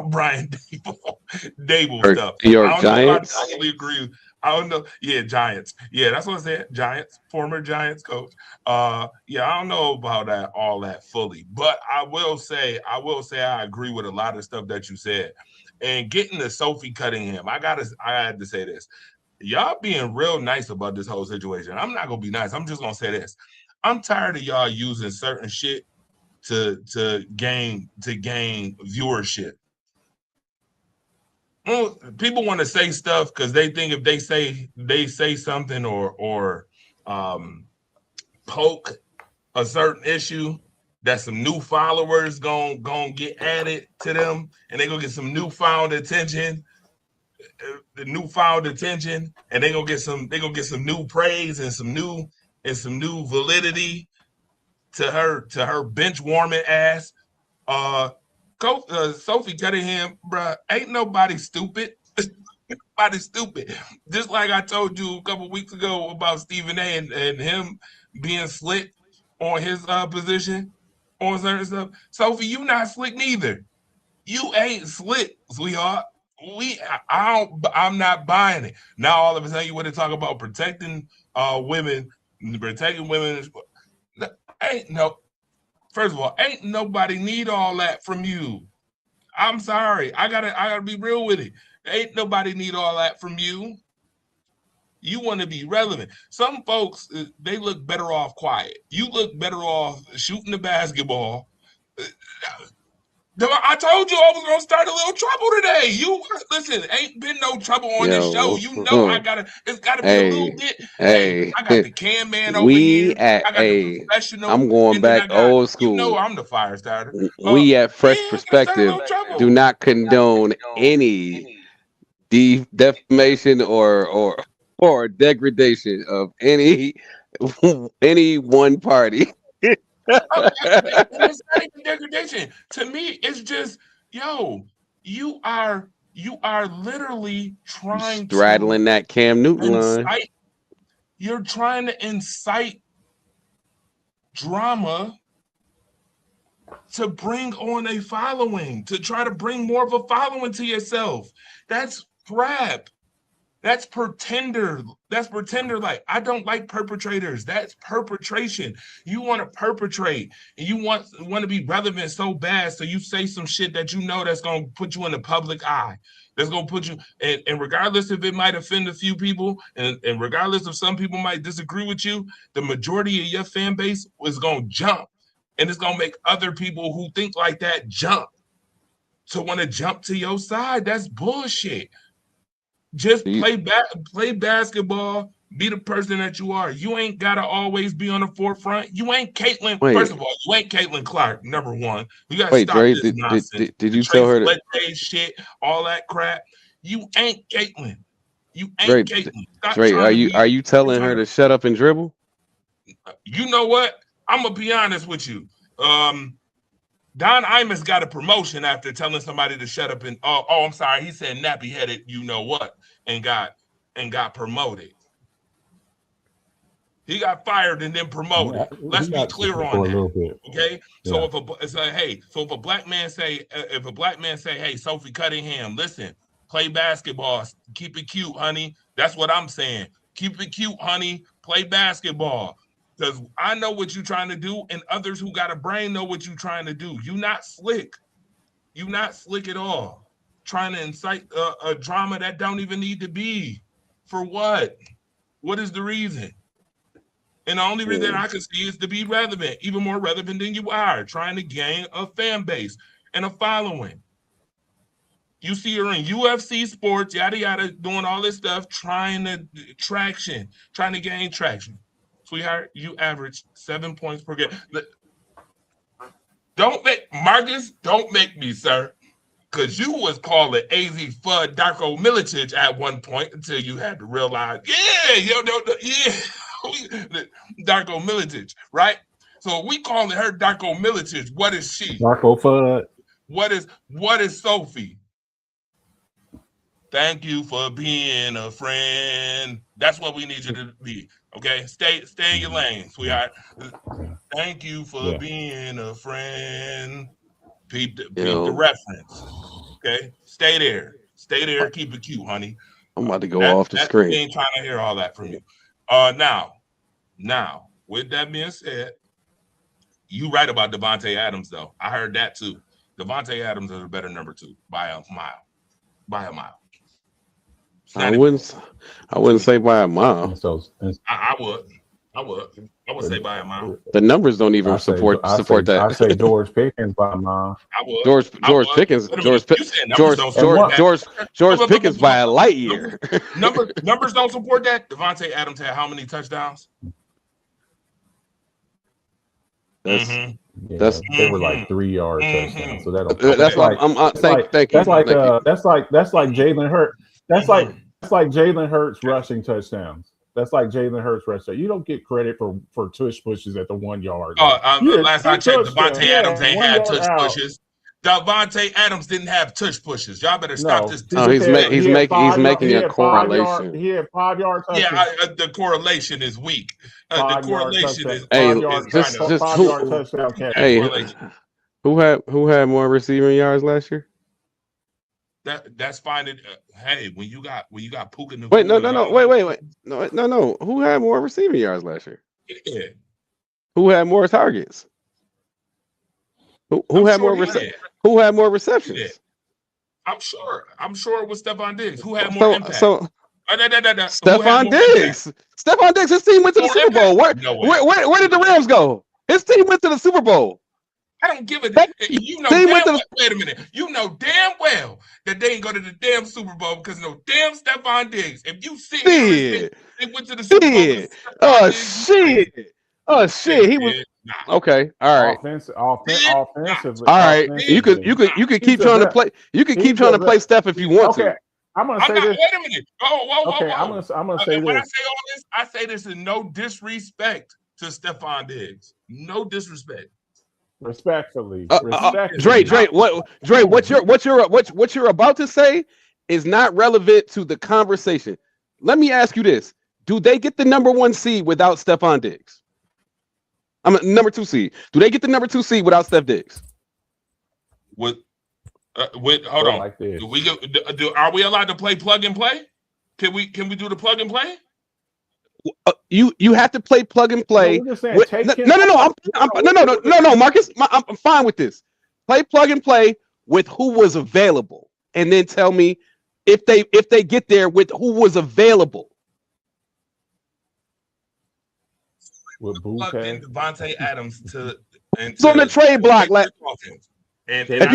Speaker 1: Brian Daboll stuff.
Speaker 7: New York Giants.
Speaker 1: I totally agree. I don't know. Yeah, Giants. Yeah, that's what I said. Giants, former Giants coach. I don't know about all that fully, but I will say I agree with a lot of stuff that you said. And getting to Sophie Cunningham, I had to say this. Y'all being real nice about this whole situation. I'm not gonna be nice. I'm just gonna say this. I'm tired of y'all using certain shit to gain viewership. Well, people want to say stuff because they think if they say something or poke a certain issue, that some new followers gonna get added to them, and they gonna get some newfound attention. And they gonna get some new praise and some new and some new validity to her bench warming ass. Sophie Cunningham, bruh, ain't nobody stupid. Nobody stupid. Just like I told you a couple weeks ago about Stephen A. and him being slick on his position on certain stuff. Sophie, you not slick neither. You ain't slick, sweetheart. I'm not buying it. Now all of a sudden you want to talk about protecting women. First of all, ain't nobody need all that from you. I'm sorry. I gotta be real with it. Ain't nobody need all that from you. You want to be relevant. Some folks, they look better off quiet. You look better off shooting the basketball. I told you I was gonna start a little trouble today. You listen, ain't been no trouble on this show. You know it's gotta be a little bit. Hey, I got the cam man over here. I got the professional.
Speaker 7: I'm going back old school.
Speaker 1: You know I'm the fire starter.
Speaker 7: We at Fresh Perspective do not condone any defamation or degradation of any one party.
Speaker 1: It's not even degradation. To me, it's just, you are literally trying
Speaker 7: straddling that Cam Newton line.
Speaker 1: You're trying to incite drama to bring on a following, to try to bring more of a following to yourself. That's crap. That's pretender. That's pretender. Like, I don't like perpetrators. That's perpetration. You want to perpetrate and you want to be relevant so bad. So you say some shit that you know that's going to put you in the public eye. That's going to put you, and regardless if it might offend a few people, and regardless if some people might disagree with you, the majority of your fan base is going to jump. And it's going to make other people who think like that jump to want to jump to your side. That's bullshit. Just play basketball, be the person that you are. You ain't gotta always be on the forefront. You ain't Caitlin. First of all, you ain't Caitlin Clark, number one. You gotta stop
Speaker 7: Dre,
Speaker 1: this nonsense.
Speaker 7: Did you tell her that
Speaker 1: shit, all that crap? You ain't Caitlin. You ain't Caitlin.
Speaker 7: Dre, are you telling her to shut up and dribble?
Speaker 1: You know what? I'm gonna be honest with you. Don Imus got a promotion after telling somebody to shut up and I'm sorry, he said nappy headed, you know what, and got promoted. He got fired and then promoted.
Speaker 2: Yeah,
Speaker 1: Let's be clear on that. Okay, so
Speaker 2: yeah.
Speaker 1: if a black man say, hey, Sophie Cunningham, listen, play basketball, keep it cute, honey. That's what I'm saying. Keep it cute, honey. Play basketball. Because I know what you're trying to do, and others who got a brain know what you're trying to do. You not slick. You not slick at all. Trying to incite a drama that don't even need to be. For what? What is the reason? And the only reason I can see is to be relevant, even more relevant than you are, trying to gain a fan base and a following. You see her in UFC sports, yada, yada, doing all this stuff, trying to gain traction. Sweetheart, you average 7 points per game. Don't make me, sir. Because you was calling AZ Fudd Darko Milicic at one point until you had to realize, Darko Milicic, right? So we calling her Darko Milicic. What is she?
Speaker 2: Darko Fudd.
Speaker 1: What is Sophie? Thank you for being a friend. That's what we need you to be. Okay, stay in your lane, sweetheart. Thank you for being a friend. Peep the reference. Okay, stay there. Keep it cute, honey.
Speaker 7: I'm about to go off the screen.
Speaker 1: Ain't trying to hear all that from you. Now, with that being said, you right about Devontae Adams though. I heard that too. Devontae Adams is a better number 2 by a mile.
Speaker 7: I wouldn't say by a mile.
Speaker 1: I would say by a mile.
Speaker 7: The numbers don't even support that.
Speaker 2: I say George Pickens by a mile.
Speaker 7: George Pickens by a light year.
Speaker 1: Numbers don't support that. Devontae Adams had how many touchdowns?
Speaker 2: They were like 3 yard touchdowns. So
Speaker 7: that's like
Speaker 2: Jalen Hurts. That's like Jalen Hurts rushing touchdowns. That's like Jalen Hurts right there. You don't get credit for tush pushes at the 1 yard.
Speaker 1: Last I checked, Devontae
Speaker 2: yeah,
Speaker 1: Adams ain't
Speaker 2: 1
Speaker 1: had
Speaker 2: yard
Speaker 1: touch
Speaker 2: out.
Speaker 1: pushes. Devontae Adams didn't have tush pushes. Y'all better stop this.
Speaker 7: Oh, he's making a correlation.
Speaker 2: He had 5 yard touches.
Speaker 1: Yeah, the correlation is weak. The correlation is
Speaker 2: touchdown catch.
Speaker 7: Hey, who had more receiving yards last year?
Speaker 1: That's fine. Hey, when you got Puka Nacua.
Speaker 7: Wait, no. Who had more receiving yards last year?
Speaker 1: Yeah.
Speaker 7: Who had more targets? Who had more receptions?
Speaker 1: Yeah. I'm sure it was Stephon Diggs. Who had more impact?
Speaker 7: Stephon Diggs. Stephon Diggs. His team went to the Super Bowl. Where did the Rams go? His team went to the Super Bowl.
Speaker 1: I don't give a damn. You know wait a minute. You know damn well that they ain't go to the damn Super Bowl because no damn Stephon Diggs. If you see they went to the Super Bowl.
Speaker 7: Oh shit. He was okay. All right.
Speaker 2: Offensively.
Speaker 7: All right. You could keep trying to play. You can keep trying to play Steph if you want to.
Speaker 2: I'm gonna say this.
Speaker 1: Wait a minute. Whoa.
Speaker 2: I'm gonna say this.
Speaker 1: When I say all this, I say this in no disrespect to Stephon Diggs. No disrespect.
Speaker 2: Respectfully.
Speaker 7: Dre, what you're about to say is not relevant to the conversation. Let me ask you this: do they get the number 1 seed without Stephon Diggs? I'm a number 2 seed. Do they get the number 2 seed without Steph Diggs?
Speaker 1: Hold on.
Speaker 2: Like this.
Speaker 1: Are we allowed to play plug and play? Can we do the plug and play?
Speaker 7: You have to play plug and play. No, Marcus. I'm fine with this. Play plug and play with who was available, and then tell me if they get there with who was available.
Speaker 2: With
Speaker 1: Devontae Adams
Speaker 7: it's on the trade block.
Speaker 1: And I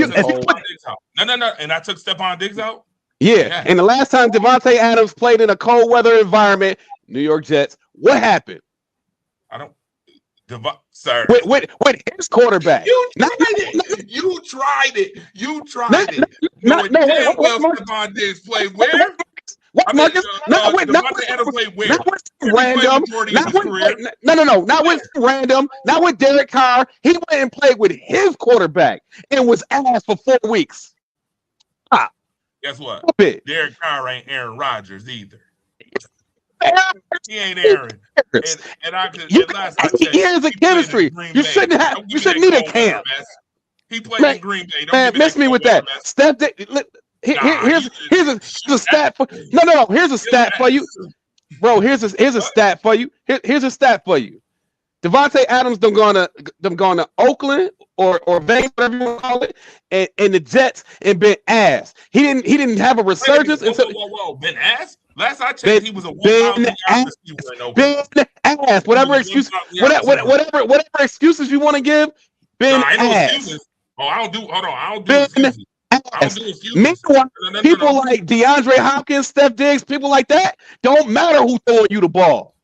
Speaker 1: took Stephon Diggs out.
Speaker 7: Yeah, and the last time Devontae Adams played in a cold weather environment, New York Jets, what happened?
Speaker 1: Sir.
Speaker 7: With his quarterback.
Speaker 1: You tried it. Stephon Diggs played where?
Speaker 7: Marcus? Not with random. Not with Derek Carr. He went and played with his quarterback and was ass for 4 weeks.
Speaker 1: Guess what? Derek Carr ain't Aaron Rodgers either. He ain't Aaron.
Speaker 7: Here's the chemistry. You shouldn't need a camp.
Speaker 1: He played in Green Bay.
Speaker 7: Man, miss me with that. Here's a stat for here's a stat for you. Bro, here's a stat for you. Here's a stat for you. Devontae Adams them going to Oakland or Vegas, whatever you want to call it, and the Jets and been ass. He didn't have a resurgence until
Speaker 1: been ass. Last I checked, he was a
Speaker 7: ass. Whatever excuses you want to give, ass.
Speaker 1: Excuses. I don't do excuses.
Speaker 7: Meanwhile, people like DeAndre Hopkins, Steph Diggs, people like that, don't matter who's throwing you the ball.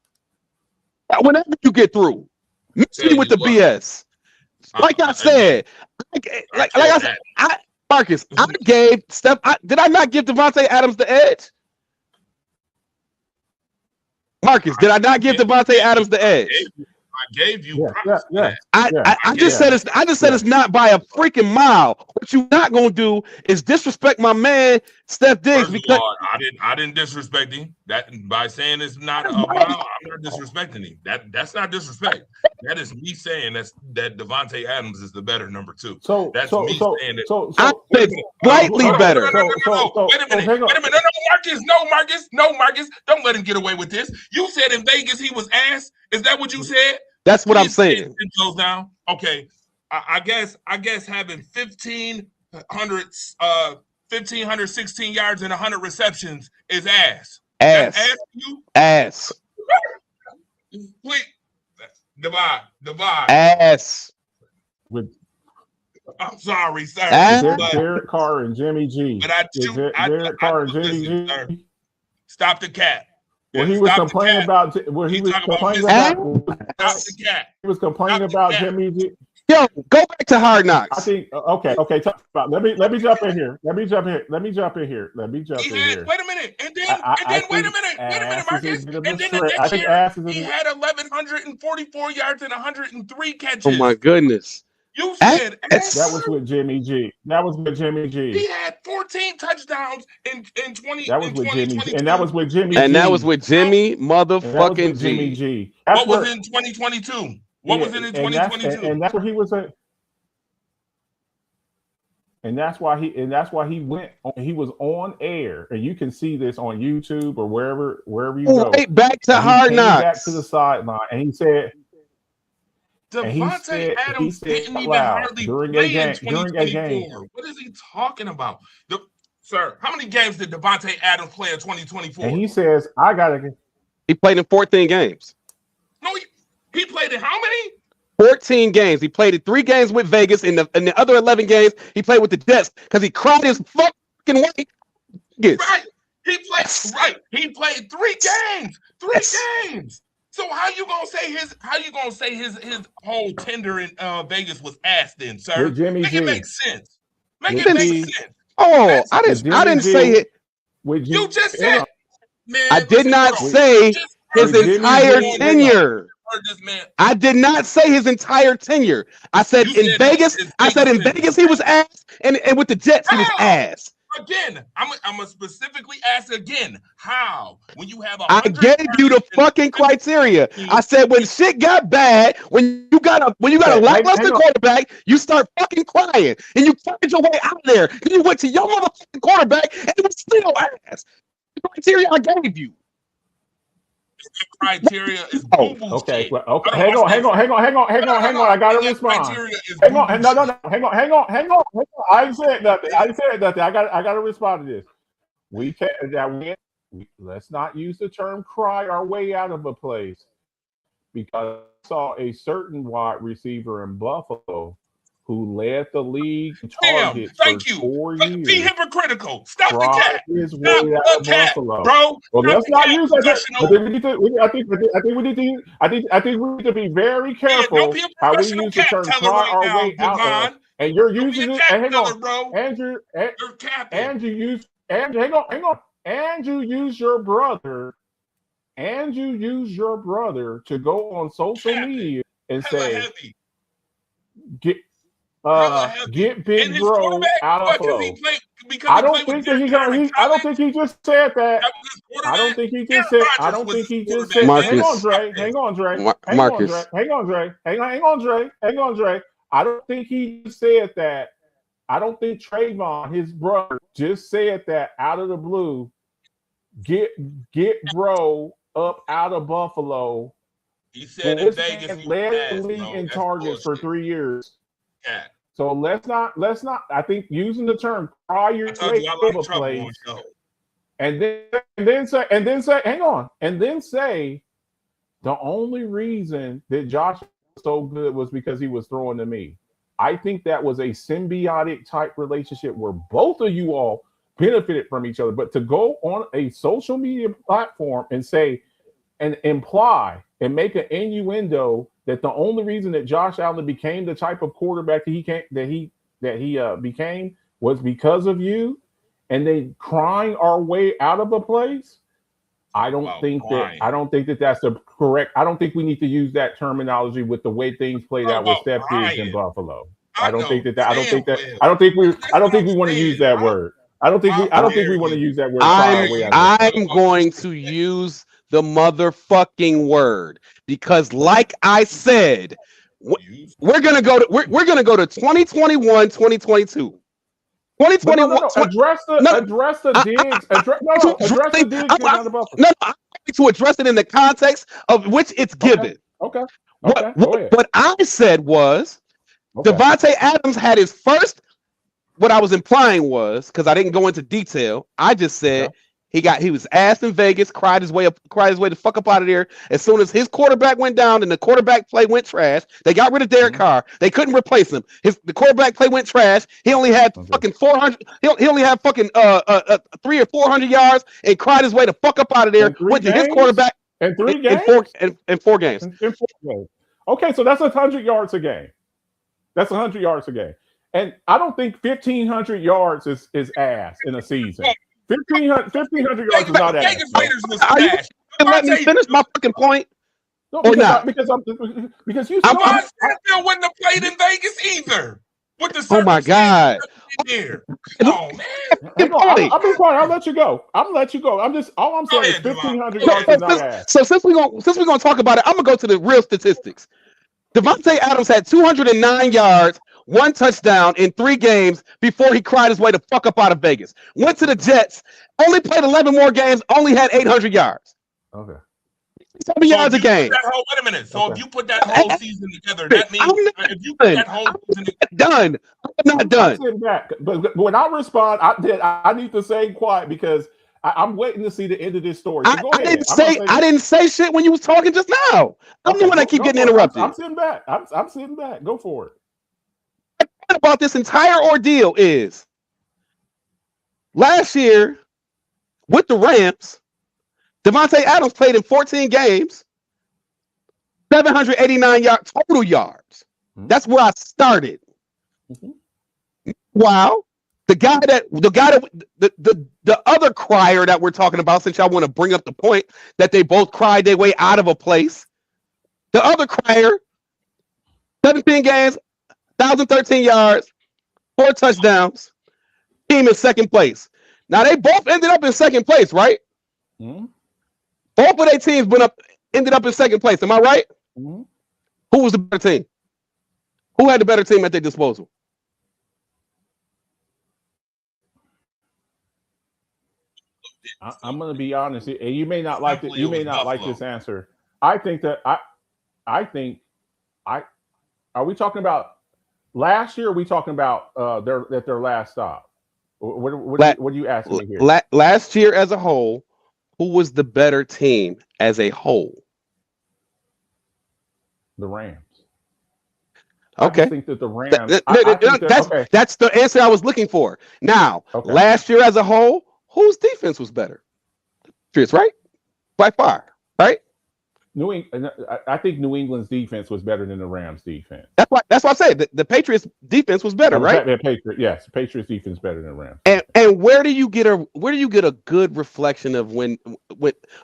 Speaker 7: Whenever you get through, mix me with the BS. Like I said, Marcus, I gave Steph. Did I not give Devontae Adams the edge? Marcus, did I not give Devontae Adams the edge?
Speaker 1: I gave you.
Speaker 7: I just said it's not by a freaking mile. What you're not gonna do is disrespect my man Steph Diggs because
Speaker 1: I didn't disrespect him. That by saying it's not a mile, I'm not disrespecting him. That's not disrespect. That is me saying that Devontae Adams is the better number 2.
Speaker 2: So
Speaker 1: that's me saying that.
Speaker 7: I said slightly better.
Speaker 1: Wait a minute. No, Marcus. Don't let him get away with this. You said in Vegas he was ass. Is that what you said?
Speaker 7: That's what I'm saying.
Speaker 1: Goes down. Okay. I guess having 1,516 yards and 100 receptions is ass.
Speaker 7: Ass.
Speaker 1: Ass you?
Speaker 7: Ass.
Speaker 1: Please. Divide.
Speaker 7: Ass.
Speaker 2: I'm
Speaker 1: sorry, sir.
Speaker 2: Derek Carr and Jimmy G.
Speaker 1: But
Speaker 2: Derek Carr and Jimmy G.
Speaker 1: Sir. Stop the cat.
Speaker 2: Well, he was complaining about. Well, he was complaining about.
Speaker 1: Stop the cat.
Speaker 2: He was complaining about Jimmy G.
Speaker 7: Yo, go back to Hard
Speaker 2: I
Speaker 7: Knocks.
Speaker 2: think okay. Talk about. Let me jump in here. Let me jump in here.
Speaker 1: He had, wait a minute, and then
Speaker 2: I
Speaker 1: wait a
Speaker 2: think
Speaker 1: minute,
Speaker 2: Ass is
Speaker 1: Marcus.
Speaker 2: a bit of
Speaker 1: And
Speaker 2: a
Speaker 1: then the
Speaker 2: stretch. I
Speaker 1: next
Speaker 2: think
Speaker 1: year,
Speaker 2: Ass is a
Speaker 1: he
Speaker 2: bit.
Speaker 1: had 1,144 yards and 103 catches.
Speaker 7: Oh my goodness.
Speaker 1: You said
Speaker 7: Ass-
Speaker 2: That was with Jimmy G.
Speaker 1: he had 14 touchdowns in 20.
Speaker 2: That was
Speaker 1: in
Speaker 2: with Jimmy G.
Speaker 1: 2022.
Speaker 2: And that was with Jimmy
Speaker 7: And
Speaker 2: G.
Speaker 7: that was with Jimmy
Speaker 2: And that was
Speaker 7: motherfucking
Speaker 2: with Jimmy
Speaker 7: G.
Speaker 2: G.
Speaker 1: What was in 2022? What was it in 2022?
Speaker 2: And that's where he was at. And that's why he went. He was on air, and you can see this on YouTube or wherever you go.
Speaker 7: Right back to
Speaker 2: And he
Speaker 7: Hard
Speaker 2: came
Speaker 7: Knocks.
Speaker 2: back to the sideline, and he said,
Speaker 1: Devontae Adams didn't even
Speaker 2: loud
Speaker 1: hardly
Speaker 2: during a
Speaker 1: play
Speaker 2: game-
Speaker 1: in 2024. What is he talking about? Sir, how many games did Devontae Adams play in 2024?
Speaker 2: and he says, "I gotta."
Speaker 7: He played in 14 games.
Speaker 1: No, he played in how many?
Speaker 7: 14 games. He played in 3 games with Vegas. In the other 11 games, he played with the Jets because he cried his fucking way. Yes.
Speaker 1: Right. He played right. He played 3 games. 3 games. So how you gonna say his whole tender in Vegas was ass then, sir?
Speaker 2: With Jimmy
Speaker 1: Make
Speaker 2: G.
Speaker 1: it make sense. Make
Speaker 2: With
Speaker 1: it make
Speaker 2: G.
Speaker 1: sense.
Speaker 7: Oh, I
Speaker 2: With
Speaker 7: didn't
Speaker 2: Jimmy
Speaker 7: say
Speaker 2: G.
Speaker 7: it.
Speaker 2: With
Speaker 1: You just said, man.
Speaker 7: I did not
Speaker 1: bro,
Speaker 7: say
Speaker 1: you just
Speaker 7: his
Speaker 1: heard
Speaker 2: Jimmy
Speaker 7: entire
Speaker 2: G.
Speaker 7: tenure.
Speaker 1: this man.
Speaker 7: I did not say his entire tenure. I said
Speaker 1: You
Speaker 7: in
Speaker 1: said
Speaker 7: Vegas.
Speaker 1: his
Speaker 7: I said in
Speaker 1: tenure.
Speaker 7: Vegas he was ass, and with the Jets he was
Speaker 1: How?
Speaker 7: ass.
Speaker 1: Again, I'm gonna specifically ask again. How? When you have
Speaker 7: I gave you the fucking criteria. I said when shit got bad, when you got a lackluster
Speaker 2: hang on.
Speaker 7: quarterback, you start fucking crying, and you find your way out of there. And you went to your motherfucking quarterback, and it was still ass. The criteria I gave you.
Speaker 1: criteria is
Speaker 7: Oh,
Speaker 1: boo-boo
Speaker 2: Okay,
Speaker 1: shit.
Speaker 2: well, okay.
Speaker 1: I don't
Speaker 2: Hang on. I gotta
Speaker 1: That
Speaker 2: respond.
Speaker 1: criteria is
Speaker 2: Hang on.
Speaker 1: boo-boo
Speaker 2: No.
Speaker 1: shit.
Speaker 2: Hang on. I ain't said nothing. I gotta respond to this. We can't. Let's not use the term "cry our way out of a place," because I saw a certain wide receiver in Buffalo who led the league in
Speaker 1: Damn,
Speaker 2: targets
Speaker 1: thank
Speaker 2: for
Speaker 1: you.
Speaker 2: 4
Speaker 1: Be
Speaker 2: years.
Speaker 1: hypocritical. Stop the
Speaker 2: Cried
Speaker 1: cat.
Speaker 2: his
Speaker 1: Stop
Speaker 2: way out
Speaker 1: the
Speaker 2: of
Speaker 1: cat,
Speaker 2: Buffalo.
Speaker 1: bro.
Speaker 2: Well,
Speaker 1: Stop
Speaker 2: let's
Speaker 1: the
Speaker 2: not
Speaker 1: cat,
Speaker 2: use that.
Speaker 1: professional.
Speaker 2: I think we need to. I think we need to be very
Speaker 1: Yeah,
Speaker 2: careful
Speaker 1: don't be a
Speaker 2: how we
Speaker 1: professional
Speaker 2: use the
Speaker 1: cat
Speaker 2: term
Speaker 1: teller
Speaker 2: "cry
Speaker 1: right
Speaker 2: our
Speaker 1: now,
Speaker 2: way out of."
Speaker 1: Devon.
Speaker 2: And you're
Speaker 1: Don't be
Speaker 2: using
Speaker 1: a
Speaker 2: it.
Speaker 1: cat
Speaker 2: And hang
Speaker 1: teller,
Speaker 2: on,
Speaker 1: bro.
Speaker 2: Andrew.
Speaker 1: You're capping.
Speaker 2: Andrew hang on. Andrew used your brother. Andrew used your brother to go on social
Speaker 1: Capping.
Speaker 2: media and
Speaker 1: Hella
Speaker 2: say,
Speaker 1: heavy.
Speaker 2: "Get
Speaker 1: Hella heavy.
Speaker 2: get
Speaker 1: And
Speaker 2: Big
Speaker 1: his
Speaker 2: Bro
Speaker 1: quarterback,
Speaker 2: out of
Speaker 1: what, because
Speaker 2: flow."
Speaker 1: he played
Speaker 2: I don't
Speaker 1: with
Speaker 2: think that
Speaker 1: Derek
Speaker 2: he's
Speaker 1: Carr in
Speaker 2: gonna. I don't
Speaker 1: college?
Speaker 2: think he just said that.
Speaker 1: That was his quarterback?
Speaker 2: I don't think he just
Speaker 1: Aaron
Speaker 2: said. I
Speaker 1: Rodgers
Speaker 2: don't
Speaker 1: was
Speaker 2: think
Speaker 1: his
Speaker 2: he just
Speaker 1: quarterback.
Speaker 2: said. Hang on,
Speaker 7: Marcus.
Speaker 2: Dre. Hang on, Dre. Hang on,
Speaker 7: Marcus.
Speaker 2: Dre. Hang on, Dre. Hang on, Dre. I don't think he said that. I don't think Trayvon, his brother, just said that out of the blue. Get Bro up out of Buffalo.
Speaker 1: He said in
Speaker 2: This
Speaker 1: Vegas
Speaker 2: man
Speaker 1: he
Speaker 2: led
Speaker 1: was
Speaker 2: the
Speaker 1: ass,
Speaker 2: league
Speaker 1: bro.
Speaker 2: in
Speaker 1: That's
Speaker 2: targets for
Speaker 1: bullshit.
Speaker 2: 3 years.
Speaker 1: Yeah.
Speaker 2: So let's not. I think using the term "cry your
Speaker 1: I told
Speaker 2: way
Speaker 1: you I
Speaker 2: out
Speaker 1: like
Speaker 2: of a
Speaker 1: trouble on
Speaker 2: place,"
Speaker 1: show.
Speaker 2: and then say, hang on, and then say the only reason that Josh was so good was because he was throwing to me. I think that was a symbiotic type relationship where both of you all benefited from each other. But to go on a social media platform and say and imply and make an innuendo that the only reason that Josh Allen became the type of quarterback that he became was because of you, and then crying our way out of a place. I don't think that that's the correct. I don't think we need to use that terminology with the way things played out with Steph Diggs in Buffalo. I don't think we want to use that word. I don't think we want to use that word.
Speaker 7: I'm going to use the motherfucking word because, like I said, we're gonna go to 2021, 2022. 2021.
Speaker 2: No. Address the Diggs. Address the Diggs getting out of Buffalo.
Speaker 7: No, I'm going to address it in the context of which it's given.
Speaker 2: Okay.
Speaker 7: What I said was Devontae Adams had his first. What I was implying was, because I didn't go into detail, I just said he was ass in Vegas, cried his way to fuck up out of there. As soon as his quarterback went down and the quarterback play went trash, they got rid of Derek Carr. They couldn't replace him. The quarterback play went trash. He only had fucking 400. He only had fucking 300 or 400 yards and cried his way to fuck up out of there. Went to his quarterback
Speaker 2: in 3 games.
Speaker 7: In 4 games.
Speaker 2: Okay, so that's 100 yards a game. That's 100 yards a game. And I don't think 1,500 yards is ass in a season. 1,500 yards is not ass.
Speaker 1: Vegas Raiders was
Speaker 8: Are you
Speaker 1: trash.
Speaker 8: let me finish my fucking point?
Speaker 2: No,
Speaker 8: or not?
Speaker 2: because you
Speaker 1: Devon Stanfield wouldn't have played in Vegas either. With the
Speaker 8: Oh my God.
Speaker 1: Here. Come on, man.
Speaker 2: I'll be quiet. I'll let you go. I'm just all I'm saying is 1,500 yards is not ass.
Speaker 8: So since we're gonna talk about it, I'm gonna go to the real statistics. Devontae Adams had 209 yards, 1 touchdown in 3 games before he cried his way the fuck up out of Vegas. Went to the Jets, only played 11 more games, only had 800 yards.
Speaker 2: Okay.
Speaker 8: 7 yards a game.
Speaker 1: Wait a minute. So if you put that whole season together, that means if you put that whole season
Speaker 8: done. I'm not done.
Speaker 2: I'm sitting back. But when I respond, I need to stay quiet because I'm waiting to see the end of this story. So
Speaker 8: I didn't say shit when you was talking just now. I'm the one that keep getting interrupted.
Speaker 2: I'm sitting back. I'm sitting back. Go for it.
Speaker 8: The point about this entire ordeal is last year with the Rams, Devontae Adams played in 14 games, 789 total yards. That's where I started. Wow. The other crier that we're talking about, since y'all want to bring up the point that they both cried their way out of a place. The other crier, 17 games, 1,013 yards, 4 touchdowns, team in second place. Now they both ended up in second place, right?
Speaker 2: Mm-hmm.
Speaker 8: Both of their teams ended up in second place. Am I right?
Speaker 2: Mm-hmm.
Speaker 8: Who was the better team? Who had the better team at their disposal?
Speaker 2: I'm going to be honest, and you may not like it. You may not like this answer. I think that are we talking about last year? Or are we talking about their last stop? What are you asking me here?
Speaker 8: Last year as a whole, who was the better team as a whole?
Speaker 2: The Rams.
Speaker 8: Okay.
Speaker 2: I think that the Rams.
Speaker 8: That's the answer I was looking for. Now, last year as a whole, whose defense was better? Patriots, right? By far, right?
Speaker 2: I think New England's defense was better than the Rams' defense.
Speaker 8: That's what I said. The Patriots' defense was better, right?
Speaker 2: The Patriots' defense better than Rams.
Speaker 8: And where do you get a good reflection of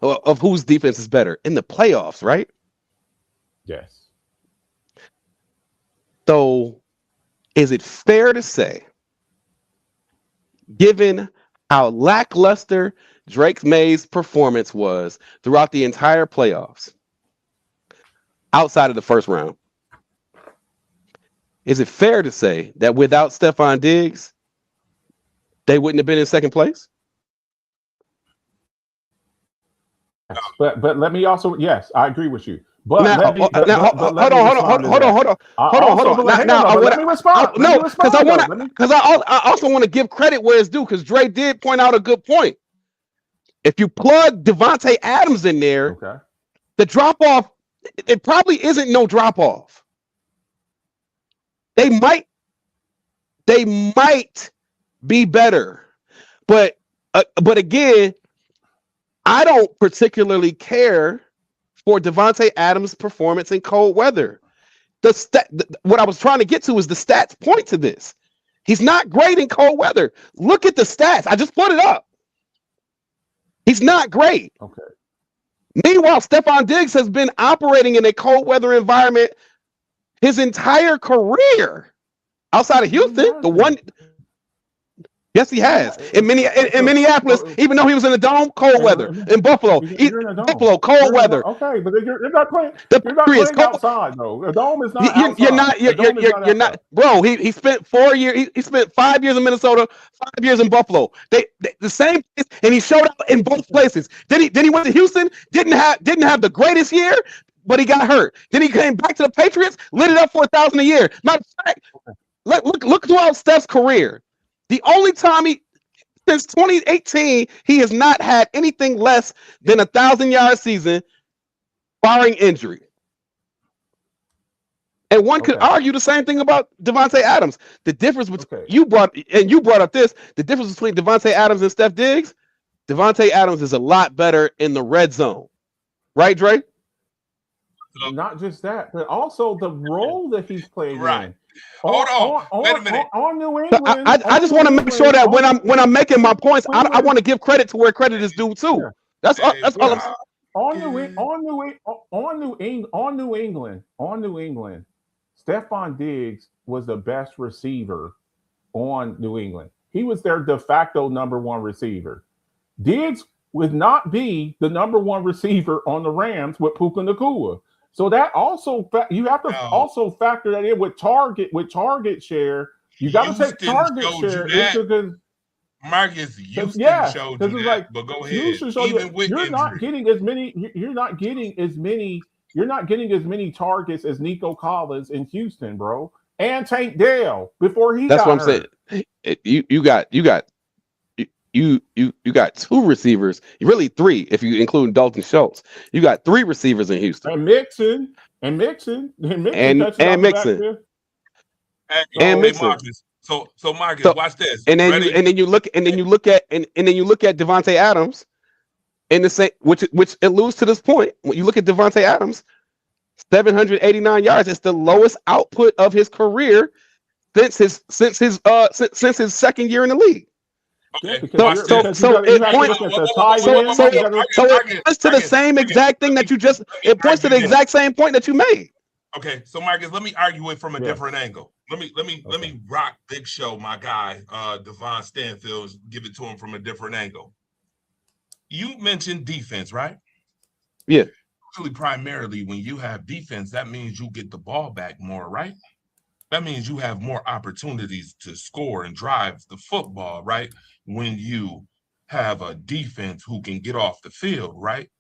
Speaker 8: of whose defense is better in the playoffs, right?
Speaker 2: Yes.
Speaker 8: So, is it fair to say, given how lackluster Drake May's performance was throughout the entire playoffs, outside of the first round, is it fair to say that without Stephon Diggs, they wouldn't have been in second place?
Speaker 2: But let me also, yes, I agree with you. But
Speaker 8: hold on. Let me respond. No, because I also want to give credit where it's due, because Dre did point out a good point. If you plug Devontae Adams in there, the drop off, it probably isn't no drop off. They might be better, but again, I don't particularly care for Devontae Adams' performance in cold weather. What I was trying to get to is the stats point to this. He's not great in cold weather. Look at the stats. I just put it up. He's not great.
Speaker 2: Okay.
Speaker 8: Meanwhile, Stephon Diggs has been operating in a cold weather environment his entire career. Outside of Houston, the one. Yes, he has. In Minneapolis, even though he was in the dome, cold weather. In Buffalo, cold weather.
Speaker 2: Okay, but you're not playing. You're not playing outside, though. The dome is not outside.
Speaker 8: You're not, bro. He spent 4 years. He spent 5 years in Minnesota, 5 years in Buffalo. They the same, and he showed up in both places. Then he went to Houston. Didn't have the greatest year, but he got hurt. Then he came back to the Patriots, lit it up for $1,000 a year. Matter of fact, look throughout Steph's career. The only time since 2018, he has not had anything less than 1,000-yard season, barring injury. And one could argue the same thing about Devontae Adams. The difference between you brought up this, the difference between Devontae Adams and Steph Diggs, Devontae Adams is a lot better in the red zone. Right, Dre?
Speaker 2: Not just that, but also the role that he's playing in.
Speaker 1: Hold on. Wait a minute.
Speaker 2: On New
Speaker 8: So
Speaker 2: England.
Speaker 8: I just want to make sure that when I'm making my points, I want to give credit to where credit is due too.
Speaker 2: Yeah.
Speaker 8: That's all I'm saying.
Speaker 2: On New England, Stephon Diggs was the best receiver on New England. He was their de facto number one receiver. Diggs would not be the number one receiver on the Rams with Puka Nacua. So that also you have to also factor that in with target share. You got to take target share into the.
Speaker 1: Marcus Houston showed you that,
Speaker 2: like,
Speaker 1: but go ahead.
Speaker 2: Even with you're not getting as many. You're not getting as many targets as Nico Collins in Houston, bro, and Tank Dell before he.
Speaker 8: That's
Speaker 2: got
Speaker 8: what I'm
Speaker 2: hurt.
Speaker 8: saying. You got two receivers, really three if you include Dalton Schultz. You got three receivers in Houston.
Speaker 2: And Mixon.
Speaker 8: And Mixon.
Speaker 1: Marcus. So Marcus, watch this.
Speaker 8: And then you look at Devontae Adams in the same, which alludes to this point. When you look at Devontae Adams, 789 yards. It's the lowest output of his career since his second year in the league.
Speaker 1: Okay.
Speaker 8: It points to the same exact thing that you just. It points to the exact same point that you made.
Speaker 1: Okay, so Marcus, let me argue it from a different angle. Let me rock Big Show, my guy, Devon Stanfield, give it to him from a different angle. You mentioned defense, right?
Speaker 8: Yeah.
Speaker 1: Actually, primarily when you have defense, that means you get the ball back more, right? That means you have more opportunities to score and drive the football, right? When you have a defense who can get off the field, right?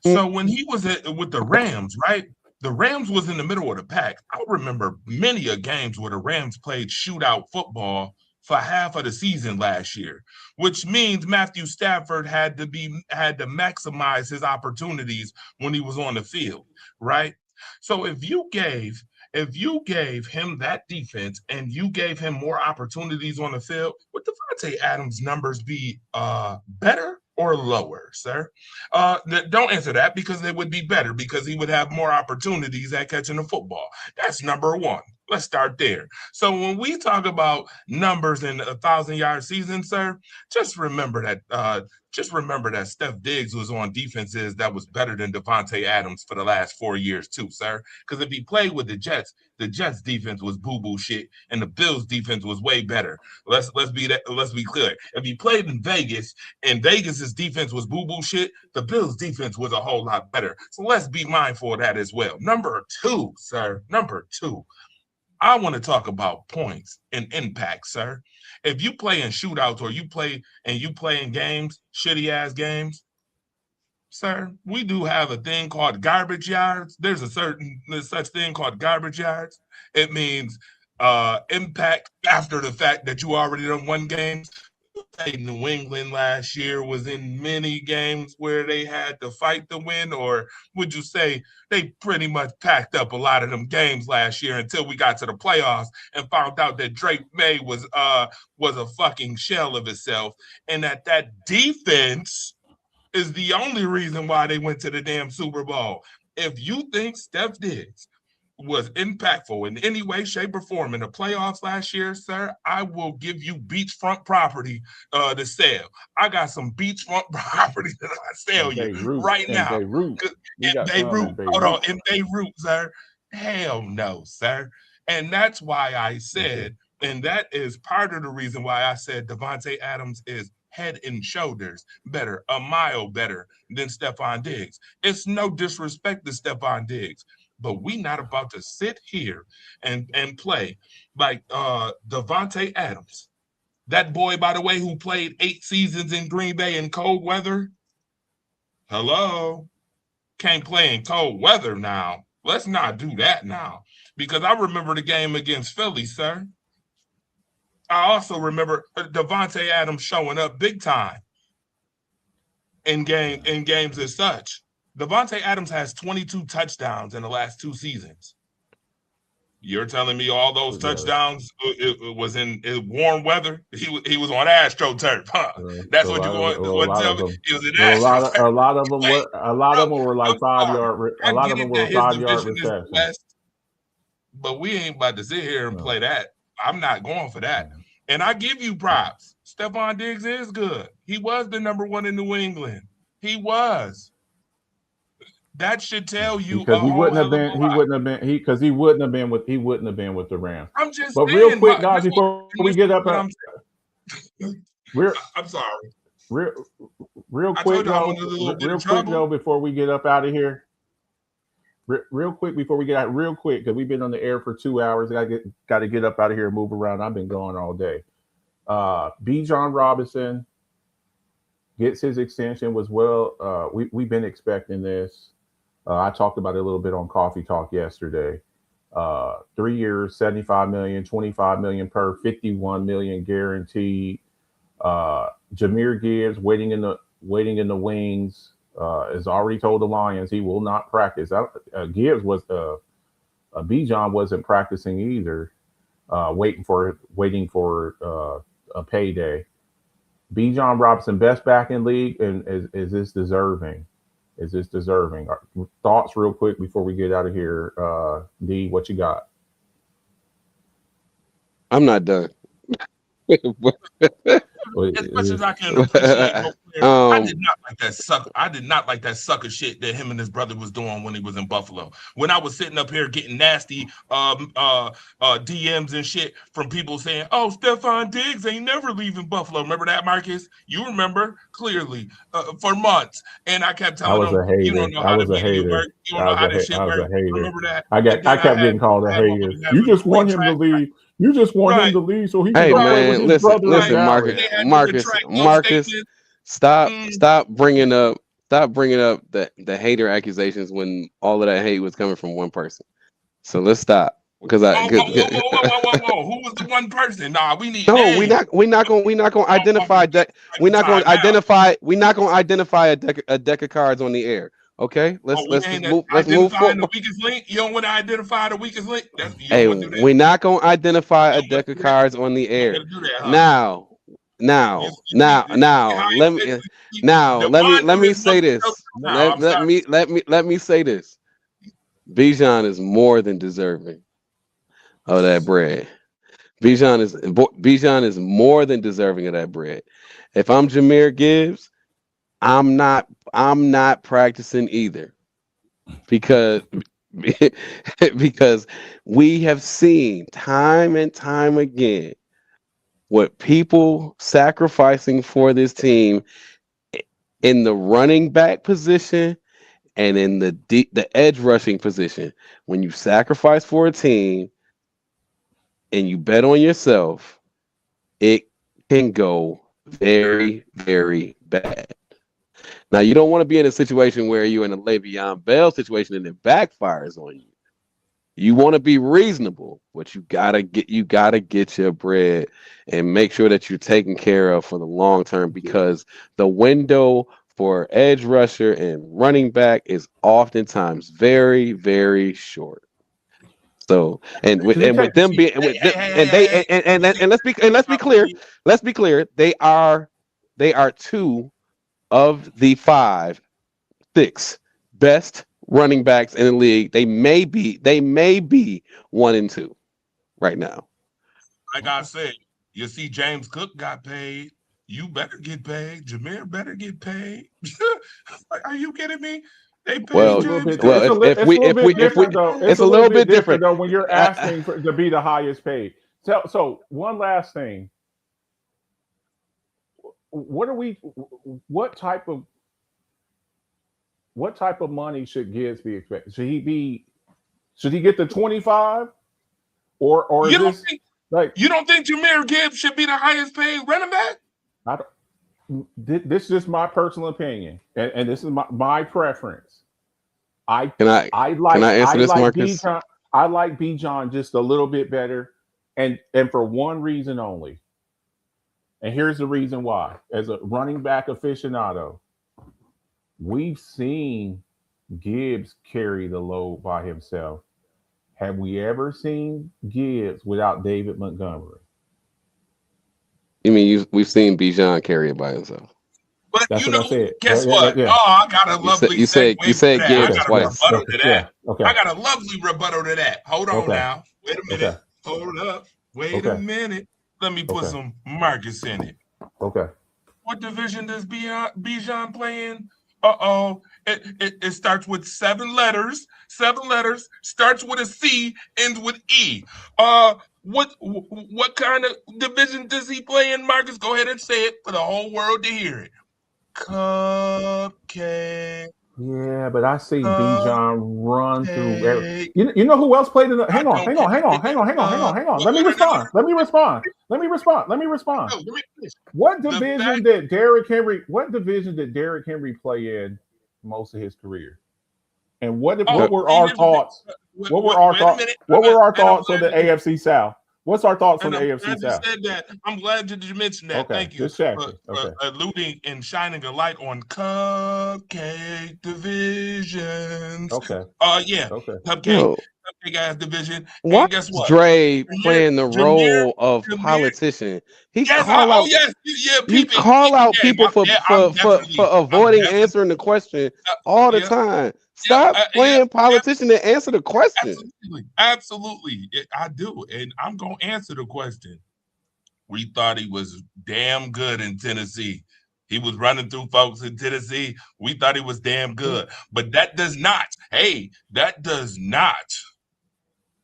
Speaker 1: So when he was with the Rams, right? The Rams was in the middle of the pack. I remember many a games where the Rams played shootout football for half of the season last year, which means Matthew Stafford had to maximize his opportunities when he was on the field, right? So if you gave him that defense and you gave him more opportunities on the field, would Devontae Adams' numbers be better or lower, sir? Don't answer that, because they would be better because he would have more opportunities at catching the football. That's number one. Let's start there. So when we talk about numbers in 1,000-yard season, sir, just remember that Steph Diggs was on defenses that was better than Devontae Adams for the last 4 years too, sir. Because if he played with the Jets defense was boo-boo shit, and the Bills defense was way better. Let's be clear. If he played in Vegas and Vegas's defense was boo-boo shit, the Bills defense was a whole lot better. So let's be mindful of that as well. Number two, sir. I want to talk about points and impact, sir. If you play in shootouts or you play in games, shitty ass games, sir, we do have a thing called garbage yards. There's such thing called garbage yards. It means impact after the fact that you already done won games. New England last year was in many games where they had to fight to win, or would you say they pretty much packed up a lot of them games last year until we got to the playoffs and found out that Drake May was a fucking shell of itself, and that defense is the only reason why they went to the damn Super Bowl. If you think Steph Diggs was impactful in any way, shape, or form in the playoffs last year, sir, I will give you beachfront property to sell. I got some beachfront property that I sell you right now. In Beirut, sir. Hell no, sir. And that's why I said, and that is part of the reason why I said Devontae Adams is head and shoulders better, a mile better than Stephon Diggs. It's no disrespect to Stephon Diggs, but we not about to sit here and play like Devontae Adams. That boy, by the way, who played 8 seasons in Green Bay in cold weather. Hello? Can't play in cold weather now. Let's not do that now. Because I remember the game against Philly, sir. I also remember Devontae Adams showing up big time in games as such. Devontae Adams has 22 touchdowns in the last 2 seasons. You're telling me all those touchdowns it was in warm weather? He was on AstroTurf, huh? That's what you want to tell me? He was in AstroTurf.
Speaker 2: A lot of them were like 5 yard. A lot of them were 5 yard receptions.
Speaker 1: but we ain't about to sit here and play that. I'm not going for that. And I give you props. Stephon Diggs is good. He was the number one in New England. He was. That should tell you
Speaker 2: because he wouldn't have been with the Rams.
Speaker 1: I'm just
Speaker 2: but
Speaker 1: saying,
Speaker 2: real quick, guys, before we get up,
Speaker 1: I'm sorry.
Speaker 2: Real quick though, before we get up out of here. Real quick before we get out, because we've been on the air for 2 hours. Got to get up out of here and move around. I've been going all day. Bijan Robinson gets his extension was well. We've been expecting this. I talked about it a little bit on Coffee Talk yesterday. 3 years, $75 million, $25 million per, $51 million guaranteed. Jahmyr Gibbs waiting in the wings. Has already told the Lions he will not practice. Gibbs was Bijan wasn't practicing either, waiting for a payday. Bijan Robinson, best back in league, and is this deserving? Is this deserving? Thoughts real quick before we get out of here. D, what you got?
Speaker 8: I'm not done.
Speaker 1: As much as I can appreciate, I did not like that sucker. I did not like that sucker shit that him and his brother was doing when he was in Buffalo. When I was sitting up here getting nasty DMs and shit from people saying, "Oh, Stephon Diggs ain't never leaving Buffalo." Remember that, Marcus? You remember clearly for months, and I kept telling them, "You don't know how the media work. You don't know how this shit works." Remember that?
Speaker 2: I kept getting called a hater. You just want him to leave. You just want him to leave so he can go play with his brother.
Speaker 8: Listen, Marcus. Stop bringing up the hater accusations when all of that hate was coming from one person. So let's stop because
Speaker 1: whoa. Who was the one person? Nah, we need. No,
Speaker 8: we're not gonna identify that. We're not gonna identify a deck of cards on the air. Okay, let's move forward.
Speaker 1: The weakest link. You don't want to identify the weakest link.
Speaker 8: We're not gonna identify a deck of cards on the air. Now, let me say this. Let me say this. Bijan is more than deserving of that bread. Bijan is more than deserving of that bread. If I'm Jahmyr Gibbs, I'm not practicing either, because we have seen time and time again what people sacrificing for this team in the running back position and in the edge rushing position. When you sacrifice for a team and you bet on yourself, it can go very, very bad. Now, you don't want to be in a situation where you're in a Le'Veon Bell situation and it backfires on you. You want to be reasonable, but you gotta get your bread and make sure that you're taken care of for the long term, because the window for edge rusher and running back is oftentimes very, very short. So, and let's be clear, they are two of the 6 best running backs in the league. They may be 1 and 2 right now.
Speaker 1: Like I said, you see James Cook got paid. You better get paid. Jahmyr better get paid. Are you kidding me? They paid
Speaker 2: it's a little bit different though when you're asking to be the highest paid. So one last thing. What type of money should Gibbs be expected? Should he get the 25? Or
Speaker 1: you don't think Jahmyr Gibbs should be the highest paid running back?
Speaker 2: This is just my personal opinion, and this is my preference. I like Bijan just a little bit better, and for one reason only. And here's the reason why. As a running back aficionado, we've seen Gibbs carry the load by himself. Have we ever seen Gibbs without David Montgomery?
Speaker 8: You mean we've seen Bijan carry it by himself?
Speaker 1: But
Speaker 2: That's
Speaker 1: you
Speaker 2: what I
Speaker 1: know,
Speaker 2: said.
Speaker 1: guess
Speaker 2: Yeah,
Speaker 1: what?
Speaker 2: yeah, yeah.
Speaker 1: Oh, I got a lovely
Speaker 7: you said
Speaker 1: segue for that.
Speaker 7: Gibbs
Speaker 1: I got
Speaker 7: twice.
Speaker 1: a rebuttal to
Speaker 2: Yeah.
Speaker 1: that.
Speaker 2: Okay.
Speaker 1: I got a lovely rebuttal to that. Hold on
Speaker 2: Okay.
Speaker 1: now. Wait a minute.
Speaker 2: Okay.
Speaker 1: Hold up. Wait a
Speaker 2: Okay.
Speaker 1: minute. Let me put
Speaker 2: Okay.
Speaker 1: some Marcus in it.
Speaker 2: Okay.
Speaker 1: What division does Bijan play in? Uh-oh. It starts with 7 letters. 7 letters. Starts with a C, ends with E. What kind of division does he play in, Marcus? Go ahead and say it for the whole world to hear it. Cupcake.
Speaker 2: Yeah, but I see Bijan run through every.
Speaker 1: Cupcake.
Speaker 2: You know who else played in the?
Speaker 1: I
Speaker 2: Hang on.
Speaker 1: don't care.
Speaker 2: Let me respond. Let me respond.
Speaker 1: No, let me finish.
Speaker 2: What
Speaker 1: The
Speaker 2: division
Speaker 1: fact-
Speaker 2: did Derrick Henry? What division did Derrick Henry play in most of his career? And what were our thoughts? What were our thoughts? What were our thoughts on the AFC South? What's our thoughts on
Speaker 1: And
Speaker 2: the
Speaker 1: I'm
Speaker 2: AFC
Speaker 1: glad you
Speaker 2: South?
Speaker 1: said that. I'm glad that you mentioned that.
Speaker 2: Okay,
Speaker 1: Thank you
Speaker 2: just checking.
Speaker 1: for
Speaker 2: Okay.
Speaker 1: alluding and shining a light on cupcake divisions.
Speaker 2: Okay.
Speaker 1: Yeah,
Speaker 2: Okay.
Speaker 1: cupcake ass division.
Speaker 7: Why
Speaker 1: And guess
Speaker 7: is
Speaker 1: what?
Speaker 7: Dre playing the
Speaker 1: Jameer-
Speaker 7: role of
Speaker 1: Jameer-
Speaker 7: politician? He
Speaker 1: Yes,
Speaker 7: call out
Speaker 1: yeah,
Speaker 7: you
Speaker 1: peeping,
Speaker 7: call out
Speaker 1: yeah,
Speaker 7: people
Speaker 1: I'm definitely-
Speaker 7: for avoiding
Speaker 1: I'm definitely-
Speaker 7: answering the question all the
Speaker 1: yeah.
Speaker 7: time. Stop playing politician and answer the question.
Speaker 1: Absolutely. I do. And I'm going to answer the question. We thought he was damn good in Tennessee. He was running through folks in Tennessee. We thought he was damn good. But that does not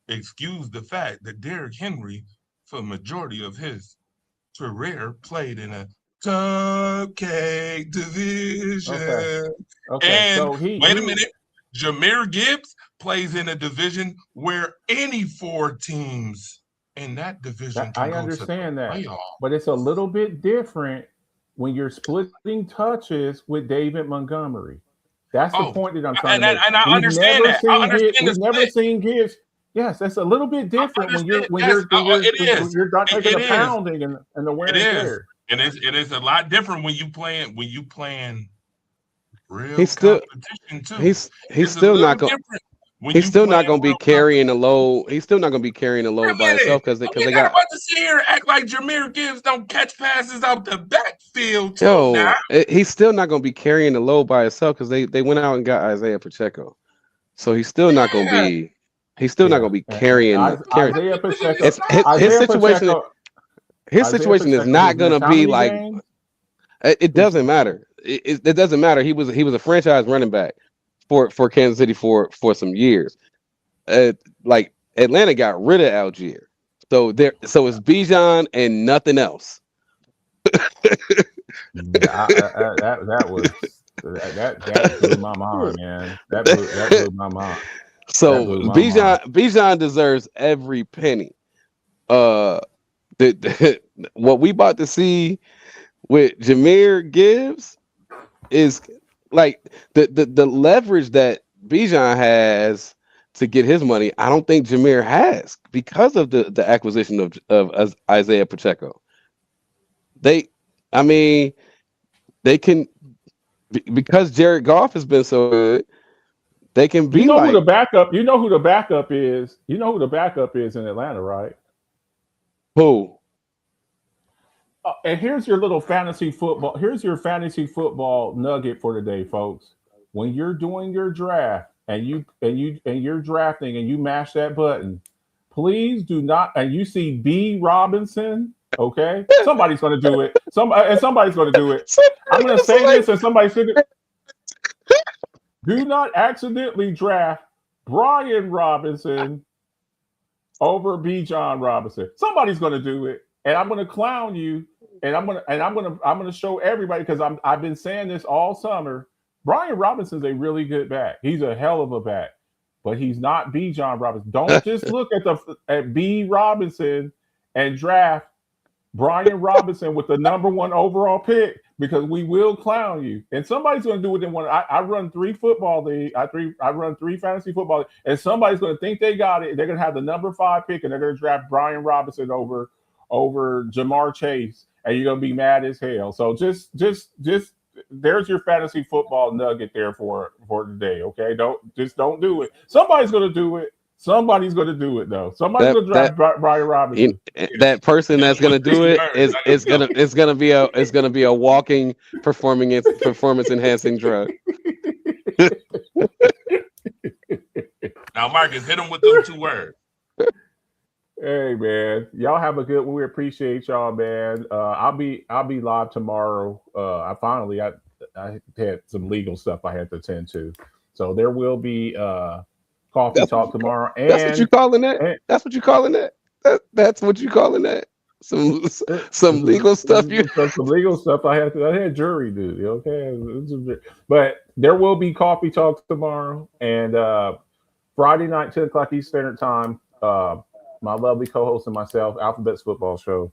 Speaker 1: excuse the fact that Derrick Henry, for the majority of his career, played in a cupcake division.
Speaker 2: Okay.
Speaker 1: And
Speaker 2: So
Speaker 1: wait a minute. Jameer Gibbs plays in a division where any 4 teams in that division can
Speaker 2: I
Speaker 1: go
Speaker 2: understand
Speaker 1: to the
Speaker 2: that,
Speaker 1: playoffs.
Speaker 2: but it's a little bit different when you're splitting touches with David Montgomery. That's the point that I'm trying to make.
Speaker 1: And I understand that. I understand
Speaker 2: We've never seen Gibbs. Yes, that's a little bit different when you're not taking the pounding and the wear and tear.
Speaker 1: And it's a lot different when you playing real competition too.
Speaker 7: He's still not going. He's still not going to be carrying the load. He's still not going to be carrying the load by himself because they got.
Speaker 1: About to sit here and act like Jameer Gibbs don't catch passes out the backfield.
Speaker 7: He's still not going to be carrying the load by himself because they went out and got Isaiah Pacheco. So he's still not going to be. He's still not going to be carrying.
Speaker 2: Isaiah Pacheco.
Speaker 7: His situation is not going to be like. It doesn't matter. It doesn't matter. He was a franchise running back for Kansas City for some years. Like Atlanta got rid of Algier, so it's Bijan and nothing else.
Speaker 2: That blew my mind, man. That blew my mind.
Speaker 7: So Bijan deserves every penny. What we about to see with Jameer Gibbs is like the leverage that Bijan has to get his money. I don't think Jameer has because of the acquisition of Isaiah Pacheco. They can, because Jared Goff has been so good. They can be
Speaker 2: who the backup. You know who the backup is. You know who the backup is in Atlanta, right?
Speaker 7: Who?
Speaker 2: And here's your little fantasy football. Here's your fantasy football nugget for today, folks. When you're doing your draft and you're drafting and you mash that button, please do not. And you see B Robinson. Okay, somebody's going to do it. Somebody's going to do it. I'm going to say this, and somebody should. Do not accidentally draft Brian Robinson over Bijan Robinson. Somebody's going to do it, and I'm going to clown you, and I'm going to show everybody because I've been saying this all summer. Brian Robinson's a really good back. He's a hell of a back, but he's not Bijan Robinson. Don't just look at B Robinson and draft Brian Robinson with the #1 overall pick, because we will clown you. And somebody's going to do it in one. I run 3 football league. I run 3 fantasy football league, and somebody's going to think they got it. They're going to have the #5 pick, and they're going to draft Brian Robinson over Jamar Chase, and you're going to be mad as hell. So just there's your fantasy football nugget there for today. Okay, don't do it. Somebody's going to do it. Somebody's going to do it though. Somebody's going to draft Brian Robinson.
Speaker 8: That person that's gonna do it is gonna be a walking performance enhancing drug.
Speaker 1: Now, Marcus, hit him with those 2 words.
Speaker 2: Hey man, y'all have a good one. We appreciate y'all, man. I'll be live tomorrow. I had some legal stuff I had to attend to, so there will be coffee talk tomorrow. And
Speaker 8: that's what you calling that? That's what you calling that? That's what you calling that? Some legal stuff.
Speaker 2: Some legal stuff I had jury duty. Okay, but there will be coffee talk tomorrow and Friday night, 10 o'clock East Standard Time. My lovely co-host and myself, Alphabets Football Show,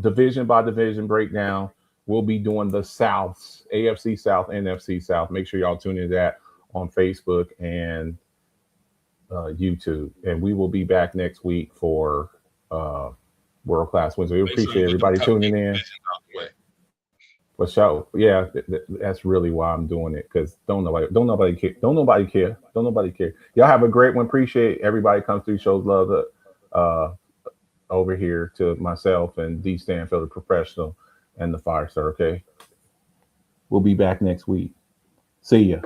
Speaker 2: division by division breakdown. We'll be doing the Souths, AFC South, NFC South. Make sure y'all tune into that on Facebook and YouTube. And we will be back next week for World Class Wednesday. We appreciate everybody tuning in. For sure. Yeah, that's really why I'm doing it, because don't nobody care. Y'all have a great one. Appreciate everybody comes through, shows love over here to myself and D Stanfield, the professional, and the Firestar. Okay, we'll be back next week. See ya.